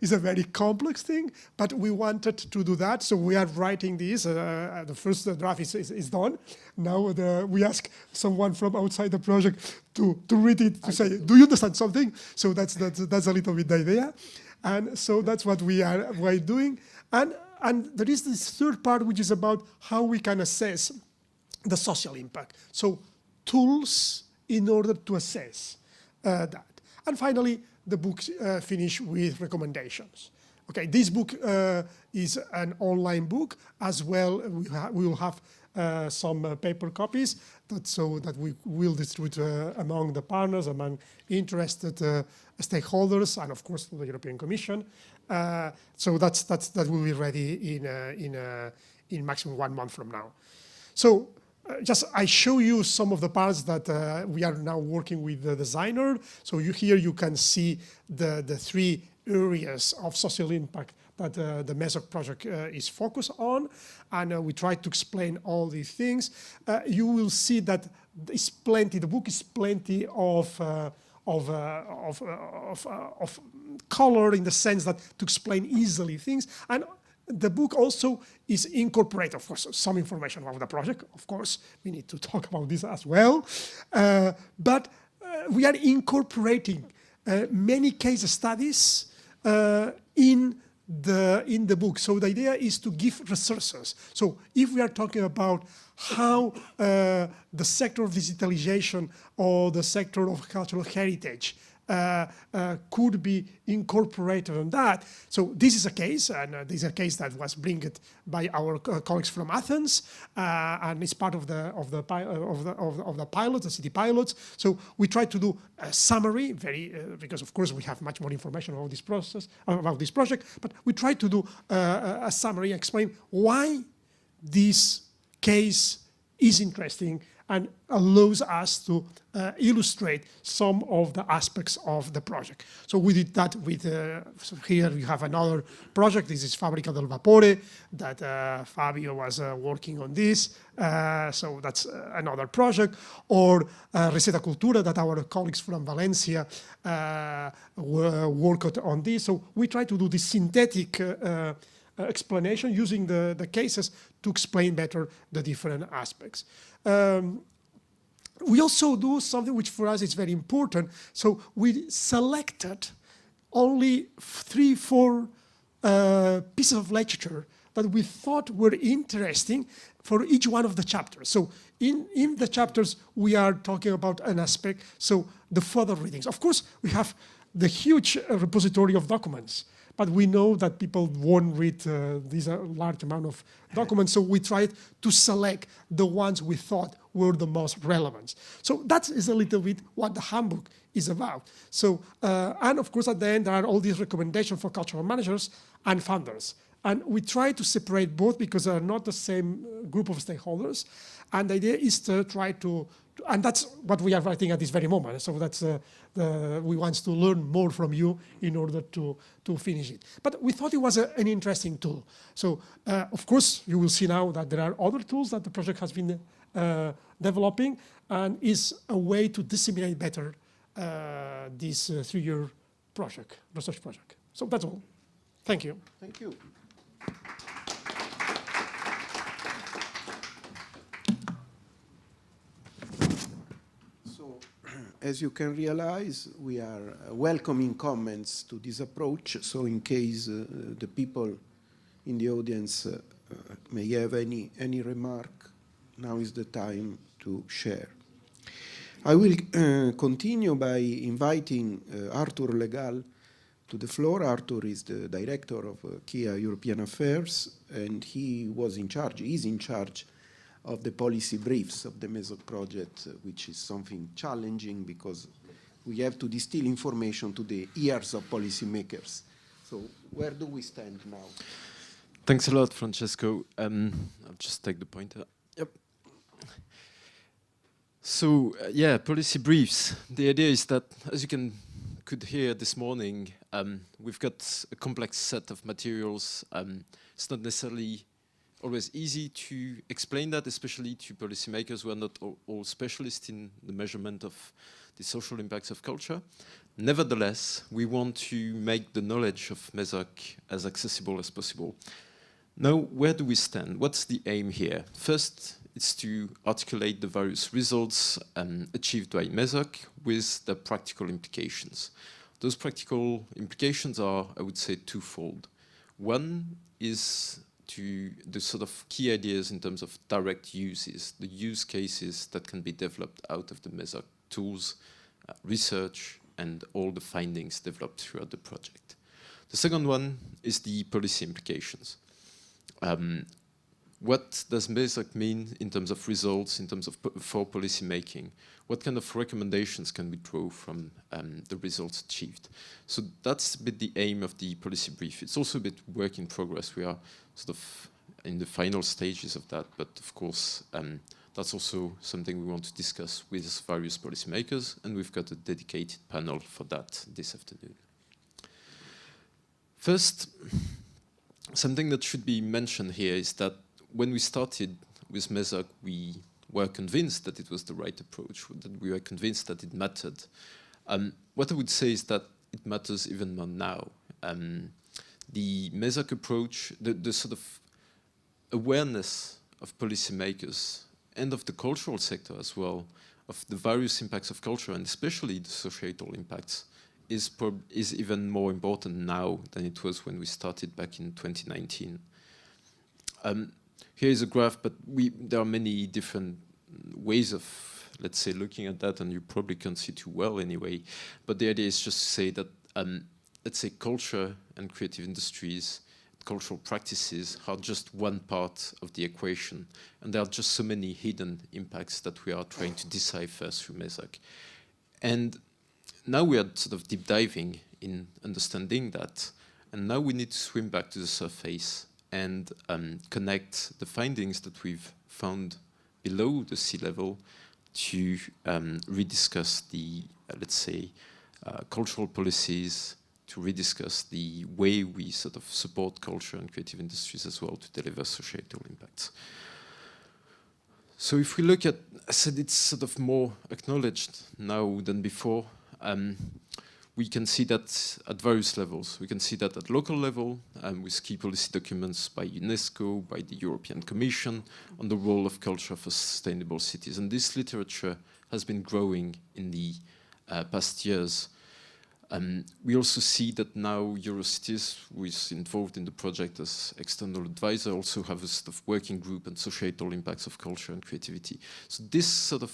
Speaker 14: it's a very complex thing. But we wanted to do that, so we are writing this. The first draft is done. Now we ask someone from outside the project to read it, to say, "Do you understand something?" So that's a little bit the idea, and so that's what we're doing. And there is this third part, which is about how we can assess the social impact. So tools in order to assess that. And finally, the book finished with recommendations. Okay, this book is an online book as well. We will have some paper copies so that we will distribute among the partners, among interested stakeholders, and of course the European Commission. So that will be ready in maximum 1 month from now. So I show you some of the parts that we are now working with the designer. So here you can see the 3 areas of social impact that the MESOC project is focused on, and we try to explain all these things. You will see that it's plenty. The book is plenty of color, in the sense that to explain easily things. And the book also is incorporate, of course, some information about the project. Of course, we need to talk about this as well. But we are incorporating many case studies in the book. So the idea is to give resources. So if we are talking about how the sector of digitalization or the sector of cultural heritage could be incorporated on that. So this is a case, and this is a case that was brought by our colleagues from Athens, and it's part of the pilot, the city pilots. So we try to do a summary, because of course we have much more information about this process, about this project, but we try to do a summary, explain why this case is interesting and allows us to illustrate some of the aspects of the project. So we did that with, so here we have another project. This is Fábrica del Vapore, that Fabio was working on this. So that's another project. Or Receta Cultura, that our colleagues from Valencia worked on this. So we try to do this synthetic explanation using the cases to explain better the different aspects. We also do something which for us is very important. So we selected only 3-4 pieces of literature that we thought were interesting for each one of the chapters. So in the chapters, we are talking about an aspect, so the further readings. Of course, we have the huge repository of documents, but we know that people won't read these large amount of documents, so we tried to select the ones we thought were the most relevant. So that is a little bit what the handbook is about. So, and of course at the end there are all these recommendations for cultural managers and funders. And we try to separate both because they are not the same group of stakeholders. And the idea is to try to, and that's what we are writing at this very moment. So that's we want to learn more from you in order to finish it. But we thought it was an interesting tool. So of course you will see now that there are other tools that the project has been developing, and is a way to disseminate better this 3-year project, research project. So that's all. Thank you.
Speaker 6: Thank you. So, as you can realize, we are welcoming comments to this approach. So in case the people in the audience may have any remark, now is the time to share. I will continue by inviting Arthur Legal to the floor. Arthur is the director of KIA European Affairs, and he is in charge of the policy briefs of the MESOC project, which is something challenging because we have to distill information to the ears of policymakers. So where do we stand now?
Speaker 9: Thanks a lot, Francesco. I'll just take the pointer. Yep. So yeah, policy briefs. The idea is that, as you could hear this morning, we've got a complex set of materials. It's not necessarily always easy to explain that, especially to policymakers who are not all specialists in the measurement of the social impacts of culture. Nevertheless, we want to make the knowledge of MESOC as accessible as possible. Now, where do we stand? What's the aim here? First, it's to articulate the various results achieved by MESOC with the practical implications. Those practical implications are, I would say, twofold. One is to the sort of key ideas in terms of direct uses, the use cases that can be developed out of the MESOC tools, research, and all the findings developed throughout the project. The second one is the policy implications. What does MESOC mean in terms of results, in terms of for policy making? What kind of recommendations can we draw from the results achieved? So that's a bit the aim of the policy brief. It's also a bit work in progress. We are sort of in the final stages of that, but of course, that's also something we want to discuss with various policymakers, and we've got a dedicated panel for that this afternoon. First, something that should be mentioned here is that when we started with MESOC, we were convinced that it was the right approach, that we were convinced that it mattered. What I would say is that it matters even more now. The MESOC approach, the sort of awareness of policymakers and of the cultural sector as well, of the various impacts of culture, and especially the societal impacts, is even more important now than it was when we started back in 2019. Here is a graph, but there are many different ways of let's say, looking at that, and you probably can't see too well anyway, but the idea is just to say that, let's say, culture and creative industries, cultural practices are just one part of the equation, and there are just so many hidden impacts that we are trying to decipher through MESOC. And now we are sort of deep diving in understanding that, and now we need to swim back to the surface and connect the findings that we've found below the sea level to rediscuss the, let's say, cultural policies, to rediscuss the way we sort of support culture and creative industries as well to deliver societal impacts. So if we look at, I said it's sort of more acknowledged now than before. We can see that at various levels. We can see that at local level with key policy documents by UNESCO, by the European Commission on the role of culture for sustainable cities. And this literature has been growing in the past years. We also see that now Eurocities, who is involved in the project as external advisor, also have a sort of working group on societal impacts of culture and creativity. So this sort of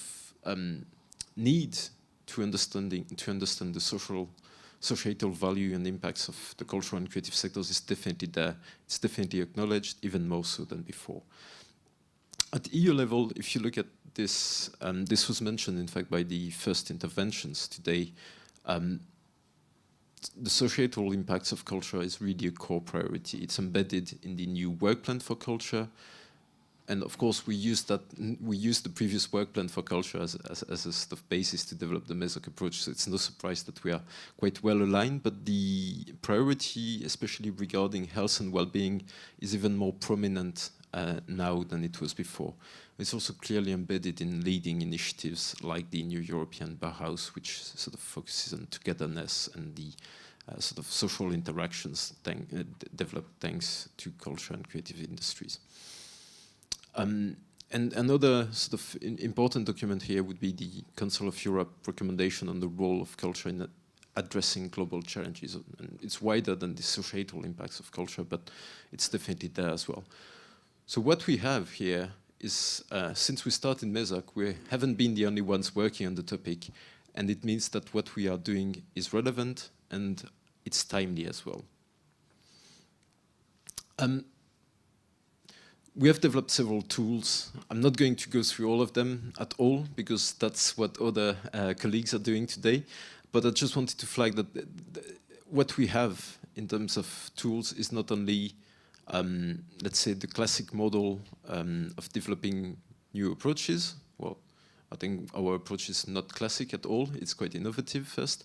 Speaker 9: need to understand the societal value and impacts of the cultural and creative sectors is definitely there. It's definitely acknowledged, even more so than before. At EU level, if you look at this, this was mentioned, in fact, by the first interventions today. The societal impacts of culture is really a core priority. It's embedded in the new work plan for culture. And of course, we used the previous work plan for culture as a sort of basis to develop the MESOC approach. So it's no surprise that we are quite well aligned, but the priority, especially regarding health and well-being, is even more prominent now than it was before. It's also clearly embedded in leading initiatives like the New European Bauhaus, which sort of focuses on togetherness and the sort of social interactions developed thanks to culture and creative industries. And another sort of important document here would be the Council of Europe recommendation on the role of culture in addressing global challenges. And it's wider than the societal impacts of culture, but it's definitely there as well. So what we have here is, since we started MESOC, we haven't been the only ones working on the topic, and it means that what we are doing is relevant and it's timely as well. We have developed several tools. I'm not going to go through all of them at all, because that's what other colleagues are doing today. But I just wanted to flag that what we have in terms of tools is not only, let's say, the classic model of developing new approaches. Well, I think our approach is not classic at all. It's quite innovative, first.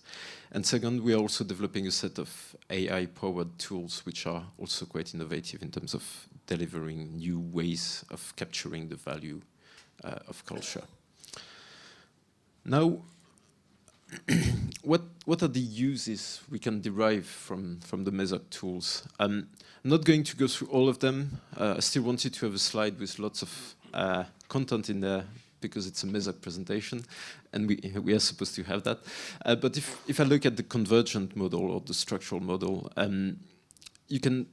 Speaker 9: And second, we are also developing a set of AI-powered tools, which are also quite innovative in terms of delivering new ways of capturing the value of culture. Now, what are the uses we can derive from the MESOC tools? I'm not going to go through all of them. I still wanted to have a slide with lots of content in there, because it's a MESOC presentation, and we are supposed to have that. But if I look at the convergent model or the structural model, you can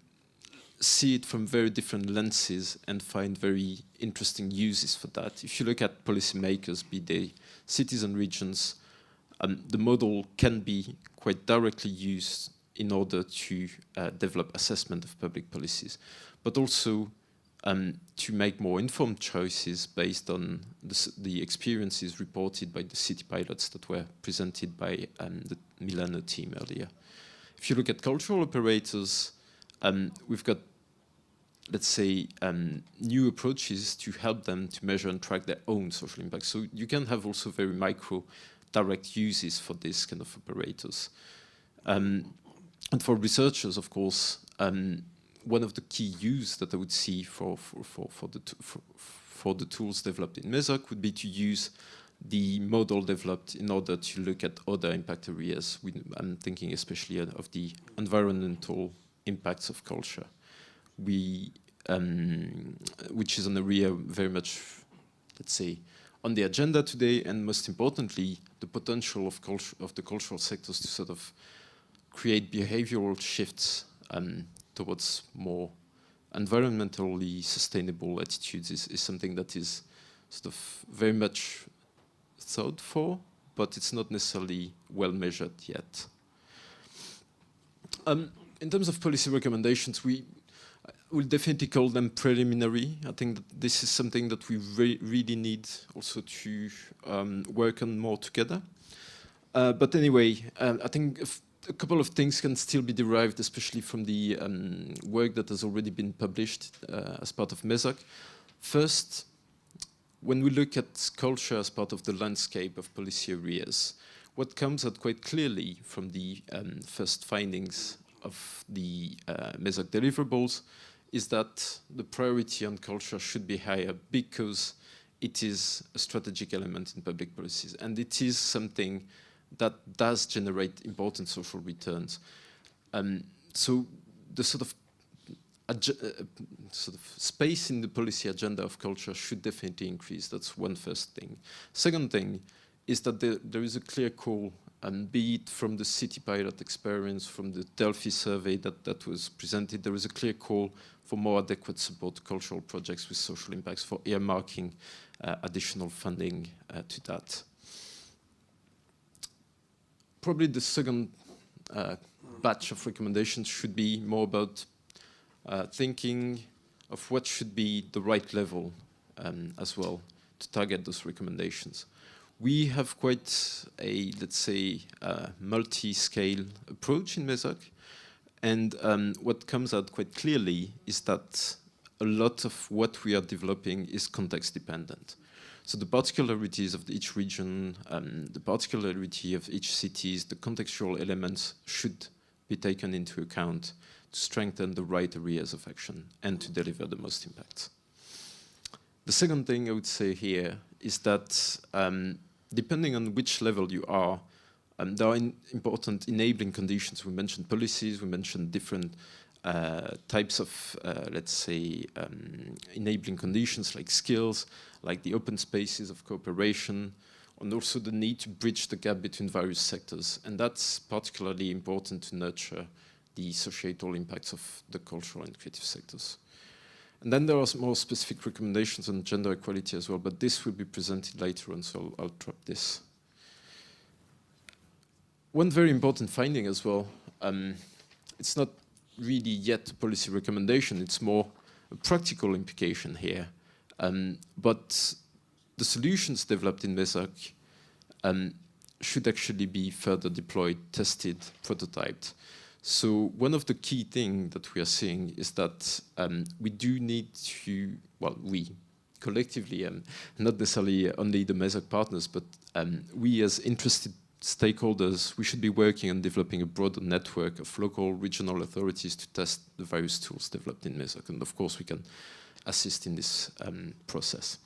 Speaker 9: see it from very different lenses and find very interesting uses for that. If you look at policymakers, be they cities and regions, the model can be quite directly used in order to develop assessment of public policies, but also to make more informed choices based on the experiences reported by the city pilots that were presented by the Milano team earlier. If you look at cultural operators, we've got, let's say, new approaches to help them to measure and track their own social impact. So you can have also very micro direct uses for this kind of operators. And for researchers, of course, one of the key use that I would see for the tools developed in MESOC would be to use the model developed in order to look at other impact areas. I'm thinking especially of the environmental impacts of culture, which is an area very much, let's say, on the agenda today, and most importantly, the potential of the cultural sectors to sort of create behavioral shifts towards more environmentally sustainable attitudes is something that is sort of very much thought for, but it's not necessarily well measured yet. In terms of policy recommendations, we'll definitely call them preliminary. I think that this is something that we really need also to work on more together. But anyway, I think a couple of things can still be derived, especially from the work that has already been published as part of MESOC. First, when we look at culture as part of the landscape of policy areas, what comes out quite clearly from the first findings of the MESOC deliverables is that the priority on culture should be higher because it is a strategic element in public policies, and it is something that does generate important social returns. So the sort of space in the policy agenda of culture should definitely increase. That's one first thing. Second thing is that there is a clear call, be it from the city pilot experience, from the Delphi survey that was presented, there is a clear call for more adequate support to cultural projects with social impacts, for earmarking additional funding to that. Probably the second batch of recommendations should be more about thinking of what should be the right level as well to target those recommendations. We have quite a, let's say, multi-scale approach in MESOC, and what comes out quite clearly is that a lot of what we are developing is context dependent. So the particularities of each region, the particularity of each city, the contextual elements should be taken into account to strengthen the right areas of action and to deliver the most impact. The second thing I would say here is that depending on which level you are, there are important enabling conditions. We mentioned policies, we mentioned different types of, let's say, enabling conditions like skills, like the open spaces of cooperation, and also the need to bridge the gap between various sectors. And that's particularly important to nurture the societal impacts of the cultural and creative sectors. And then there are more specific recommendations on gender equality as well, but this will be presented later on, so I'll drop this. One very important finding as well, it's not really yet a policy recommendation, it's more a practical implication here. But the solutions developed in MESOC should actually be further deployed, tested, prototyped. So one of the key things that we are seeing is that we do need to, well, we collectively, not necessarily only the MESOC partners, but we as interested stakeholders, we should be working on developing a broader network of local, regional authorities to test the various tools developed in MESOC. And of course, we can assist in this process.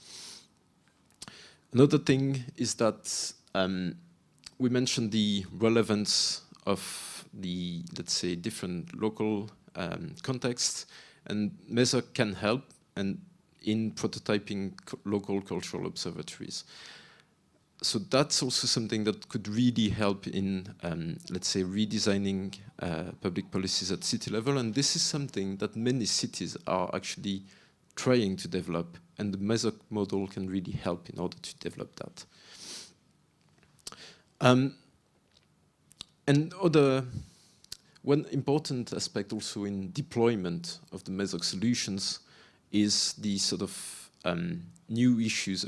Speaker 9: Another thing is that we mentioned the relevance of the, let's say, different local contexts, and MESOC can help in prototyping local cultural observatories. So that's also something that could really help in, let's say, redesigning public policies at city level. And this is something that many cities are actually trying to develop, and the MESOC model can really help in order to develop that. And one important aspect also in deployment of the MESOC solutions is the sort of new issues,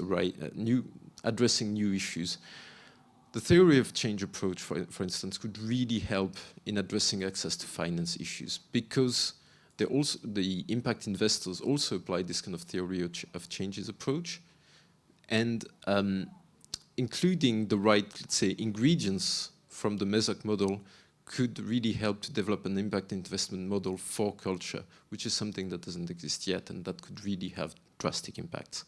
Speaker 9: addressing new issues. The theory of change approach, for instance, could really help in addressing access to finance issues, because the impact investors also apply this kind of theory of changes approach, and including the right, let's say, ingredients from the MESOC model could really help to develop an impact investment model for culture, which is something that doesn't exist yet, and that could really have drastic impacts.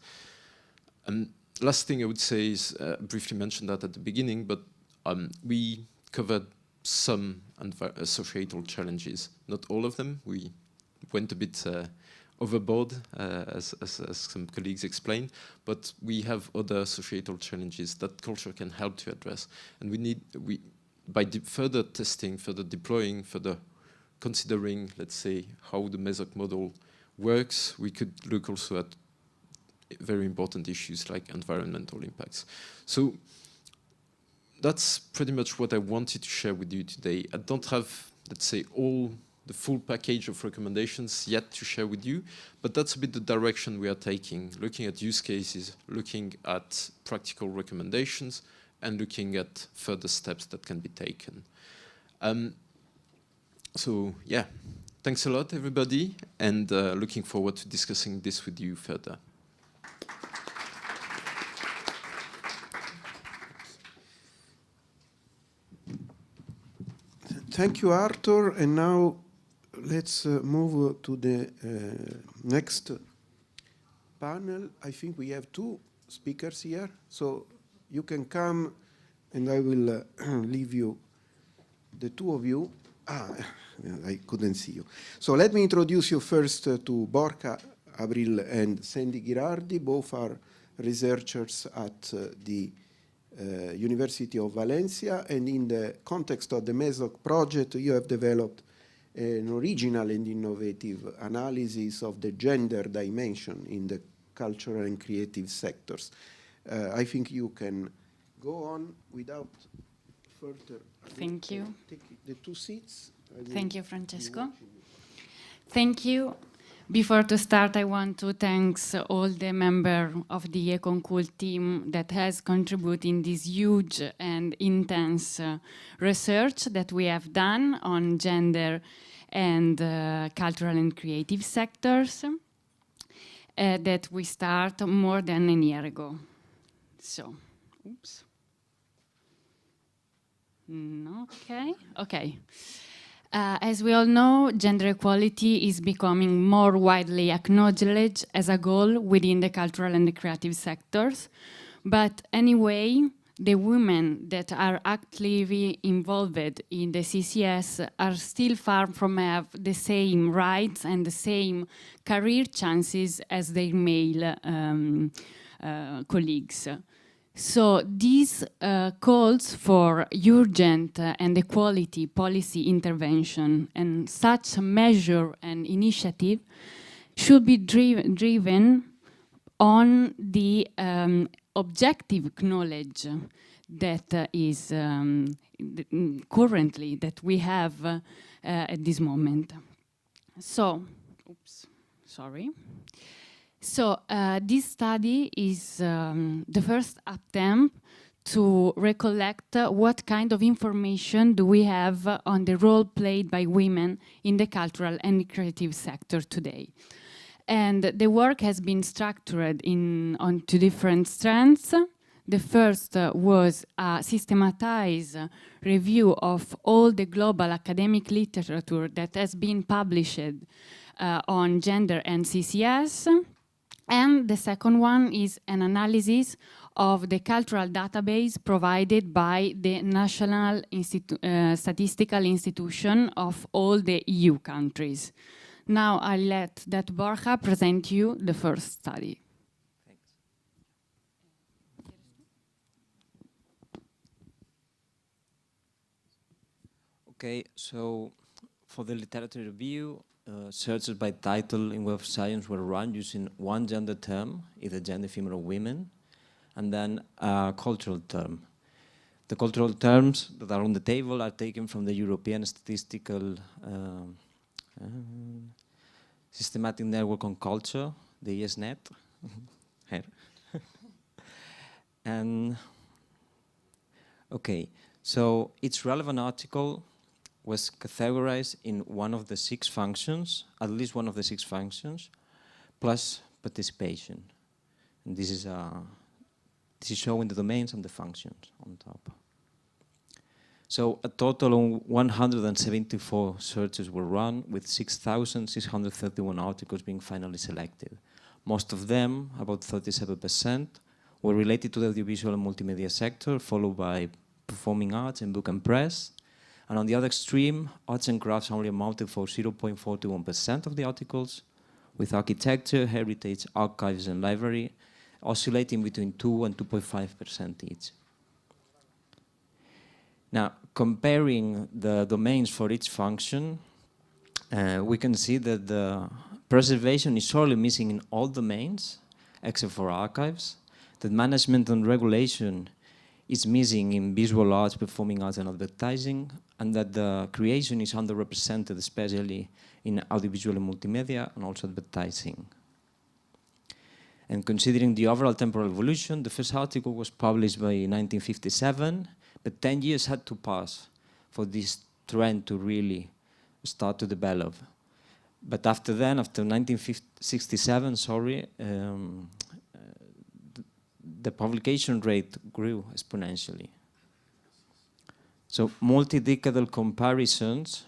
Speaker 9: Last thing I would say is, briefly mentioned that at the beginning, but we covered some societal challenges, not all of them. We went a bit overboard, as some colleagues explained, but we have other societal challenges that culture can help to address. And by further testing, further deploying, further considering, let's say, how the MESOC model works, we could look also at very important issues like environmental impacts. So that's pretty much what I wanted to share with you today. I don't have, let's say, the full package of recommendations yet to share with you, but that's a bit the direction we are taking, looking at use cases, looking at practical recommendations, and looking at further steps that can be taken. So yeah, thanks a lot, everybody, and looking forward to discussing this with you further.
Speaker 6: Thank you, Arthur. And now let's move to the next panel. I think we have two speakers here, so you can come and I will leave you, the two of you. I couldn't see you. So let me introduce you first to Borja Abril and Sandy Girardi. Both are researchers at the University of Valencia, and in the context of the MESOC project, you have developed an original and innovative analysis of the gender dimension in the cultural and creative sectors. I think you can go on without further.
Speaker 15: Thank you.
Speaker 6: Take the two seats.
Speaker 15: Thank you, Francesco. Thank you. Before to start, I want to thank all the members of the Econcult team that has contributed in this huge and intense research that we have done on gender and cultural and creative sectors that we start more than a year ago. So, oops. Okay. As we all know, gender equality is becoming more widely acknowledged as a goal within the cultural and the creative sectors. But anyway, the women that are actively involved in the CCS are still far from have the same rights and the same career chances as their male colleagues. So this calls for urgent and equality policy intervention, and such a measure and initiative should be driven on the objective knowledge that is currently that we have at this moment. So, So this study is the first attempt to recollect what kind of information do we have on the role played by women in the cultural and creative sector today. And the work has been structured on two different strands. The first was a systematized review of all the global academic literature that has been published on gender and CCS. And the second one is an analysis of the cultural database provided by the National Statistical Institution of all the EU countries. Now I'll let that Borja present you the first study.
Speaker 16: Thanks. Okay, so for the literature review, searches by title in Web of Science were run using one gender term, either gender, female or women, and then a cultural term. The cultural terms that are on the table are taken from the European Statistical Systematic Network on Culture, the ESNet. And okay, so each relevant article was categorized in one of the 6 functions, at least one of the 6 functions, plus participation. And this is showing the domains and the functions on top. So a total of 174 searches were run, with 6,631 articles being finally selected. Most of them, about 37%, were related to the audiovisual and multimedia sector, followed by performing arts and book and press. And on the other extreme, arts and crafts only amounted for 0.41% of the articles, with architecture, heritage, archives, and library oscillating between 2 and 2.5% each. Now, comparing the domains for each function, we can see that the preservation is sorely missing in all domains, except for archives, that management and regulation is missing in visual arts, performing arts and advertising, and that the creation is underrepresented, especially in audiovisual and multimedia and also advertising. And considering the overall temporal evolution, the first article was published by 1957, but 10 years had to pass for this trend to really start to develop. But after then, after 1967, the publication rate grew exponentially. So multi-decadal comparisons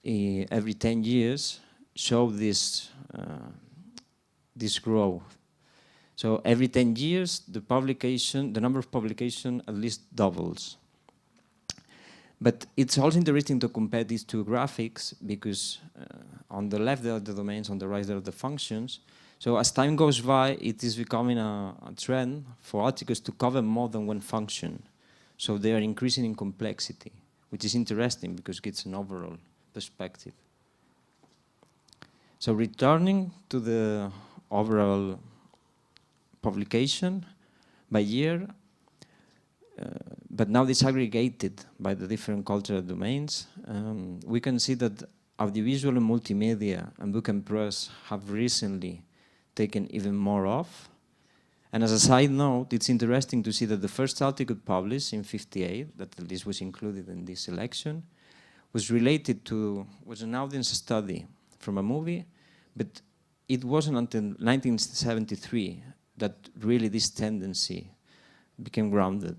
Speaker 16: every 10 years show this growth. So every 10 years, the number of publications at least doubles. But it's also interesting to compare these two graphics because on the left there are the domains, on the right there are the functions. So as time goes by, it is becoming a trend for articles to cover more than one function. So they are increasing in complexity, which is interesting because it gives an overall perspective. So returning to the overall publication by year, but now disaggregated by the different cultural domains, we can see that audiovisual and multimedia and book and press have recently taken even more off. And as a side note, it's interesting to see that the first article published in '58, that at least was included in this selection, was an audience study from a movie, but it wasn't until 1973 that really this tendency became grounded.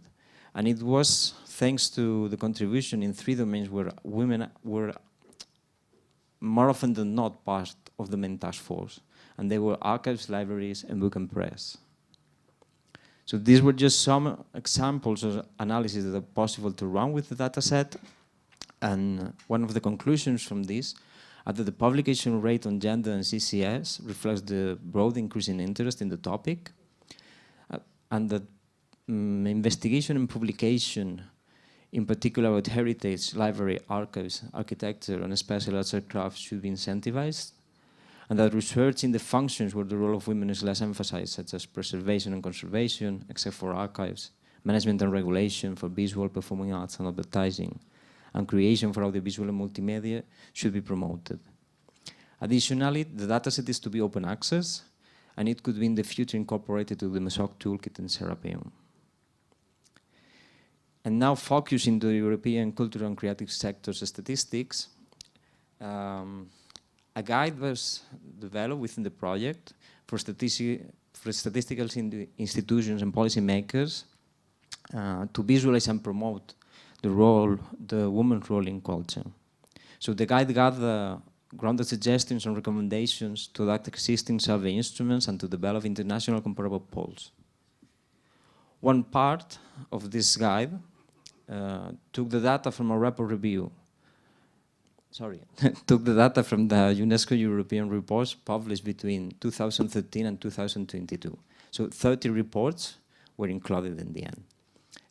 Speaker 16: And it was thanks to the contribution in 3 domains where women were more often than not part of the main task force. And they were archives, libraries, and book and press. So these were just some examples of analysis that are possible to run with the data set. And one of the conclusions from this are that the publication rate on gender and CCS reflects the broad increase in interest in the topic, and that investigation and publication, in particular about heritage, library, archives, architecture, and special arts and crafts should be incentivized, and that research in the functions where the role of women is less emphasized, such as preservation and conservation, except for archives, management and regulation for visual, performing arts, and advertising, and creation for audiovisual and multimedia should be promoted. Additionally, the dataset is to be open access, and it could be in the future incorporated to the MESOC Toolkit and Serapeum. And now focusing the European cultural and creative sectors statistics, a guide was developed within the project for statistical institutions and policymakers to visualize and promote the woman's role in culture. So the guide gathered grounded suggestions and recommendations to adapt existing survey instruments and to develop international comparable polls. One part of this guide took the data from a report review. Took the data from the UNESCO European reports published between 2013 and 2022. So 30 reports were included in the end.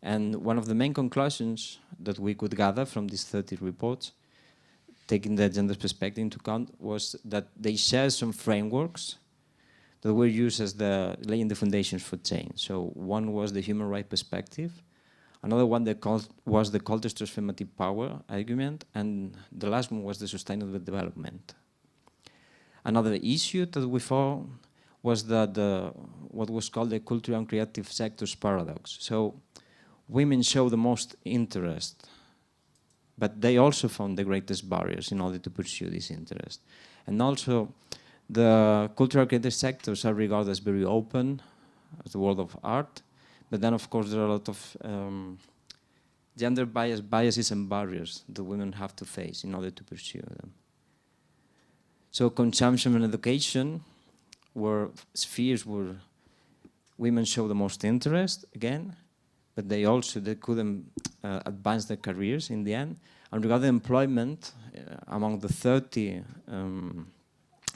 Speaker 16: And one of the main conclusions that we could gather from these 30 reports, taking the gender perspective into account, was that they share some frameworks that were used as laying the foundations for change. So one was the human rights perspective, another one was the culture's transformative power argument, and the last one was the sustainable development. Another issue that we found was that what was called the cultural and creative sectors paradox. So women show the most interest, but they also found the greatest barriers in order to pursue this interest. And also, the cultural creative sectors are regarded as very open, as the world of art, but then of course there are a lot of gender biases and barriers that women have to face in order to pursue them. So consumption and education were spheres where women show the most interest, again, but they couldn't advance their careers in the end. And regarding employment, among the 30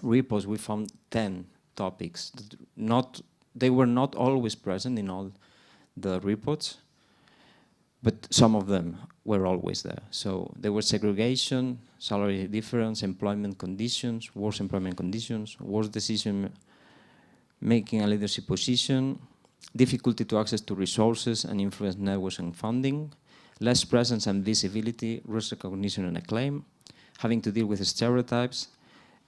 Speaker 16: reports, we found 10 topics. They were not always present in all the reports, but some of them were always there. So there was segregation, salary difference, employment conditions, worse employment conditions, worse decision making a leadership position, difficulty to access to resources and influence networks and funding, less presence and visibility, risk recognition and acclaim, having to deal with stereotypes,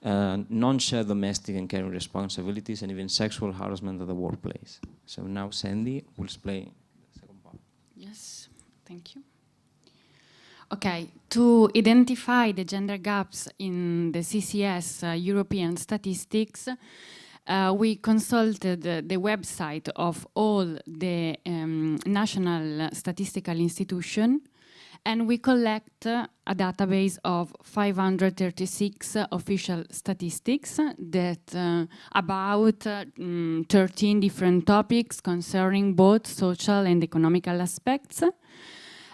Speaker 16: non-shared domestic and caring responsibilities, and even sexual harassment at the workplace. So now Sandy will explain the second part.
Speaker 15: Yes, thank you. Okay, to identify the gender gaps in the CCS European statistics, we consulted the website of all the national statistical institutions, and we collect a database of 536 official statistics that about 13 different topics concerning both social and economical aspects.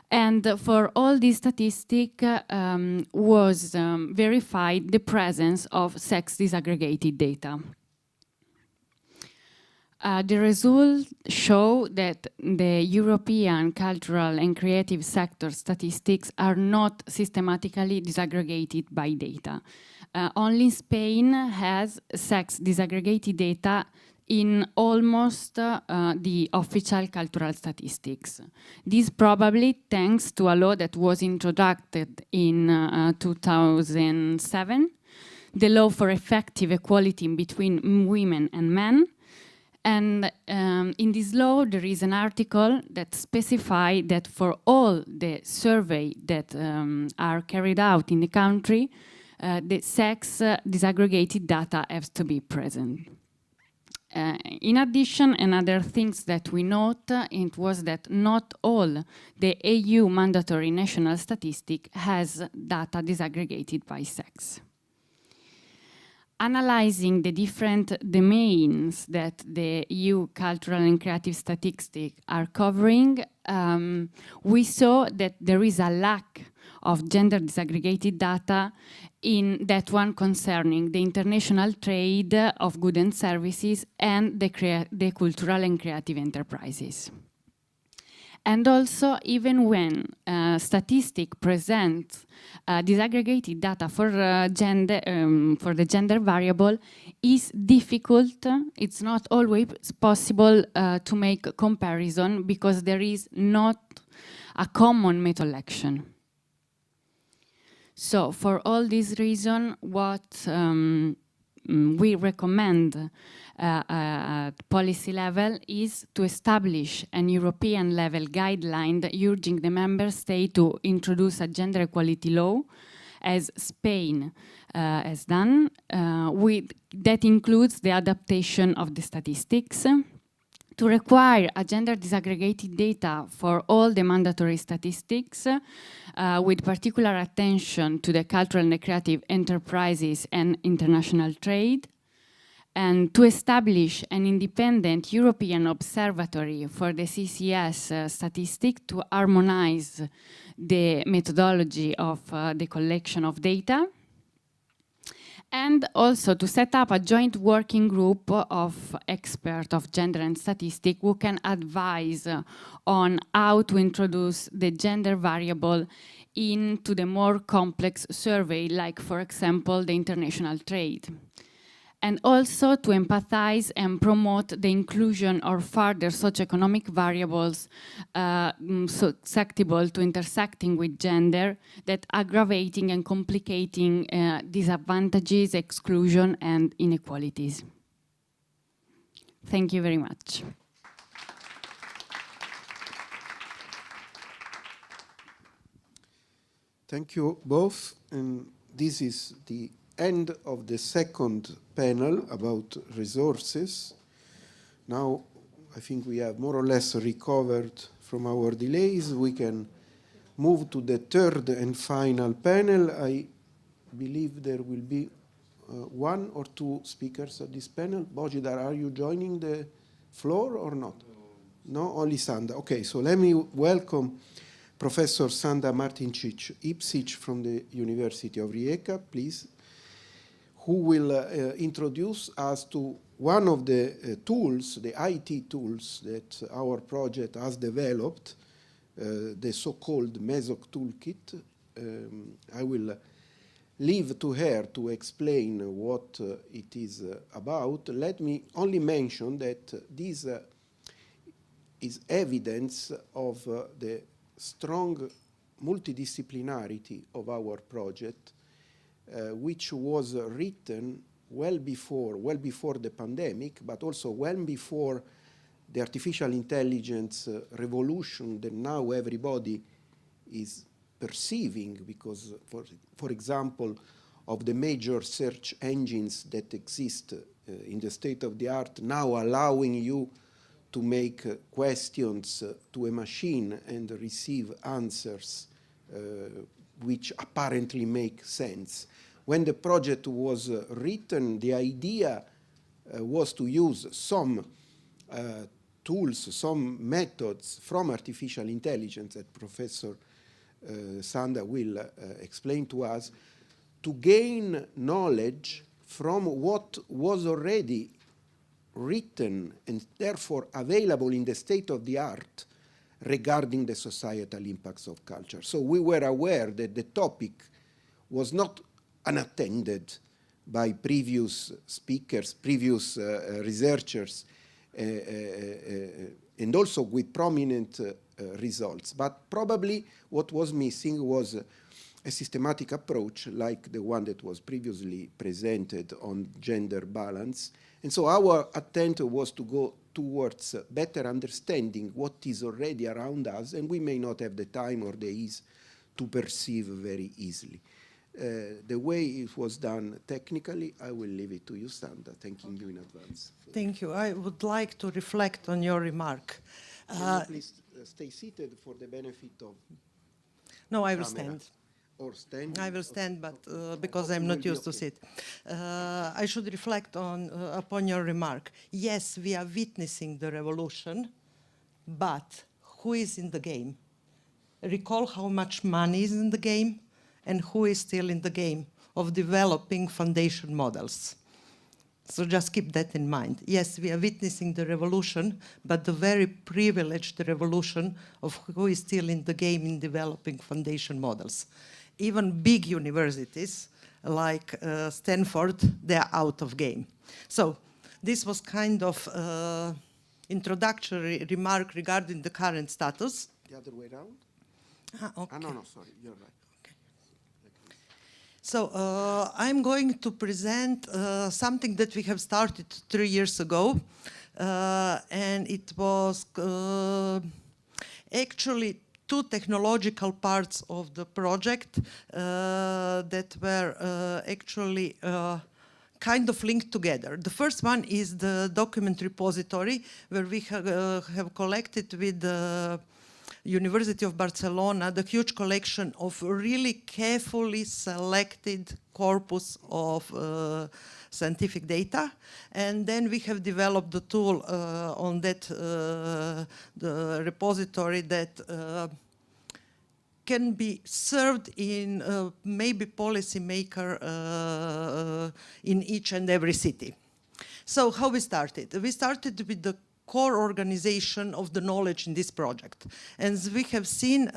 Speaker 15: And for all these statistics was verified the presence of sex disaggregated data. The results show that the European cultural and creative sector statistics are not systematically disaggregated by data. Only Spain has sex disaggregated data in almost the official cultural statistics. This probably thanks to a law that was introduced in 2007, the law for effective equality between women and men. And in this law, there is an article that specifies that for all the surveys that are carried out in the country, the sex disaggregated data has to be present. In addition, another things that we note, it was that not all the EU mandatory national statistic has data disaggregated by sex. Analyzing the different domains that the EU cultural and creative statistics are covering, we saw that there is a lack of gender disaggregated data in that one concerning the international trade of goods and services and the cultural and creative enterprises. And also, even when statistics present disaggregated data for the gender variable, is difficult. It's not always possible to make a comparison because there is not a common method action. So, for all these reasons, what we recommend at policy level is to establish an European level guideline urging the member state to introduce a gender equality law, as Spain has done, that includes the adaptation of the statistics, to require a gender disaggregated data for all the mandatory statistics, with particular attention to the cultural and creative enterprises and international trade, and to establish an independent European observatory for the CCS statistic to harmonize the methodology of the collection of data, and also to set up a joint working group of experts of gender and statistics who can advise on how to introduce the gender variable into the more complex survey, like, for example, the international trade. And also to empathize and promote the inclusion of further socioeconomic variables susceptible to intersecting with gender that aggravating and complicating disadvantages, exclusion, and inequalities. Thank you very much.
Speaker 6: Thank you both. And this is the end of the second panel about resources. Now, I think we have more or less recovered from our delays. We can move to the third and final panel. I believe there will be one or two speakers at this panel. Bojidar, are you joining the floor or not? No, only Sanda. Okay, so let me welcome Professor Sanda Martincic-Ipsic from the University of Rijeka, please, who will introduce us to one of the tools, the IT tools that our project has developed, the so-called MESOC Toolkit. I will leave to her to explain what it is about, let me only mention that this is evidence of the strong multidisciplinarity of our project, which was written well before the pandemic, but also well before the artificial intelligence revolution that now everybody is perceiving, because, for example, of the major search engines that exist in the state of the art now allowing you to make questions to a machine and receive answers which apparently make sense. When the project was written, the idea was to use some tools, some methods from artificial intelligence that Professor Sanda will explain to us, to gain knowledge from what was already written and therefore available in the state of the art regarding the societal impacts of culture. So we were aware that the topic was not unattended by previous speakers, previous researchers, and also with prominent results. But probably what was missing was a systematic approach like the one that was previously presented on gender balance. And so our attempt was to go towards better understanding what is already around us, and we may not have the time or the ease to perceive very easily. The way it was done technically, I will leave it to you, Sanda, thanking you in advance.
Speaker 17: Thank you. I would like to reflect on your remark.
Speaker 6: Can you please stay seated for the benefit of
Speaker 17: No, I will
Speaker 6: camera.
Speaker 17: stand.
Speaker 6: Or stand?
Speaker 17: I will stand, but because I'm not used to sit. I should reflect on upon your remark. Yes, we are witnessing the revolution, but who is in the game? Recall how much money is in the game and who is still in the game of developing foundation models. So just keep that in mind. Yes, we are witnessing the revolution, but the very privileged revolution of who is still in the game in developing foundation models. Even big universities like Stanford, they are out of game. So this was kind of introductory remark regarding the current status.
Speaker 6: The other way around?
Speaker 17: Okay.
Speaker 6: No, sorry, you're right.
Speaker 17: So I'm going to present something that we have started 3 years ago, and it was actually two technological parts of the project that were actually kind of linked together. The first one is the document repository, where we have collected with the University of Barcelona the huge collection of really carefully selected corpus of scientific data, and then we have developed the tool on that the repository that can be served in maybe policymaker in each and every city. So how we started? We started with the core organization of the knowledge in this project. And as we have seen,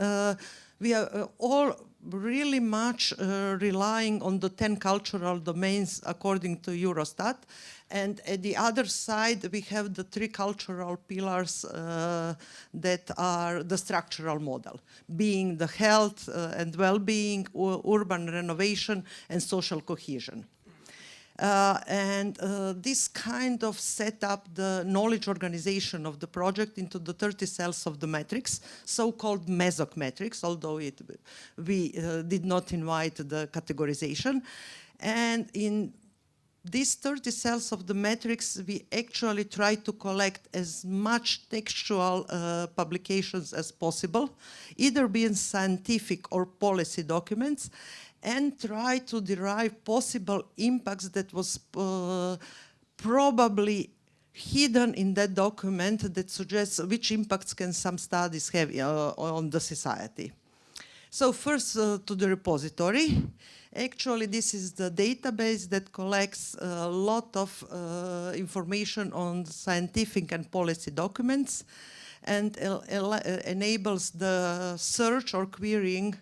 Speaker 17: we are all really much relying on the 10 cultural domains according to Eurostat. And at the other side, we have the 3 cultural pillars that are the structural model, being the health and well-being, urban renovation, and social cohesion. This kind of set up the knowledge organization of the project into the 30 cells of the matrix, so-called MESOC matrix, although we did not invite the categorization. And in these 30 cells of the matrix, we actually try to collect as much textual publications as possible, either being scientific or policy documents, and try to derive possible impacts that was probably hidden in that document that suggests which impacts can some studies have on the society. So first to the repository. Actually, this is the database that collects a lot of information on scientific and policy documents and enables the search or querying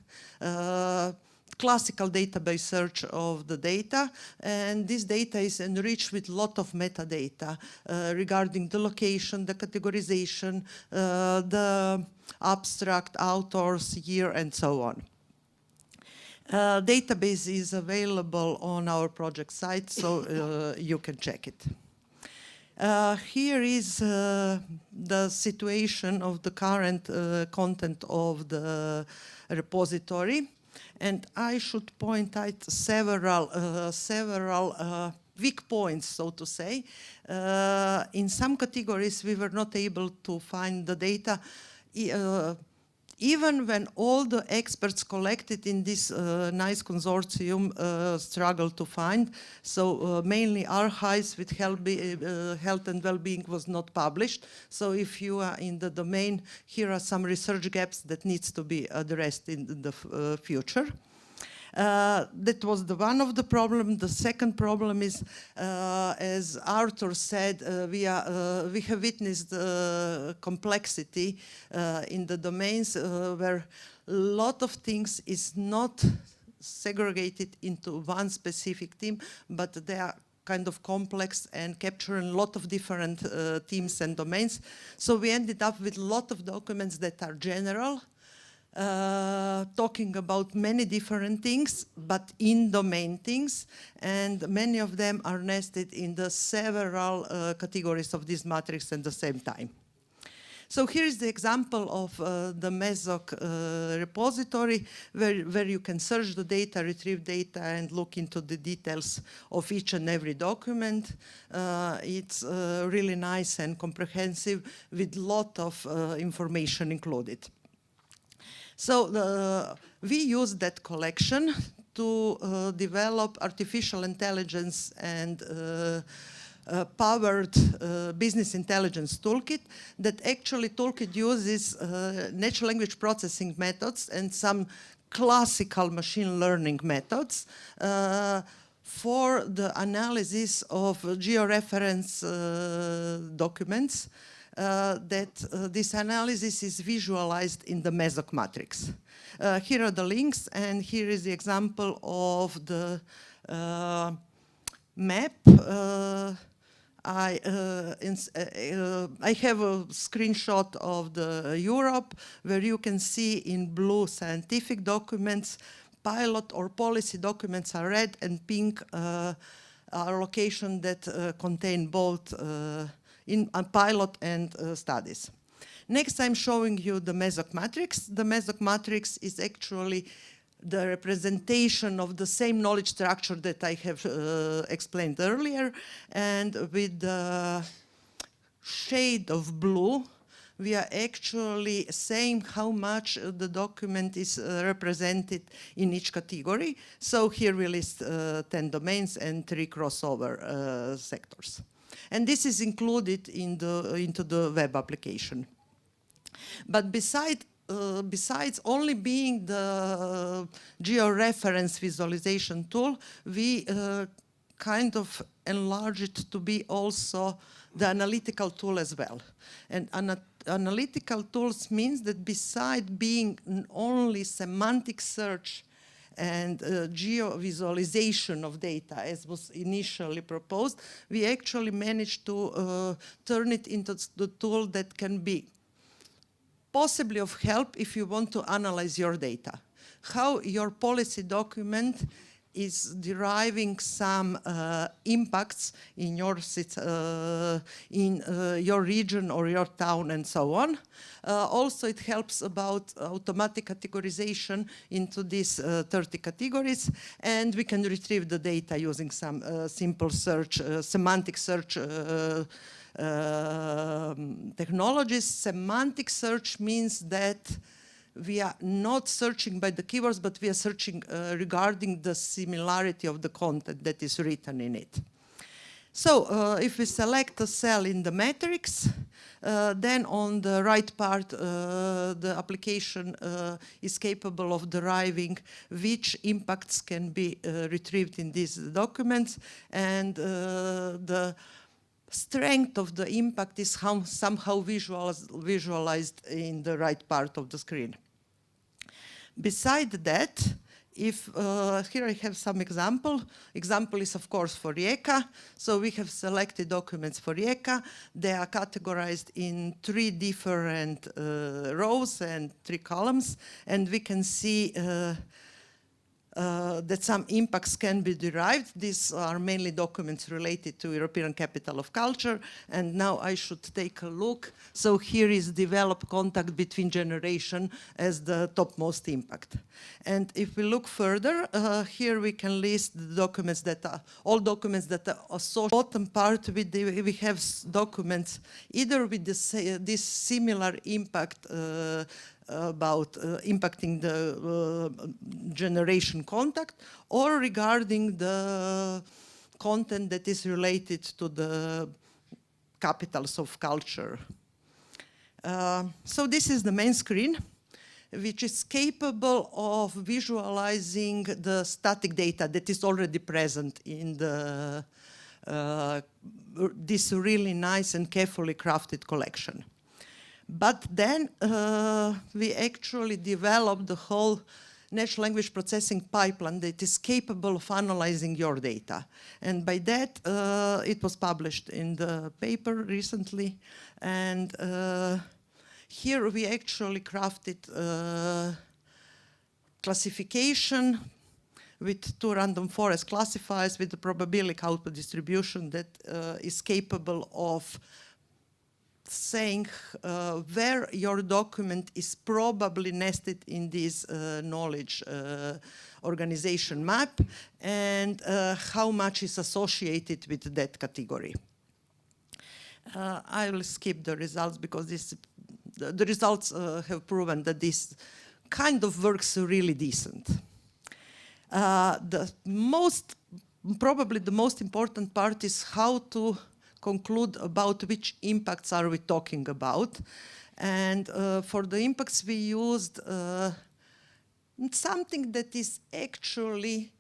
Speaker 17: classical database search of the data, and this data is enriched with a lot of metadata regarding the location, the categorization, the abstract, authors, year, and so on. Database is available on our project site, so you can check it. Here is the situation of the current content of the repository. And I should point out several weak points, so to say. In some categories, we were not able to find the data, even when all the experts collected in this nice consortium struggled to find. So mainly archives with health and well-being was not published. So if you are in the domain, here are some research gaps that needs to be addressed in the future. That was one of the problems. The second problem is, as Arthur said, we have witnessed complexity in the domains where a lot of things is not segregated into one specific team, but they are kind of complex and capturing a lot of different teams and domains. So we ended up with a lot of documents that are general, talking about many different things, but in-domain things, and many of them are nested in the several categories of this matrix at the same time. So here is the example of the MESOC repository, where you can search the data, retrieve data, and look into the details of each and every document. It's really nice and comprehensive with a lot of information included. So we use that collection to develop artificial intelligence and powered business intelligence toolkit. That actually toolkit uses natural language processing methods and some classical machine learning methods for the analysis of georeference documents. This analysis is visualized in the MESOC matrix. Here are the links, and here is the example of the map. I have a screenshot of the Europe, where you can see in blue scientific documents, pilot or policy documents are red, and pink are locations that contain both in a pilot and studies. Next, I'm showing you the MESOC matrix. The MESOC matrix is actually the representation of the same knowledge structure that I have explained earlier, and with the shade of blue, we are actually saying how much the document is represented in each category. So here we list 10 domains and 3 crossover sectors. And this is included into the web application. But besides only being the georeference visualization tool, we kind of enlarge it to be also the analytical tool as well. And analytical tools means that besides being only semantic search and geo-visualization of data, as was initially proposed, we actually managed to turn it into the tool that can be possibly of help if you want to analyze your data. How your policy document is deriving some impacts in your region or your town and so on. Also, it helps about automatic categorization into these 30 categories, and we can retrieve the data using some simple search, semantic search technologies. Semantic search means that we are not searching by the keywords, but we are searching regarding the similarity of the content that is written in it. So if we select a cell in the matrix, then on the right part, the application is capable of deriving which impacts can be retrieved in these documents, and the strength of the impact is somehow visualized in the right part of the screen. Besides that, if here I have some example. Example is of course for Rijeka. So we have selected documents for Rijeka. They are categorized in 3 different rows and 3 columns, and we can see that some impacts can be derived. These are mainly documents related to European Capital of Culture. And now I should take a look. So here is develop contact between generation as the topmost impact. And if we look further, here we can list the documents that are, all documents that are associated. Bottom part, we have documents either with this similar impact about impacting the generation contact, or regarding the content that is related to the capitals of culture. So this is the main screen, which is capable of visualizing the static data that is already present in the this really nice and carefully crafted collection. But then we actually developed the whole natural language processing pipeline that is capable of analyzing your data. And by that, it was published in the paper recently. And here we actually crafted classification with 2 random forest classifiers with the probabilic output distribution that is capable of saying where your document is probably nested in this knowledge organization map, and how much is associated with that category. I will skip the results because the results have proven that this kind of works really decent. Probably the most important part is how to conclude about which impacts are we talking about. And for the impacts we used something that is actually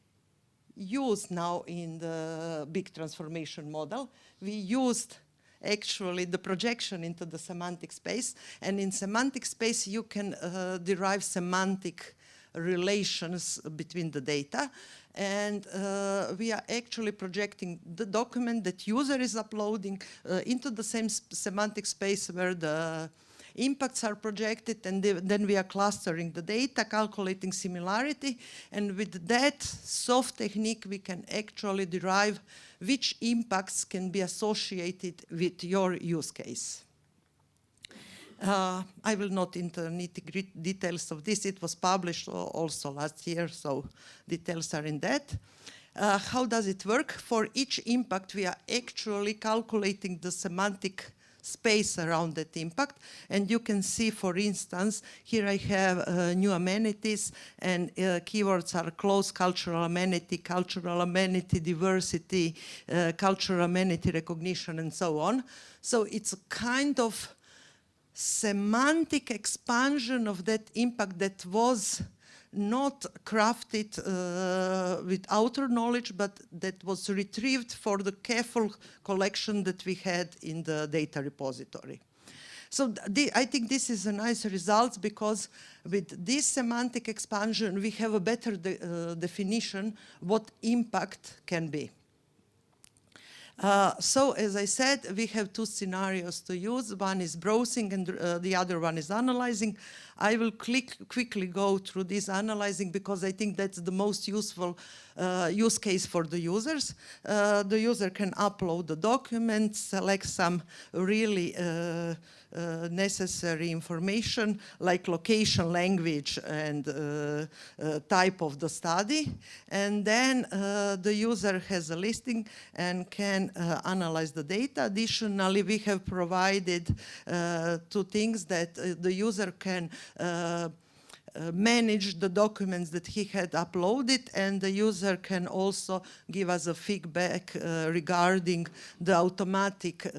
Speaker 17: used now in the big transformation model. We used actually the projection into the semantic space, and in semantic space you can derive semantic relations between the data. And we are actually projecting the document that user is uploading into the same semantic space where the impacts are projected, and then we are clustering the data, calculating similarity, and with that soft technique we can actually derive which impacts can be associated with your use case. I will not enter nitty-gritty details of this. It was published also last year, so details are in that. How does it work? For each impact, we are actually calculating the semantic space around that impact. And you can see, for instance, here I have new amenities, and keywords are close cultural amenity, diversity, cultural amenity recognition, and so on. So it's a kind of semantic expansion of that impact that was not crafted with outer knowledge, but that was retrieved for the careful collection that we had in the data repository. So I think this is a nice result, because with this semantic expansion, we have a better definition what impact can be. So, as I said, we have 2 scenarios to use. One is browsing, and the other one is analyzing. I will quickly go through this analyzing, because I think that's the most useful use case for the users. The user can upload the document, select some really necessary information like location, language, and type of the study. And then the user has a listing and can analyze the data. Additionally, we have provided 2 things that the user can manage the documents that he had uploaded, and the user can also give us a feedback regarding the automatic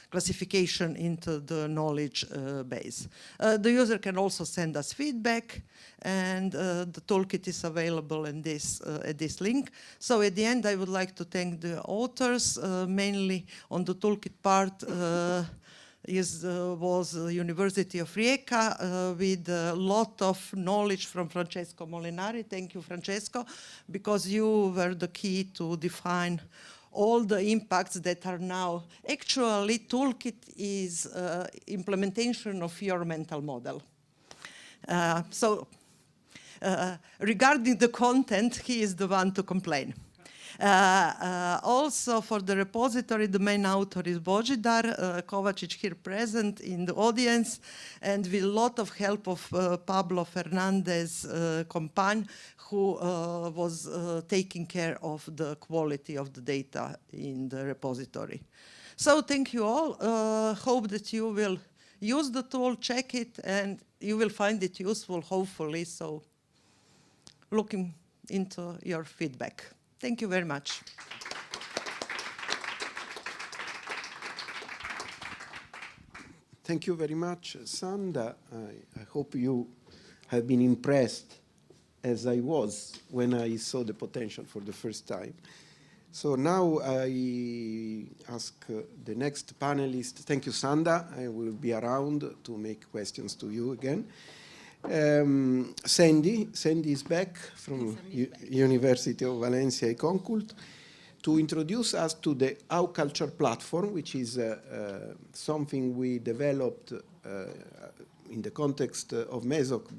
Speaker 17: classification into the knowledge base. The user can also send us feedback, and the toolkit is available in this, at this link. So at the end, I would like to thank the authors, mainly on the toolkit part. was University of Rijeka with a lot of knowledge from Francesco Molinari. Thank you, Francesco, because you were the key to define all the impacts that are now. Actually, Toolkit is implementation of your mental model. Regarding the content, he is the one to complain. Also for the repository, the main author is Božidar Kovačić, here present in the audience, and with a lot of help of Pablo Fernandez Compan, who was taking care of the quality of the data in the repository. So thank you all. Hope that you will use the tool, check it, and you will find it useful, hopefully. So looking into your feedback. Thank you very much.
Speaker 6: Thank you very much, Sanda. I hope you have been impressed as I was when I saw the potential for the first time. So now I ask the next panelist. Thank you, Sanda. I will be around to make questions to you again. Sandy is back from University of Valencia Concult to introduce us to the Cultur Platform, which is something we developed in the context of MESOC,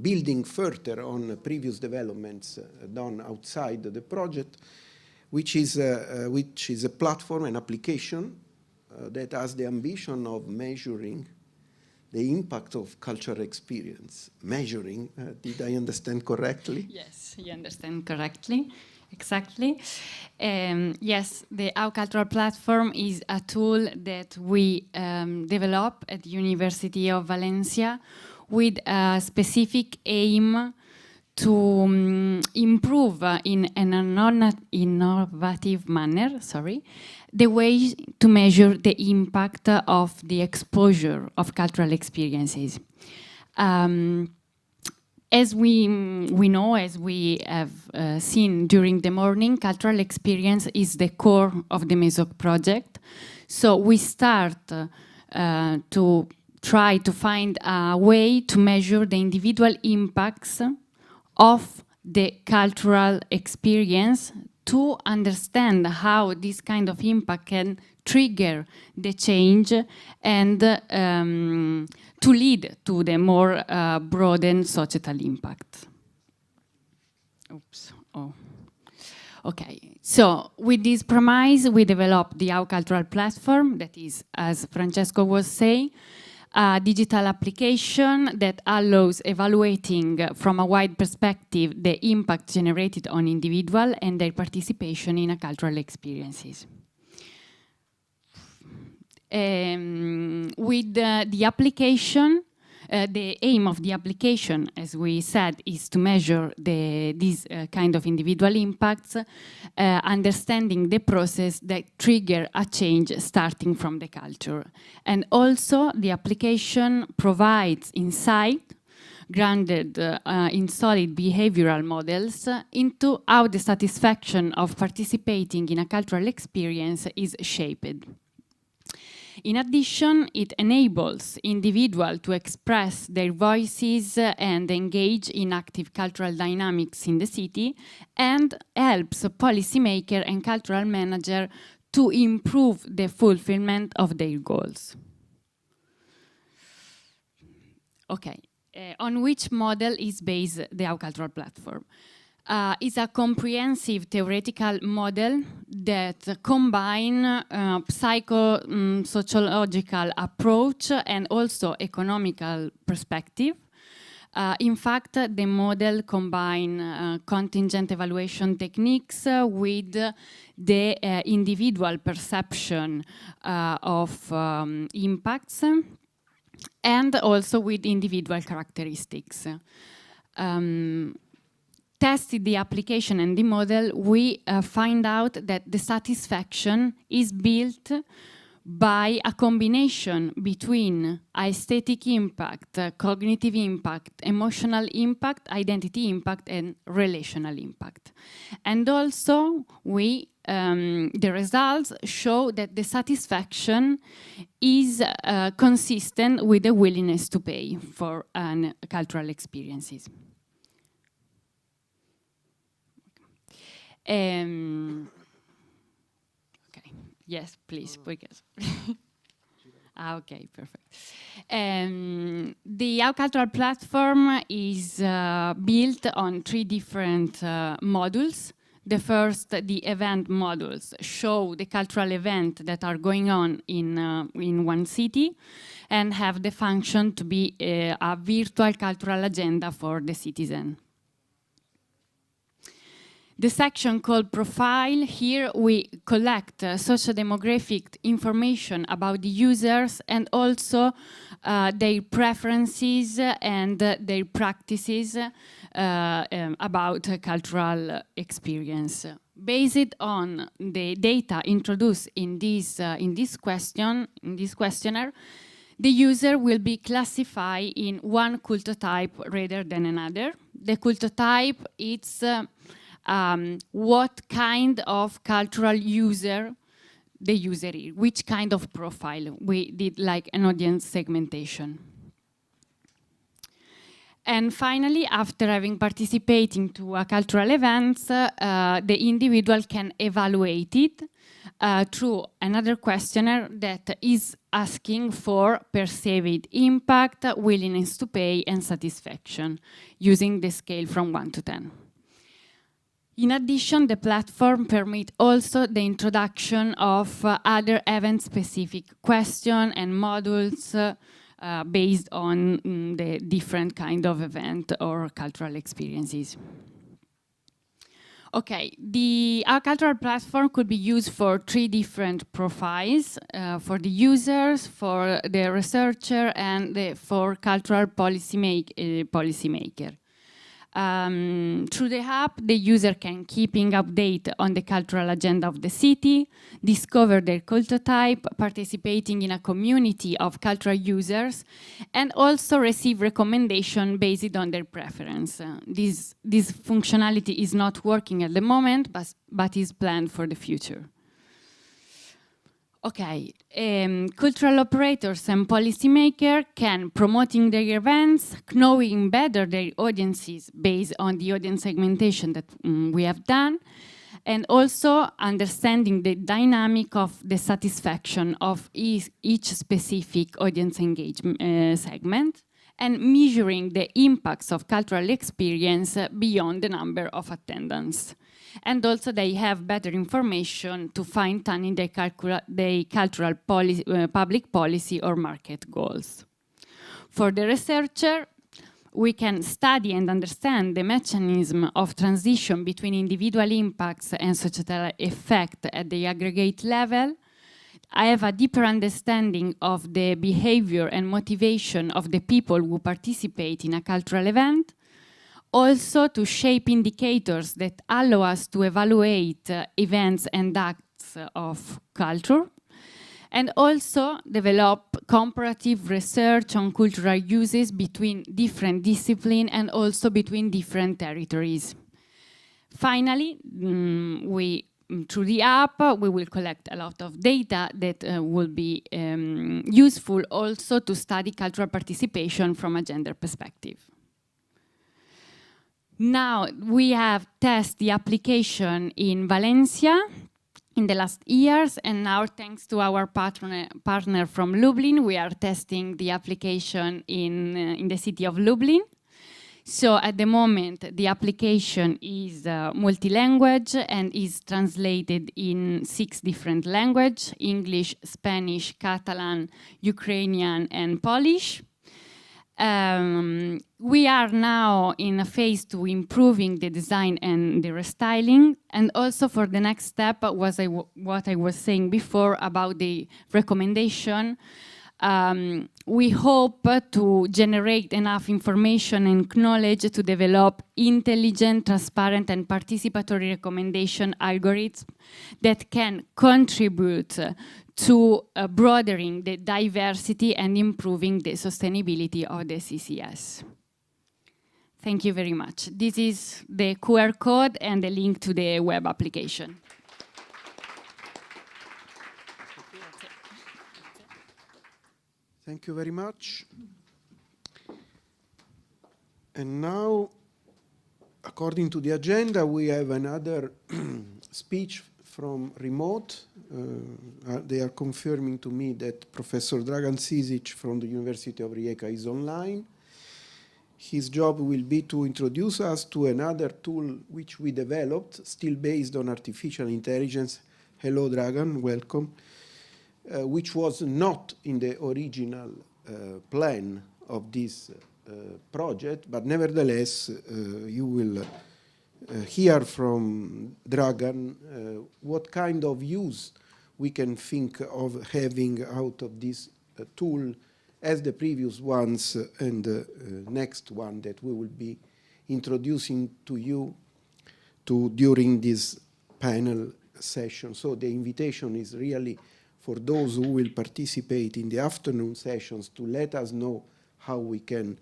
Speaker 6: building further on previous developments done outside the project, which is a platform, an application that has the ambition of measuring the impact of cultural experience. Measuring, did I understand correctly?
Speaker 15: Yes, you understand correctly. Exactly. Yes, the Cultur Platform is a tool that we developed at the University of Valencia with a specific aim to improve in an innovative manner, the way to measure the impact of the exposure of cultural experiences. As we know, as we have seen during the morning, cultural experience is the core of the MESOC project. So we start to try to find a way to measure the individual impacts of the cultural experience to understand how this kind of impact can trigger the change and to lead to the more broadened societal impact. Oops. Oh. Okay, so with this premise, we developed the Cultur Platform, that is, as Francesco was saying, a digital application that allows evaluating from a wide perspective the impact generated on individuals and their participation in cultural experiences. With the application, the aim of the application, as we said, is to measure these kind of individual impacts, understanding the process that trigger a change starting from the culture. And also the application provides insight grounded in solid behavioral models into how the satisfaction of participating in a cultural experience is shaped. In addition, it enables individuals to express their voices and engage in active cultural dynamics in the city, and helps policymakers and cultural managers to improve the fulfillment of their goals. Okay, on which model is based the Cultur Platform? Is a comprehensive theoretical model that combines psycho-sociological approach and also economical perspective. In fact, the model combines contingent evaluation techniques with the individual perception of impacts and also with individual characteristics. Tested the application and the model, we find out that the satisfaction is built by a combination between aesthetic impact, cognitive impact, emotional impact, identity impact, and relational impact. And also, the results show that the satisfaction is consistent with the willingness to pay for cultural experiences. Okay, yes, please, because. Okay, perfect. The Cultural Platform is built on 3 different modules. The first, the event modules, show the cultural events that are going on in one city and have the function to be a virtual cultural agenda for the citizen. The section called Profile, here we collect socio-demographic information about the users and also their preferences and their practices about cultural experience. Based on the data introduced in this questionnaire, the user will be classified in one culture type rather than another. The culture type is what kind of cultural user the user is, which kind of profile. We did like an audience segmentation. And finally, after having participated to a cultural event, the individual can evaluate it through another questionnaire that is asking for perceived impact, willingness to pay, and satisfaction, using the scale from 1 to 10. In addition, the platform permits also the introduction of other event-specific questions and modules based on the different kind of event or cultural experiences. Okay, our cultural platform could be used for 3 different profiles, for the users, for the researcher, and for cultural policymaker. Through the app, the user can keep update on the cultural agenda of the city, discover their culture type, participating in a community of cultural users, and also receive recommendations based on their preference. This functionality is not working at the moment, but is planned for the future. Okay, cultural operators and policymakers can promoting their events, knowing better their audiences based on the audience segmentation that we have done, and also understanding the dynamic of the satisfaction of each specific audience engagement segment, and measuring the impacts of cultural experience beyond the number of attendance. And also they have better information to fine-tuning their cultural public policy or market goals. For the researcher, we can study and understand the mechanism of transition between individual impacts and societal effect at the aggregate level. I have a deeper understanding of the behavior and motivation of the people who participate in a cultural event. Also to shape indicators that allow us to evaluate events and acts of culture, and also develop comparative research on cultural uses between different disciplines and also between different territories. Finally, through the app, we will collect a lot of data that will be useful also to study cultural participation from a gender perspective. Now, we have tested the application in Valencia in the last years, and now thanks to our partner from Lublin, we are testing the application in the city of Lublin. So at the moment, the application is multi-language and is translated in 6 different languages: English, Spanish, Catalan, Ukrainian, and Polish. We are now in a phase to improving the design and the restyling, and also for the next step was what I was saying before about the recommendation. We hope to generate enough information and knowledge to develop intelligent, transparent, and participatory recommendation algorithms that can contribute to broadening the diversity and improving the sustainability of the CCS. Thank you very much. This is the QR code and the link to the web application.
Speaker 6: Thank you very much. And now, according to the agenda, we have another speech from remote. They are confirming to me that Professor Dragan Sisic from the University of Rijeka is online. His job will be to introduce us to another tool which we developed, still based on artificial intelligence. Hello, Dragan, welcome. Which was not in the original plan of this project, but nevertheless, you will hear from Dragan what kind of use we can think of having out of this tool as the previous ones and the next one that we will be introducing to you during this panel session. So the invitation is really for those who will participate in the afternoon sessions to let us know how we can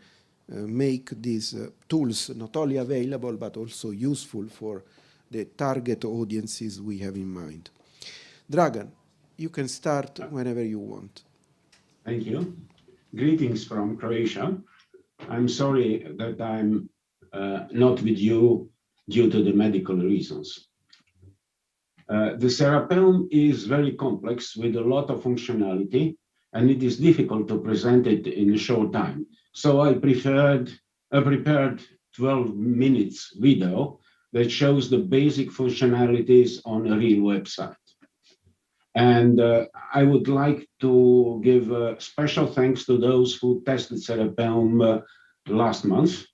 Speaker 6: make these tools not only available but also useful for the target audiences we have in mind. Dragan, you can start whenever you want.
Speaker 18: Thank you. Greetings from Croatia. I'm sorry that I'm not with you due to the medical reasons. The Serapeum is very complex with a lot of functionality, and it is difficult to present it in a short time. So I prepared 12 minutes video that shows the basic functionalities on a real website. And I would like to give special thanks to those who tested Serapeum last month,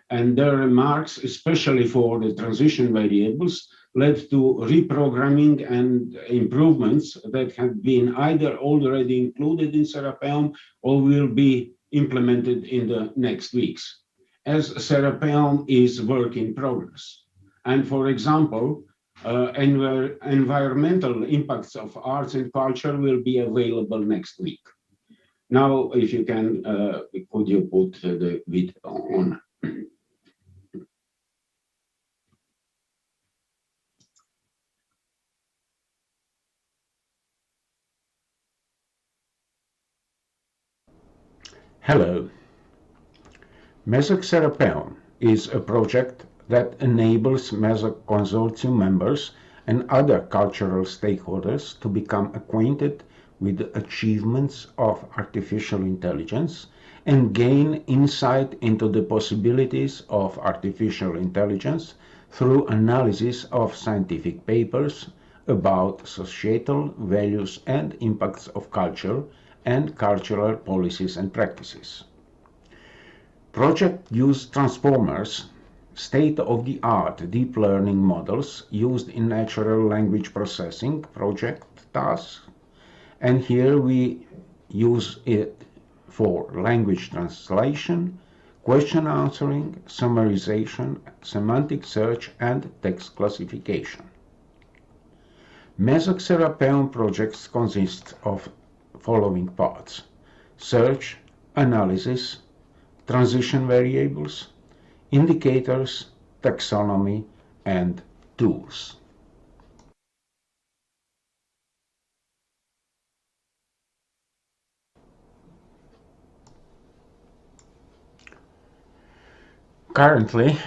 Speaker 18: and their remarks, especially for the transition variables, led to reprogramming and improvements that have been either already included in Serapeum or will be implemented in the next weeks, as Serapeum is work in progress. And for example, environmental impacts of arts and culture will be available next week. Now, if you can, could you put the video on? Hello. MESOC Serapeum is a project that enables MESOC consortium members and other cultural stakeholders to become acquainted with the achievements of artificial intelligence and gain insight into the possibilities of artificial intelligence through analysis of scientific papers about societal values and impacts of culture and cultural policies and practices. Project use transformers, state-of-the-art deep learning models used in natural language processing project tasks, and here we use it for language translation, question answering, summarization, semantic search, and text classification. MESOC Serapeum projects consist of following parts: search, analysis, transition variables, indicators, taxonomy, and tools. Currently,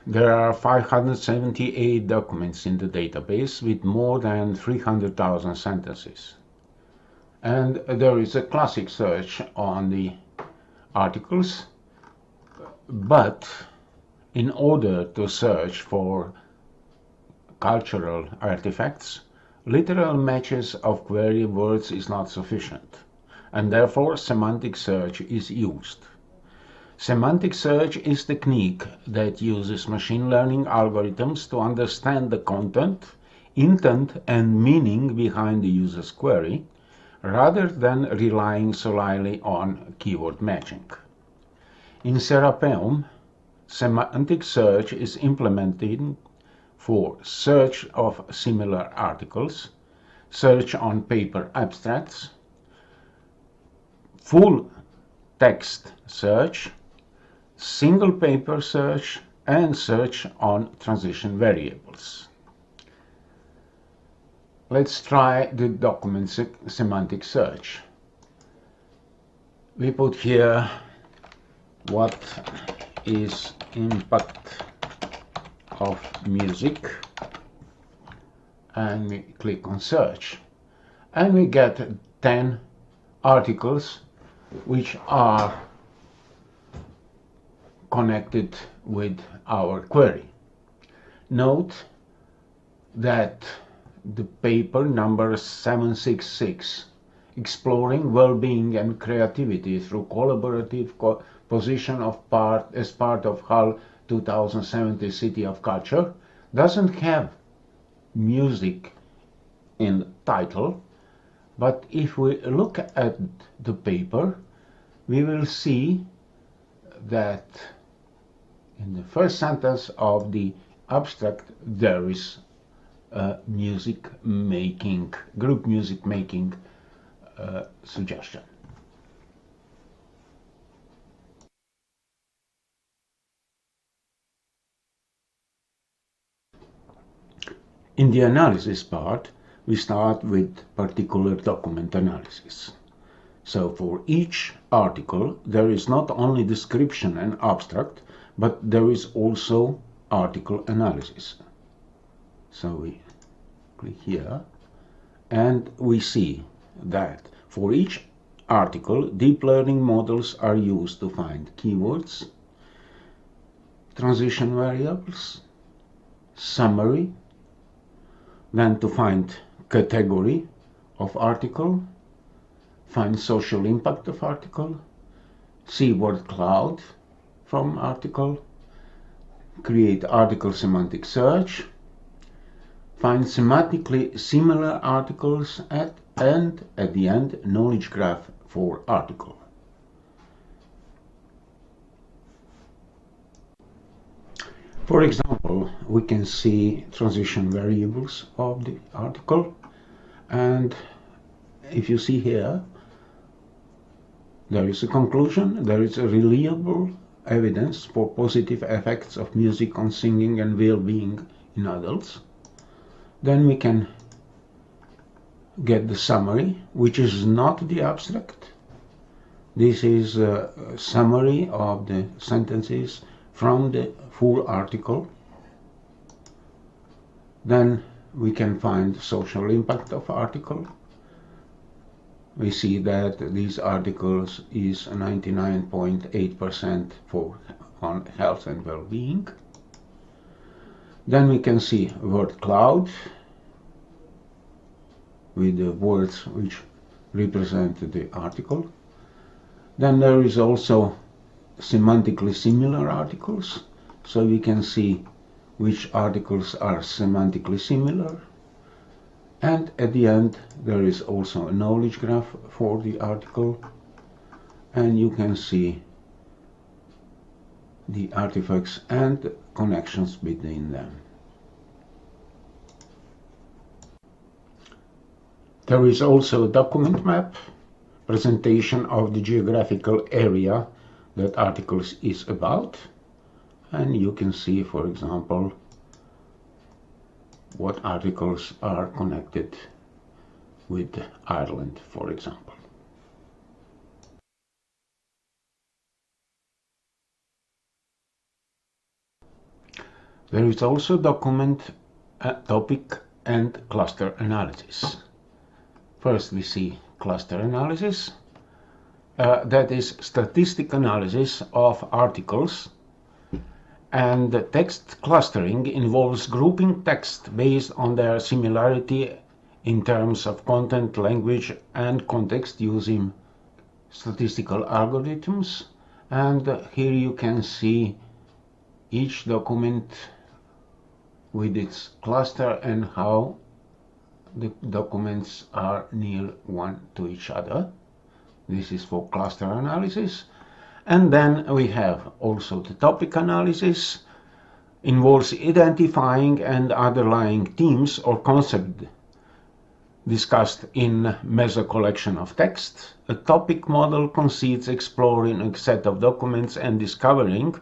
Speaker 18: there are 578 documents in the database with more than 300,000 sentences. And there is a classic search on the articles, but in order to search for cultural artifacts, literal matches of query words is not sufficient, and therefore semantic search is used. Semantic search is a technique that uses machine learning algorithms to understand the content, intent, and meaning behind the user's query, rather than relying solely on keyword matching. In Serapeum, semantic search is implemented for search of similar articles, search on paper abstracts, full text search, single paper search, and search on transition variables. Let's try the document semantic search. We put here what is impact of music, and we click on search, and we get 10 articles which are connected with our query. Note that the paper number 766, Exploring Well-Being and Creativity through Collaborative Position of as part of Hull 2070 City of Culture, doesn't have music in the title, but if we look at the paper, we will see that in the first sentence of the abstract there is a group music making suggestion. In the analysis part, we start with particular document analysis. So for each article, there is not only description and abstract, but there is also article analysis. So we click here, and we see that for each article, deep learning models are used to find keywords, transition variables, summary, then to find category of article, find social impact of article, see word cloud from article, create article semantic search, find semantically similar articles, and at the end, knowledge graph for article. For example, we can see transition variables of the article, and if you see here, there is a conclusion, there is a reliable evidence for positive effects of music on singing and well-being in adults. Then we can get the summary, which is not the abstract. This is a summary of the sentences from the full article. Then we can find social impact of article. We see that these articles is 99.8% on health and well-being. Then we can see word cloud with the words which represent the article. Then there is also semantically similar articles, so we can see which articles are semantically similar. And at the end, there is also a knowledge graph for the article, and you can see the artifacts and connections between them. There is also a document map, presentation of the geographical area that articles is about, and you can see, for example, what articles are connected with Ireland, for example. There is also document, topic and cluster analysis. First we see cluster analysis. That is statistic analysis of articles, and the text clustering involves grouping text based on their similarity in terms of content, language and context using statistical algorithms. And here you can see each document with its cluster and how the documents are near one to each other. This is for cluster analysis. And then we have also the topic analysis, involves identifying and underlying themes or concepts discussed in MESOC collection of text. A topic model concedes exploring a set of documents and discovering,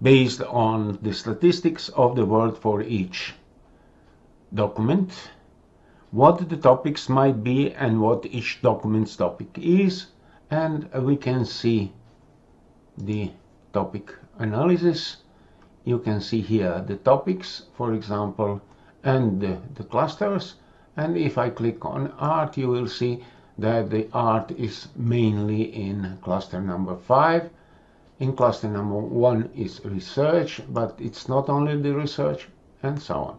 Speaker 18: based on the statistics of the word for each document, what the topics might be and what each document's topic is, and we can see the topic analysis. You can see here the topics, for example, and the clusters. And if I click on art, you will see that the art is mainly in cluster number 5. In cluster number 1 is research, but it's not only the research, and so on.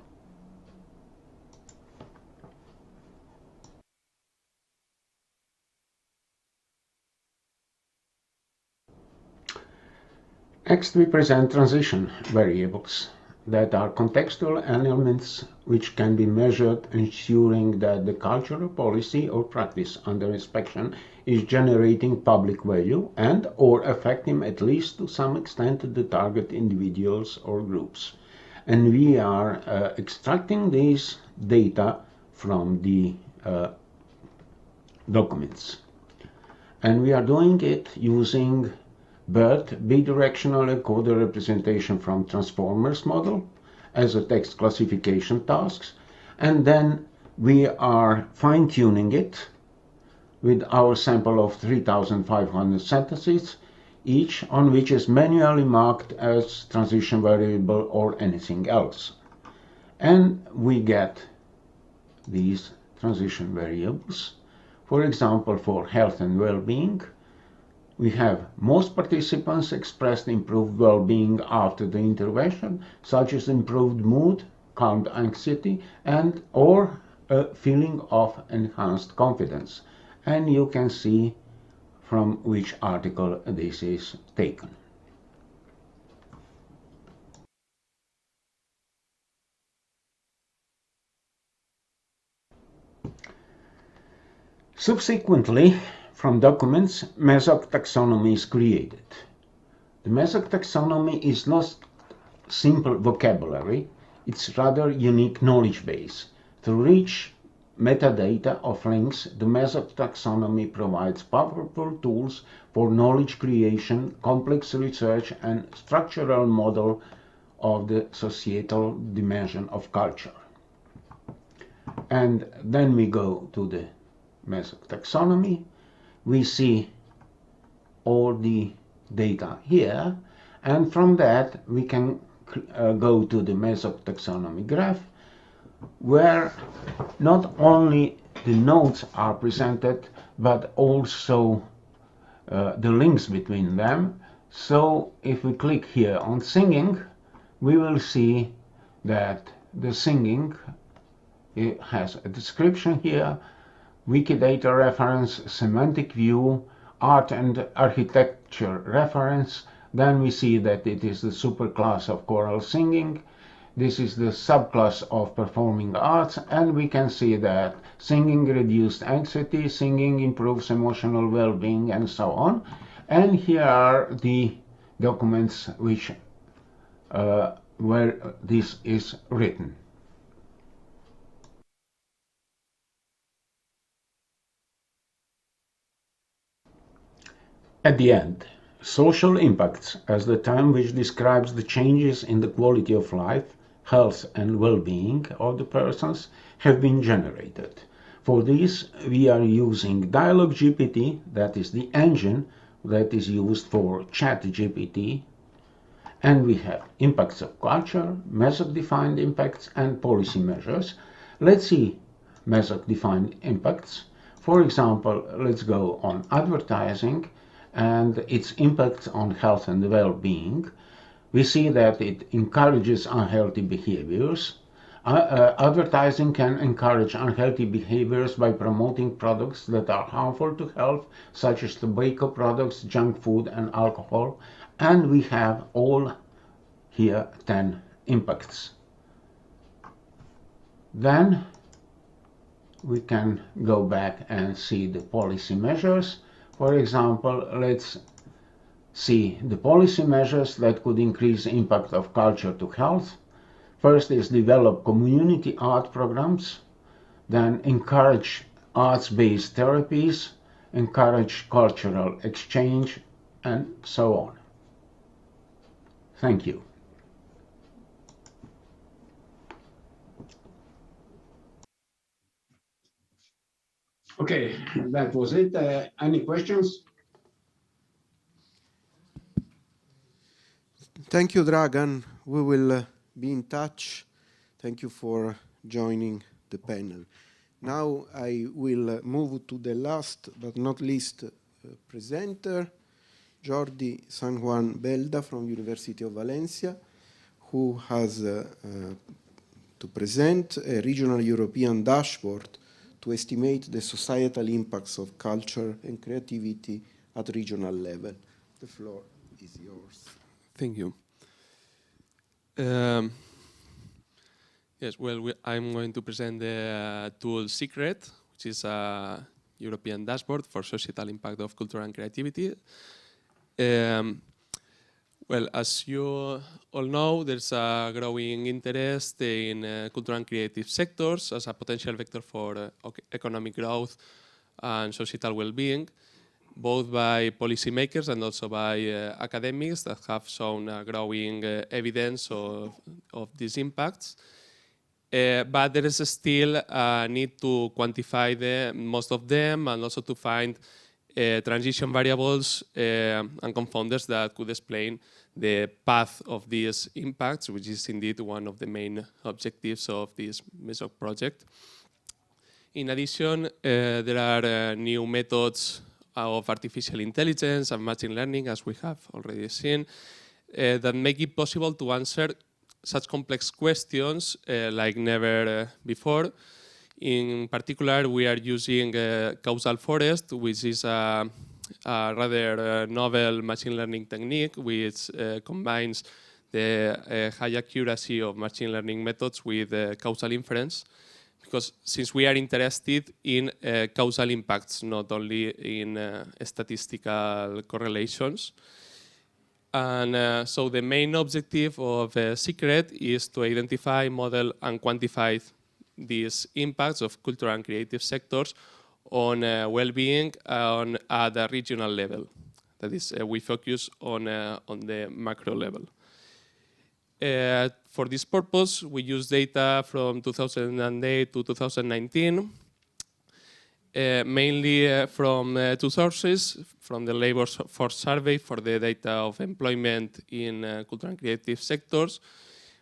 Speaker 18: Next, we present transition variables that are contextual elements which can be measured, ensuring that the cultural policy or practice under inspection is generating public value and or affecting at least to some extent the target individuals or groups. And we are extracting these data from the documents. And we are doing it using BERT, bidirectional encoder representation from transformers model, as a text classification tasks, and then we are fine-tuning it with our sample of 3,500 sentences, each on which is manually marked as transition variable or anything else. And we get these transition variables. For example, for health and well-being, we have most participants expressed improved well-being after the intervention, such as improved mood, calmed anxiety, and or a feeling of enhanced confidence. And you can see from which article this is taken. Subsequently, from documents, MESOC taxonomy is created. The MESOC taxonomy is not simple vocabulary, it's rather unique knowledge base. To reach metadata of links, the MESOC taxonomy provides powerful tools for knowledge creation, complex research, and structural model of the societal dimension of culture. And then we go to the MESOC taxonomy. We see all the data here, and from that we can go to the MESOC taxonomy graph, where not only the nodes are presented, but also the links between them. So if we click here on singing, we will see that the singing, it has a description here, Wikidata reference, semantic view, art and architecture reference. Then we see that it is the superclass of choral singing. This is the subclass of performing arts, and we can see that singing reduced anxiety, singing improves emotional well-being, and so on. And here are the documents which where this is written. At the end, social impacts, as the term which describes the changes in the quality of life, health and well-being of the persons, have been generated. For this, we are using Dialog GPT, that is the engine that is used for Chat GPT, and we have impacts of culture, MESOC-defined impacts, and policy measures. Let's see MESOC-defined impacts. For example, let's go on advertising and its impacts on health and well-being. We see that it encourages unhealthy behaviors. Advertising can encourage unhealthy behaviors by promoting products that are harmful to health, such as tobacco products, junk food, and alcohol. And we have all here 10 impacts. Then we can go back and see the policy measures. For example, let's see the policy measures that could increase the impact of culture to health. First is develop community art programs then encourage arts-based therapies, encourage cultural exchange, and so on. Thank you. Okay, that was it. Any questions?
Speaker 6: Thank you, Dragan. We will be in touch. Thank you for joining the panel. Now I will move to the last but not least presenter, Jordi San Juan Belda from University of Valencia, who has to present a regional European dashboard to estimate the societal impacts of culture and creativity at regional level. The floor is yours.
Speaker 19: Thank you. Yes, well, I'm going to present the tool SICCRED, which is a European dashboard for societal impact of culture and creativity. Well, as you all know, there's a growing interest in cultural and creative sectors as a potential vector for economic growth and societal well-being, both by policymakers and also by academics that have shown growing evidence of these impacts. But there is still a need to quantify most of them, and also to find transition variables and confounders that could explain the path of these impacts, which is indeed one of the main objectives of this MESOC project. In addition, there are new methods of artificial intelligence and machine learning, as we have already seen, that make it possible to answer such complex questions like never before. In particular, we are using causal forest, which is a rather novel machine learning technique which combines the high accuracy of machine learning methods with causal inference, because since we are interested in causal impacts, not only in statistical correlations. And so the main objective of SICCRED is to identify, model, and quantify these impacts of cultural and creative sectors on well-being at a regional level. That is, we focus on the macro level. For this purpose, we use data from 2008 to 2019, mainly from two sources, from the labor force survey for the data of employment in cultural and creative sectors.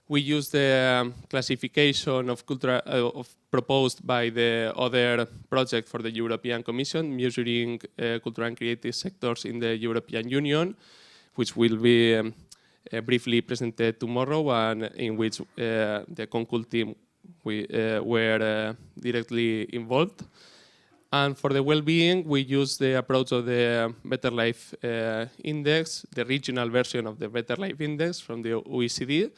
Speaker 19: We use the classification of proposed by the other project for the European Commission, measuring cultural and creative sectors in the European Union, which will be briefly presented tomorrow, and in which the Concul team were directly involved. And for the well-being, we use the approach of the Better Life Index, the regional version of the Better Life Index from the OECD.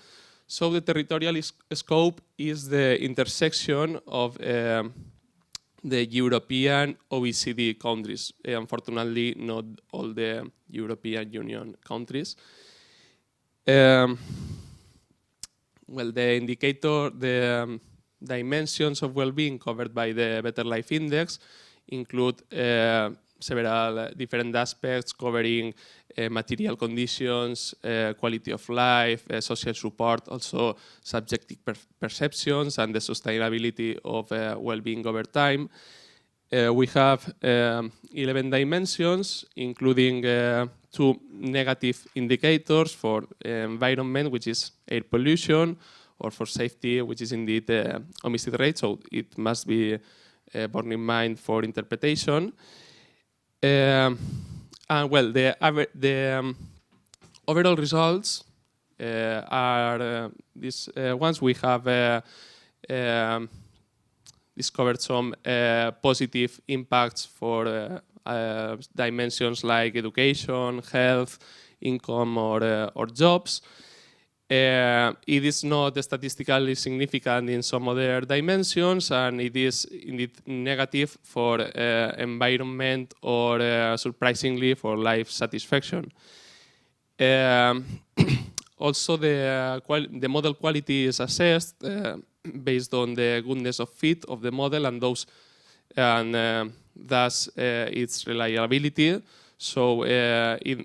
Speaker 19: So the territorial scope is the intersection of the European OECD countries. Unfortunately, not all the European Union countries. Well, the indicator, the dimensions of well-being covered by the Better Life Index include several different aspects covering material conditions, quality of life, social support, also subjective perceptions, and the sustainability of well-being over time. We have 11 dimensions, including 2 negative indicators for environment, which is air pollution, or for safety, which is indeed homicide rate, so it must be borne in mind for interpretation. And well, the overall results are these ones. We have discovered some positive impacts for dimensions like education, health, income, or jobs. It is not statistically significant in some other dimensions, and it is indeed negative for environment or surprisingly for life satisfaction. Also, the model quality is assessed based on the goodness of fit of the model and thus its reliability. So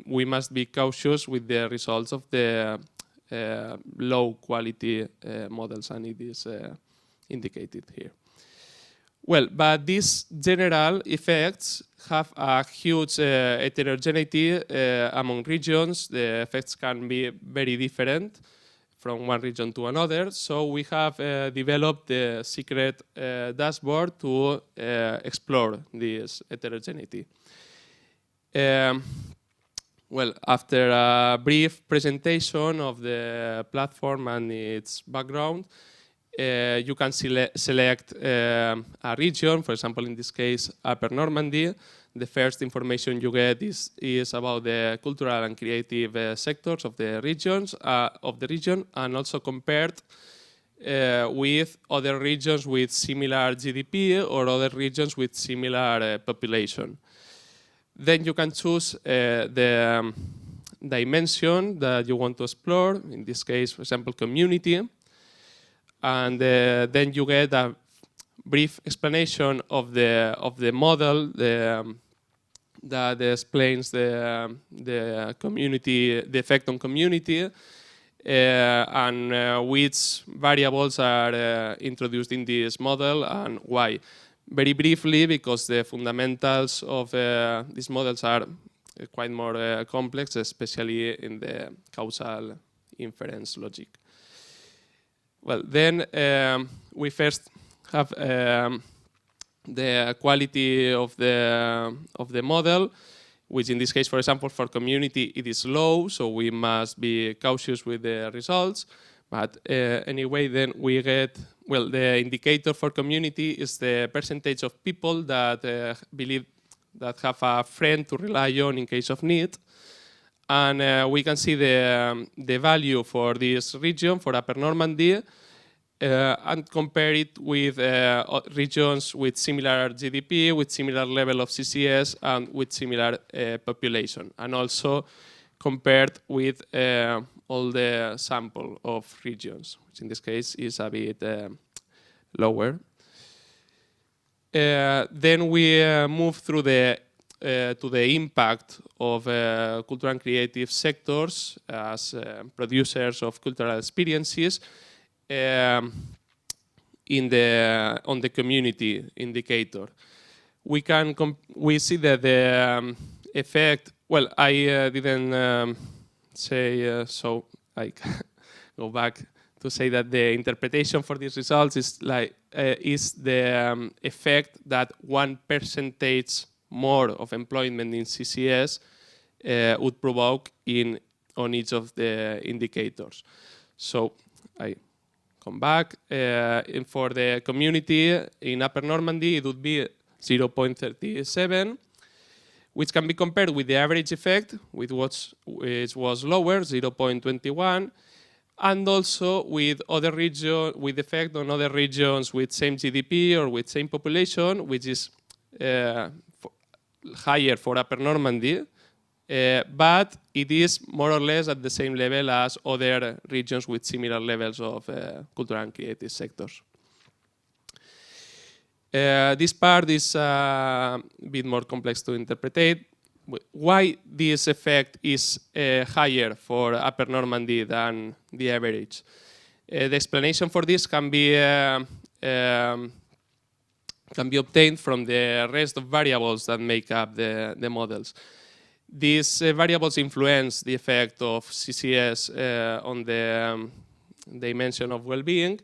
Speaker 19: we must be cautious with the results of the low quality models, and it is indicated here. Well, but these general effects have a huge heterogeneity among regions. The effects can be very different from one region to another. So we have developed the SICCRED dashboard to explore this heterogeneity. Well, after a brief presentation of the platform and its background, you can select a region, for example, in this case, Upper Normandy. The first information you get is about the cultural and creative sectors of the region, and also compared with other regions with similar GDP or other regions with similar population. Then you can choose the dimension that you want to explore. In this case, for example, community. And then you get a brief explanation of the model that explains the community, the effect on community, and which variables are introduced in this model and why. Very briefly, because the fundamentals of these models are quite more complex, especially in the causal inference logic. Well, then we first have the quality of the model, which in this case, for example, for community, it is low, so we must be cautious with the results. But anyway, then we get, well, the indicator for community is the percentage of people that believe that have a friend to rely on in case of need. And we can see the value for this region, for Upper Normandy, and compare it with regions with similar GDP, with similar level of CCS, and with similar population. And also compared with all the sample of regions, which in this case is a bit lower. Then we move through to the impact of cultural and creative sectors as producers of cultural experiences on the community indicator. We see that the effect. Well, I didn't say so. I go back to say that the interpretation for these results is the effect that 1% more of employment in CCS would provoke on each of the indicators. So I come back. And for the community in Upper Normandy, it would be 0.37, which can be compared with the average effect, which was lower, 0.21, and also with effect on other regions with same GDP or with same population, which is higher for Upper Normandy, but it is more or less at the same level as other regions with similar levels of cultural and creative sectors. This part is a bit more complex to interpret. Why this effect is higher for Upper Normandy than the average? The explanation for this can be obtained from the rest of variables that make up the models. These variables influence the effect of CCS on the dimension of well-being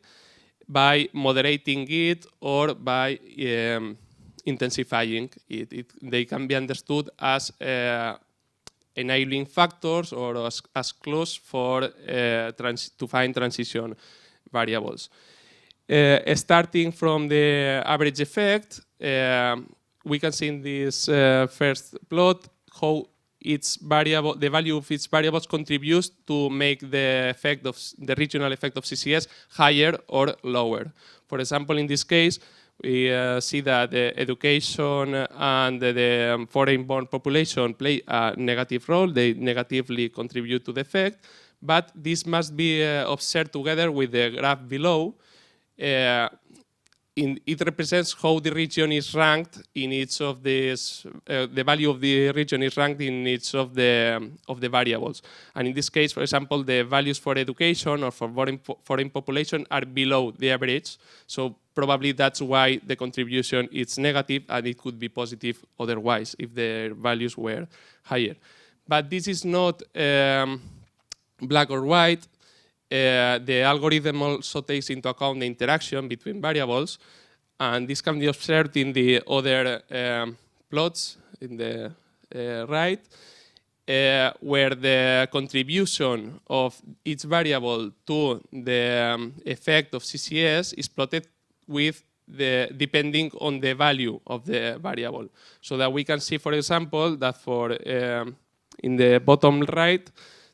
Speaker 19: by moderating it or by intensifying it. They can be understood as enabling factors or as clues for to find transition variables. Starting from the average effect, we can see in this first plot how the value of its variables contributes to make the effect of the regional effect of CCS higher or lower. For example, in this case, we see that the education and the foreign-born population play a negative role. They negatively contribute to the effect, but this must be observed together with the graph below, it represents how the region is ranked in each of these, the value of the region is ranked in each of the variables. And in this case, for example, the values for education or for foreign population are below the average. So probably that's why the contribution is negative, and it could be positive otherwise if the values were higher. But this is not black or white. The algorithm also takes into account the interaction between variables, and this can be observed in the other plots in the right, where the contribution of each variable to the effect of CCS is plotted with depending on the value of the variable. So that we can see, for example, that for in the bottom right,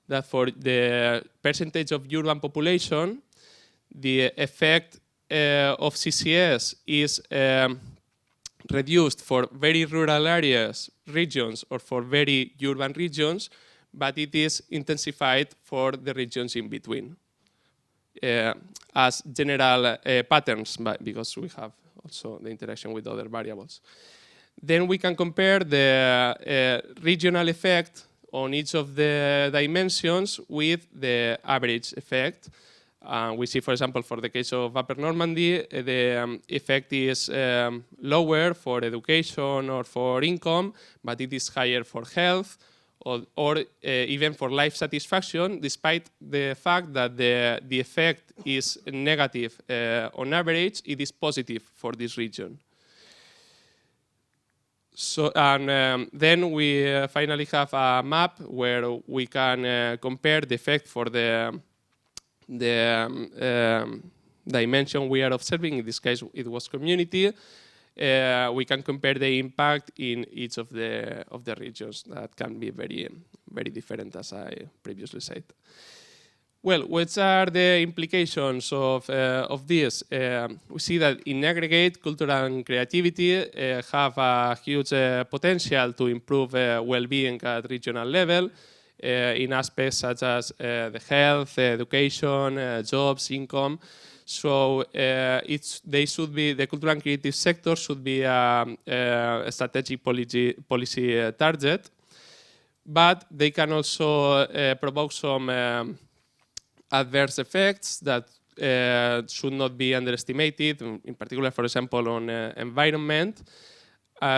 Speaker 19: that for the percentage of urban population, the effect of CCS is reduced for very rural areas, regions, or for very urban regions, but it is intensified for the regions in between as general patterns, because we have also the interaction with other variables. Then we can compare the regional effect on each of the dimensions with the average effect. We see, for example, for the case of Upper Normandy, the effect is lower for education or for income, but it is higher for health or even for life satisfaction, despite the fact that the effect is negative on average, it is positive for this region. So, and then we finally have a map where we can compare the effect for the dimension we are observing. In this case, it was community. We can compare the impact in each of the regions. That can be very, very different, as I previously said. Well, what are the implications of this? We see that in aggregate, culture and creativity have a huge potential to improve well-being at regional level in aspects such as the health, education, jobs, income. So the cultural and creative sector should be a strategic policy target, but they can also provoke some adverse effects that should not be underestimated, in particular, for example, on environment,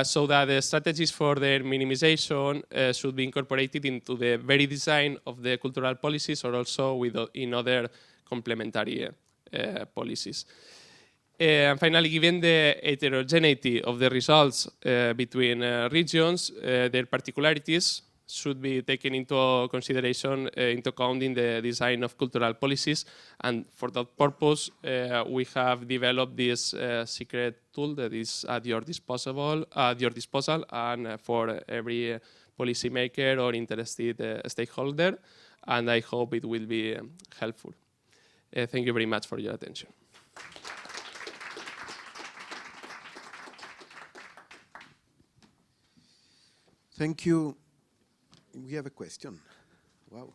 Speaker 19: so that the strategies for their minimization should be incorporated into the very design of the cultural policies, or also in other complementary policies. And finally, given the heterogeneity of the results between regions, their particularities should be taken into consideration into account in the design of cultural policies. And for that purpose, we have developed this SICCRED tool that is at your disposal, and for every policymaker or interested stakeholder. And I hope it will be helpful. Thank you very much for your attention.
Speaker 6: Thank you. We have a question. Wow.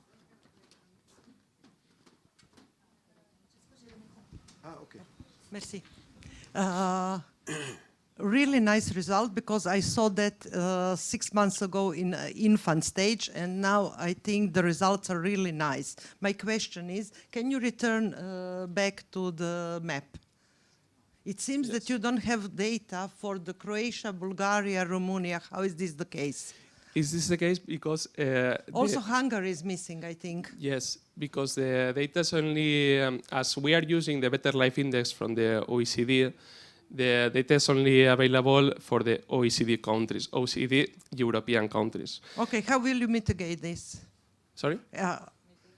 Speaker 6: Okay.
Speaker 17: Merci. Really nice result, because I saw that 6 months ago in infant stage, and now I think the results are really nice. My question is, can you return back to the map? It seems that you don't have data for the Croatia, Bulgaria, Romania. How is this the case?
Speaker 19: Is this the case? Because
Speaker 17: also Hungary is missing, I think.
Speaker 19: Yes, because the data is only, as we are using the Better Life Index from the OECD, the data is only available for the OECD countries, OECD European countries.
Speaker 17: Okay, how will you mitigate this?
Speaker 19: Sorry?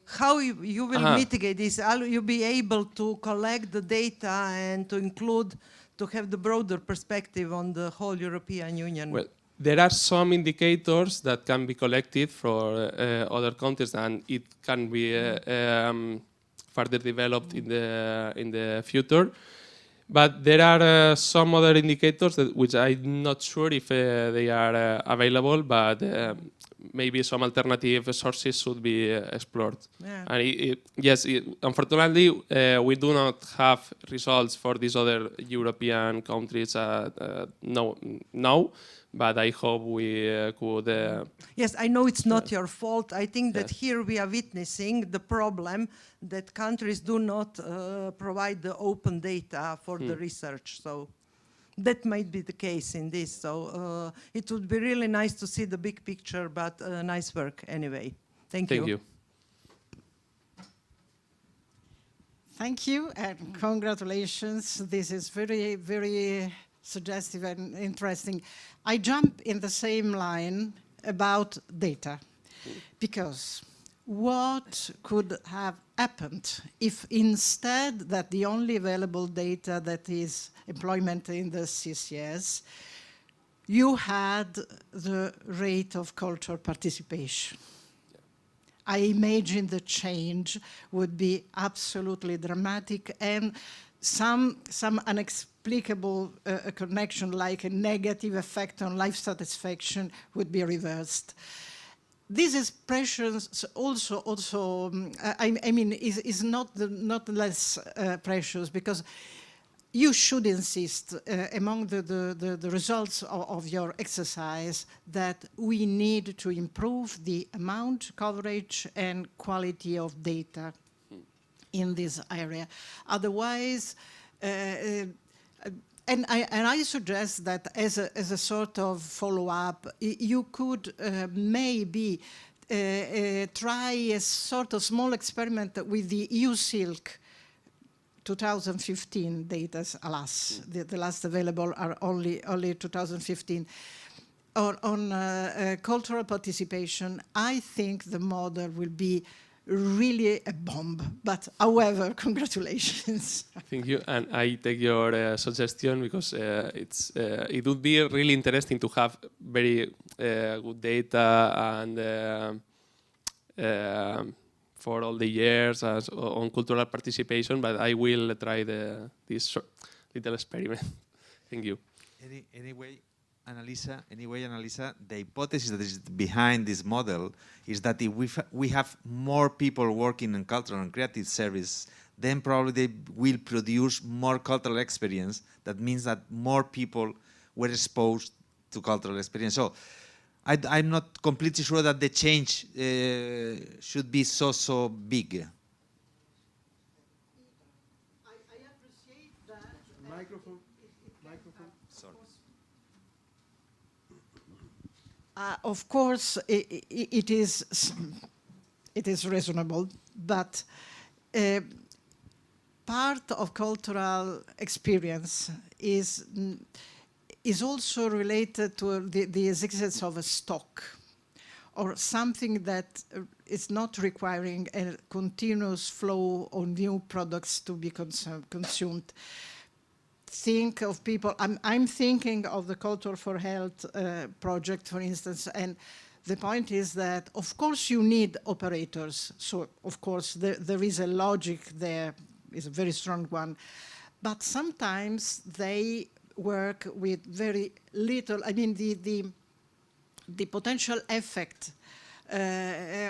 Speaker 17: How you will mitigate this? Will you be able to collect the data and to include, to have the broader perspective on the whole European Union?
Speaker 19: Well, there are some indicators that can be collected for other countries, and it can be further developed in the future. But there are some other indicators which I'm not sure if they are available, but maybe some alternative sources should be explored.
Speaker 17: Yeah.
Speaker 19: And yes, unfortunately, we do not have results for these other European countries now, but I hope we could.
Speaker 17: Yes, I know it's not your fault. I think that
Speaker 19: Yes.
Speaker 17: here we are witnessing the problem that countries do not provide the open data for the research. So that might be the case in this. So it would be really nice to see the big picture, but nice work anyway. Thank you.
Speaker 19: Thank you.
Speaker 20: Thank you and congratulations. This is very, very suggestive and interesting. I jump in the same line about data, because what could have happened if instead that the only available data that is employment in the CCS, you had the rate of cultural participation? I imagine the change would be absolutely dramatic, and some inexplicable connection, like a negative effect on life satisfaction, would be reversed. This is precious also I mean, is not less precious, because you should insist among the results of your exercise that we need to improve the amount, coverage, and quality of data in this area. Otherwise, and I suggest that as a sort of follow-up, you could maybe try a sort of small experiment with the EU-SILC 2015 data, alas. The last available are only 2015. On cultural participation, I think the model will be really a bomb. But however, congratulations.
Speaker 19: Thank you, and I take your suggestion, because it would be really interesting to have very good data and for all the years on cultural participation. But I will try this little experiment. Thank you.
Speaker 1: Anyway, Annalisa, the hypothesis that is behind this model is that if we have more people working in cultural and creative service, then probably they will produce more cultural experience. That means that more people were exposed to cultural experience. So I'm not completely sure that the change should be so big.
Speaker 20: I appreciate that.
Speaker 6: Microphone.
Speaker 1: Sorry.
Speaker 20: Of course, it is reasonable, but part of cultural experience is also related to the existence of a stock, or something that is not requiring a continuous flow of new products to be consumed. Think of people, I'm thinking of the Culture for Health project, for instance, and the point is that, of course, you need operators. So, of course, there is a logic there, is a very strong one. But sometimes they work with very little. I mean, the potential effect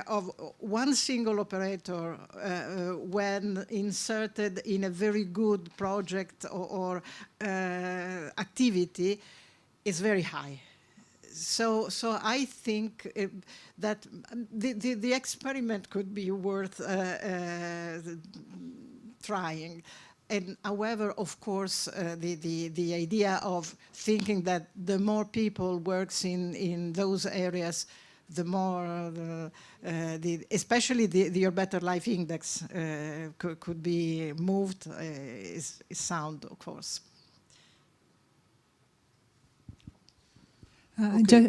Speaker 20: of one single operator when inserted in a very good project or activity is very high. So I think that the experiment could be worth trying. And however, of course, the idea of thinking that the more people works in those areas, the more, especially your better life index could be moved, is sound, of course.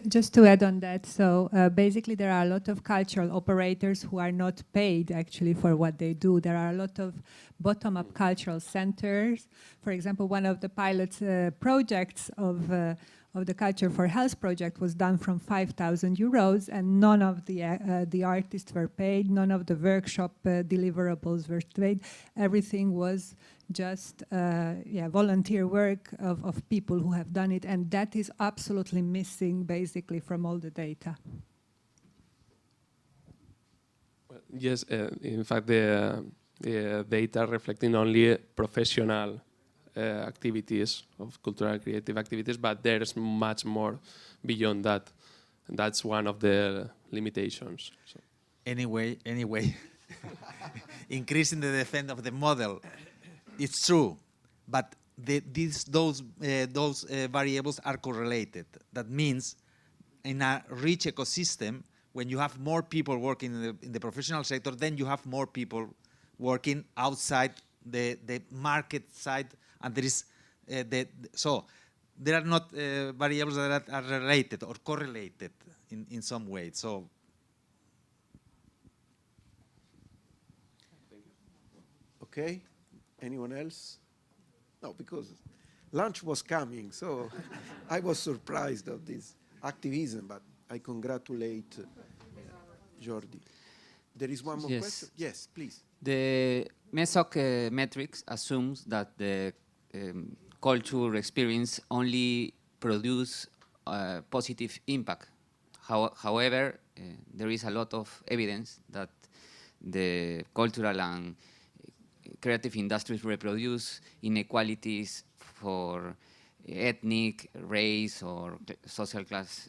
Speaker 21: Just to add on that, so basically there are a lot of cultural operators who are not paid actually for what they do. There are a lot of bottom-up cultural centers. For example, one of the pilot projects of the Culture for Health project was done from 5,000 euros, and none of the artists were paid, none of the workshop deliverables were paid. Everything was just volunteer work of people who have done it, and that is absolutely missing basically from all the data.
Speaker 19: Yes, in fact, the data reflecting only professional activities of cultural and creative activities, but there's much more beyond that. That's one of the limitations. So.
Speaker 1: Anyway, increasing the defense of the model, it's true, but those variables are correlated. That means in a rich ecosystem, when you have more people working in the professional sector, then you have more people working outside the market side, and there is so there are not variables that are related or correlated in some way. So.
Speaker 6: Okay, anyone else? No, because lunch was coming, so I was surprised of this activism, but I congratulate Jordi. There is one more question? Yes, please.
Speaker 2: The MESOC metrics assumes that the culture experience only produce positive impact. However, there is a lot of evidence that the cultural and creative industries reproduce inequalities for ethnic, race, or social class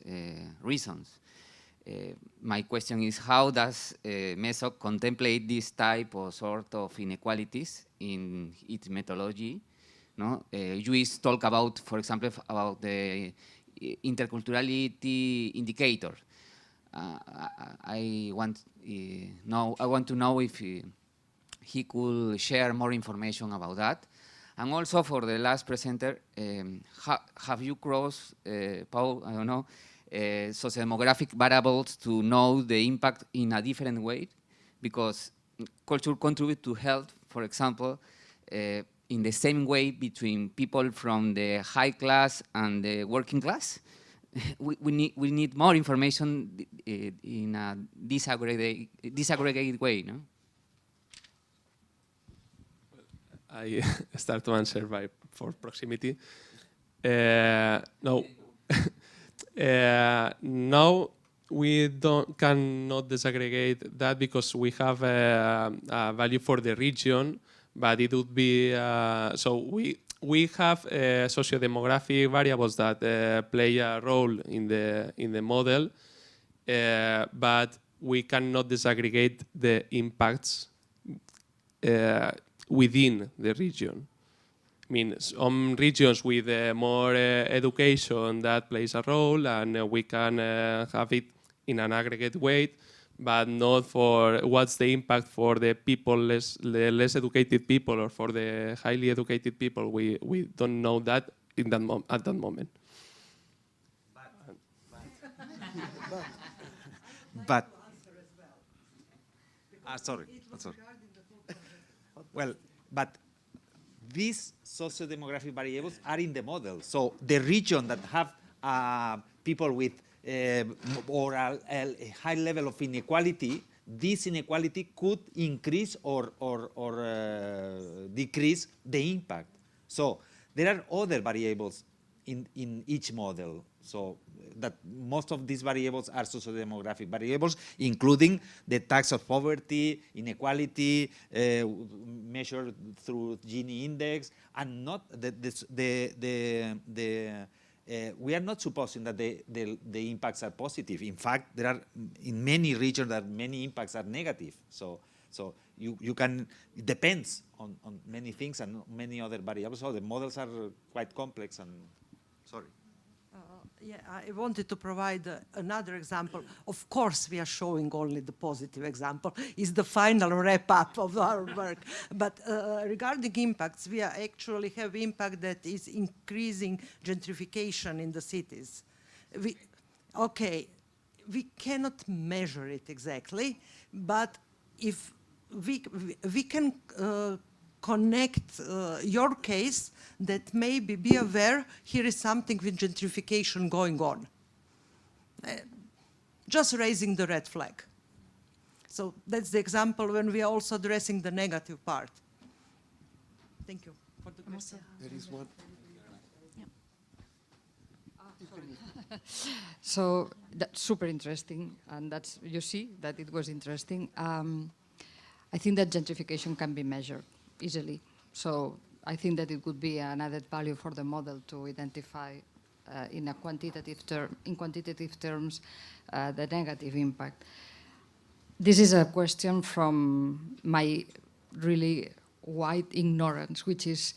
Speaker 2: reasons. My question is, how does MESOC contemplate this type or sort of inequalities in its methodology? No? You talk about, for example, about the interculturality indicator. I want to know if he could share more information about that. And also for the last presenter, have you crossed, Paul, I don't know, sociodemographic variables to know the impact in a different way? Because culture contributes to health, for example, in the same way between people from the high class and the working class. We need more information in a disaggregated way, no?
Speaker 19: I start to answer for proximity. No. Now we cannot disaggregate that because we have a value for the region, but it would be so we have sociodemographic variables that play a role in the model, but we cannot disaggregate the impacts within the region. I mean, some regions with more education that plays a role, and we can have it in an aggregate way, but not for what's the impact for the people, the less educated people, or for the highly educated people. We don't know that at that moment.
Speaker 1: But sorry. Well, but these socio-demographic variables are in the model. So the region that have people with or a high level of inequality, this inequality could increase or decrease the impact. So there are other variables in each model. So that most of these variables are socio-demographic variables, including the tax of poverty, inequality, measured through Gini index, and not we are not supposing that the impacts are positive. In fact, there are in many regions that many impacts are negative. So you can, it depends on many things and many other variables. So the models are quite complex and sorry.
Speaker 17: Yeah, I wanted to provide another example. Of course, we are showing only the positive example. It's the final wrap-up of our work. But regarding impacts, we actually have impact that is increasing gentrification in the cities. We cannot measure it exactly, but if we can connect your case that maybe be aware here is something with gentrification going on. Just raising the red flag. So that's the example when we are also addressing the negative part. Thank you for the question.
Speaker 6: There is one.
Speaker 3: So that's super interesting, and that's, you see that it was interesting. I think that gentrification can be measured easily. So I think that it could be an added value for the model to identify in quantitative terms the negative impact. This is a question from my really wide ignorance, which is,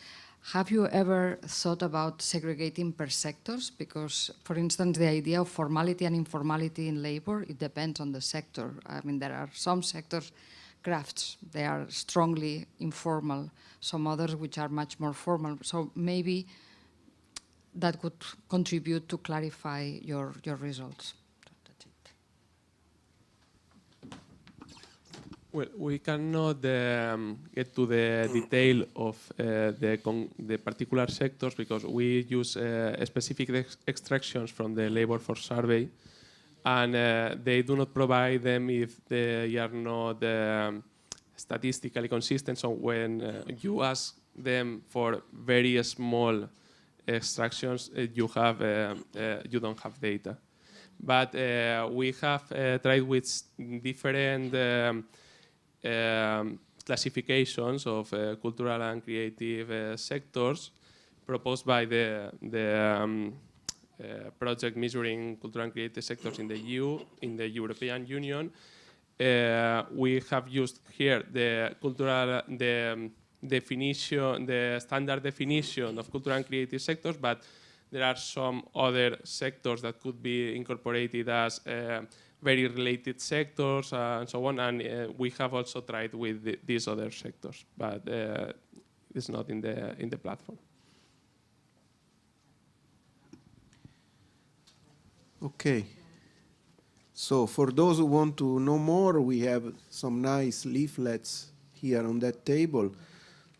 Speaker 3: have you ever thought about segregating per sectors? Because, for instance, the idea of formality and informality in labor, it depends on the sector. I mean, there are some sectors, crafts, they are strongly informal, some others which are much more formal. So maybe that could contribute to clarify your results.
Speaker 19: Well, we cannot get to the detail of the particular sectors because we use specific extractions from the labor force survey, and they do not provide them if they are not statistically consistent. So when you ask them for very small extractions, you don't have data. But we have tried with different classifications of cultural and creative sectors proposed by the project measuring cultural and creative sectors in the EU, in the European Union. We have used here the definition, the standard definition of cultural and creative sectors, but there are some other sectors that could be incorporated as very related sectors and so on, and we have also tried with these other sectors, but it's not in the platform.
Speaker 6: Okay. So for those who want to know more, we have some nice leaflets here on that table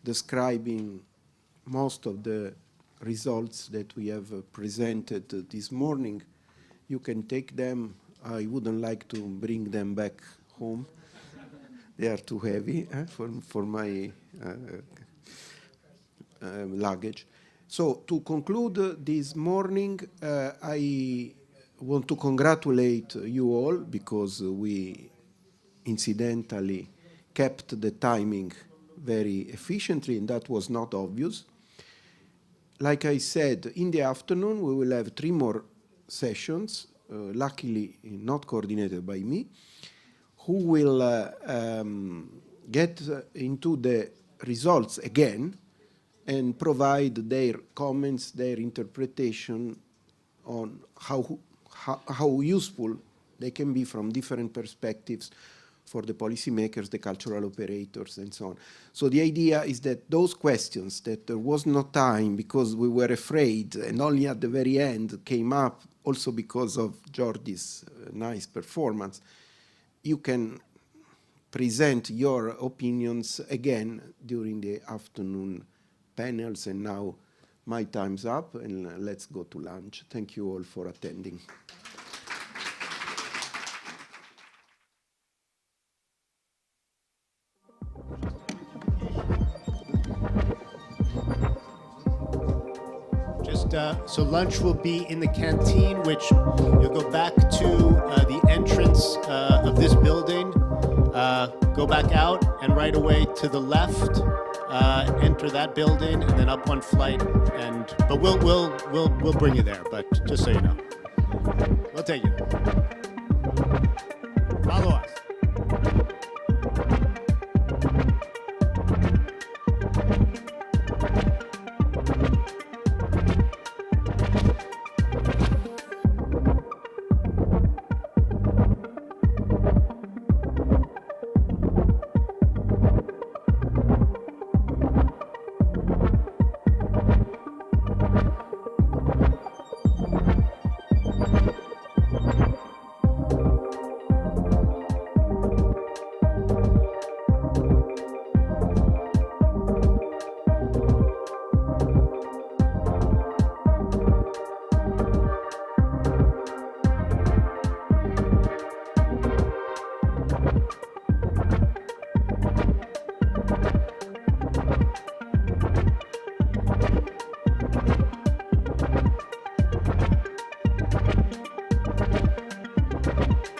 Speaker 6: describing most of the results that we have presented this morning. You can take them. I wouldn't like to bring them back home. They are too heavy for my luggage. So to conclude this morning, I want to congratulate you all because we incidentally kept the timing very efficiently, and that was not obvious. Like I said, in the afternoon, we will have 3 more sessions, luckily not coordinated by me, who will get into the results again and provide their comments, their interpretation on how useful they can be from different perspectives for the policymakers, the cultural operators, and so on. So the idea is that those questions that there was no time because we were afraid and only at the very end came up also because of Jordi's nice performance, you can present your opinions again during the afternoon panels. And now my time's up and let's go to lunch. Thank you all for attending.
Speaker 22: So lunch will be in the canteen, which you'll go back to the entrance of this building, go back out, and right away to the left, enter that building, and then up one flight. But we'll bring you there. But just so you know, we'll take you. Follow us.
Speaker 7: you.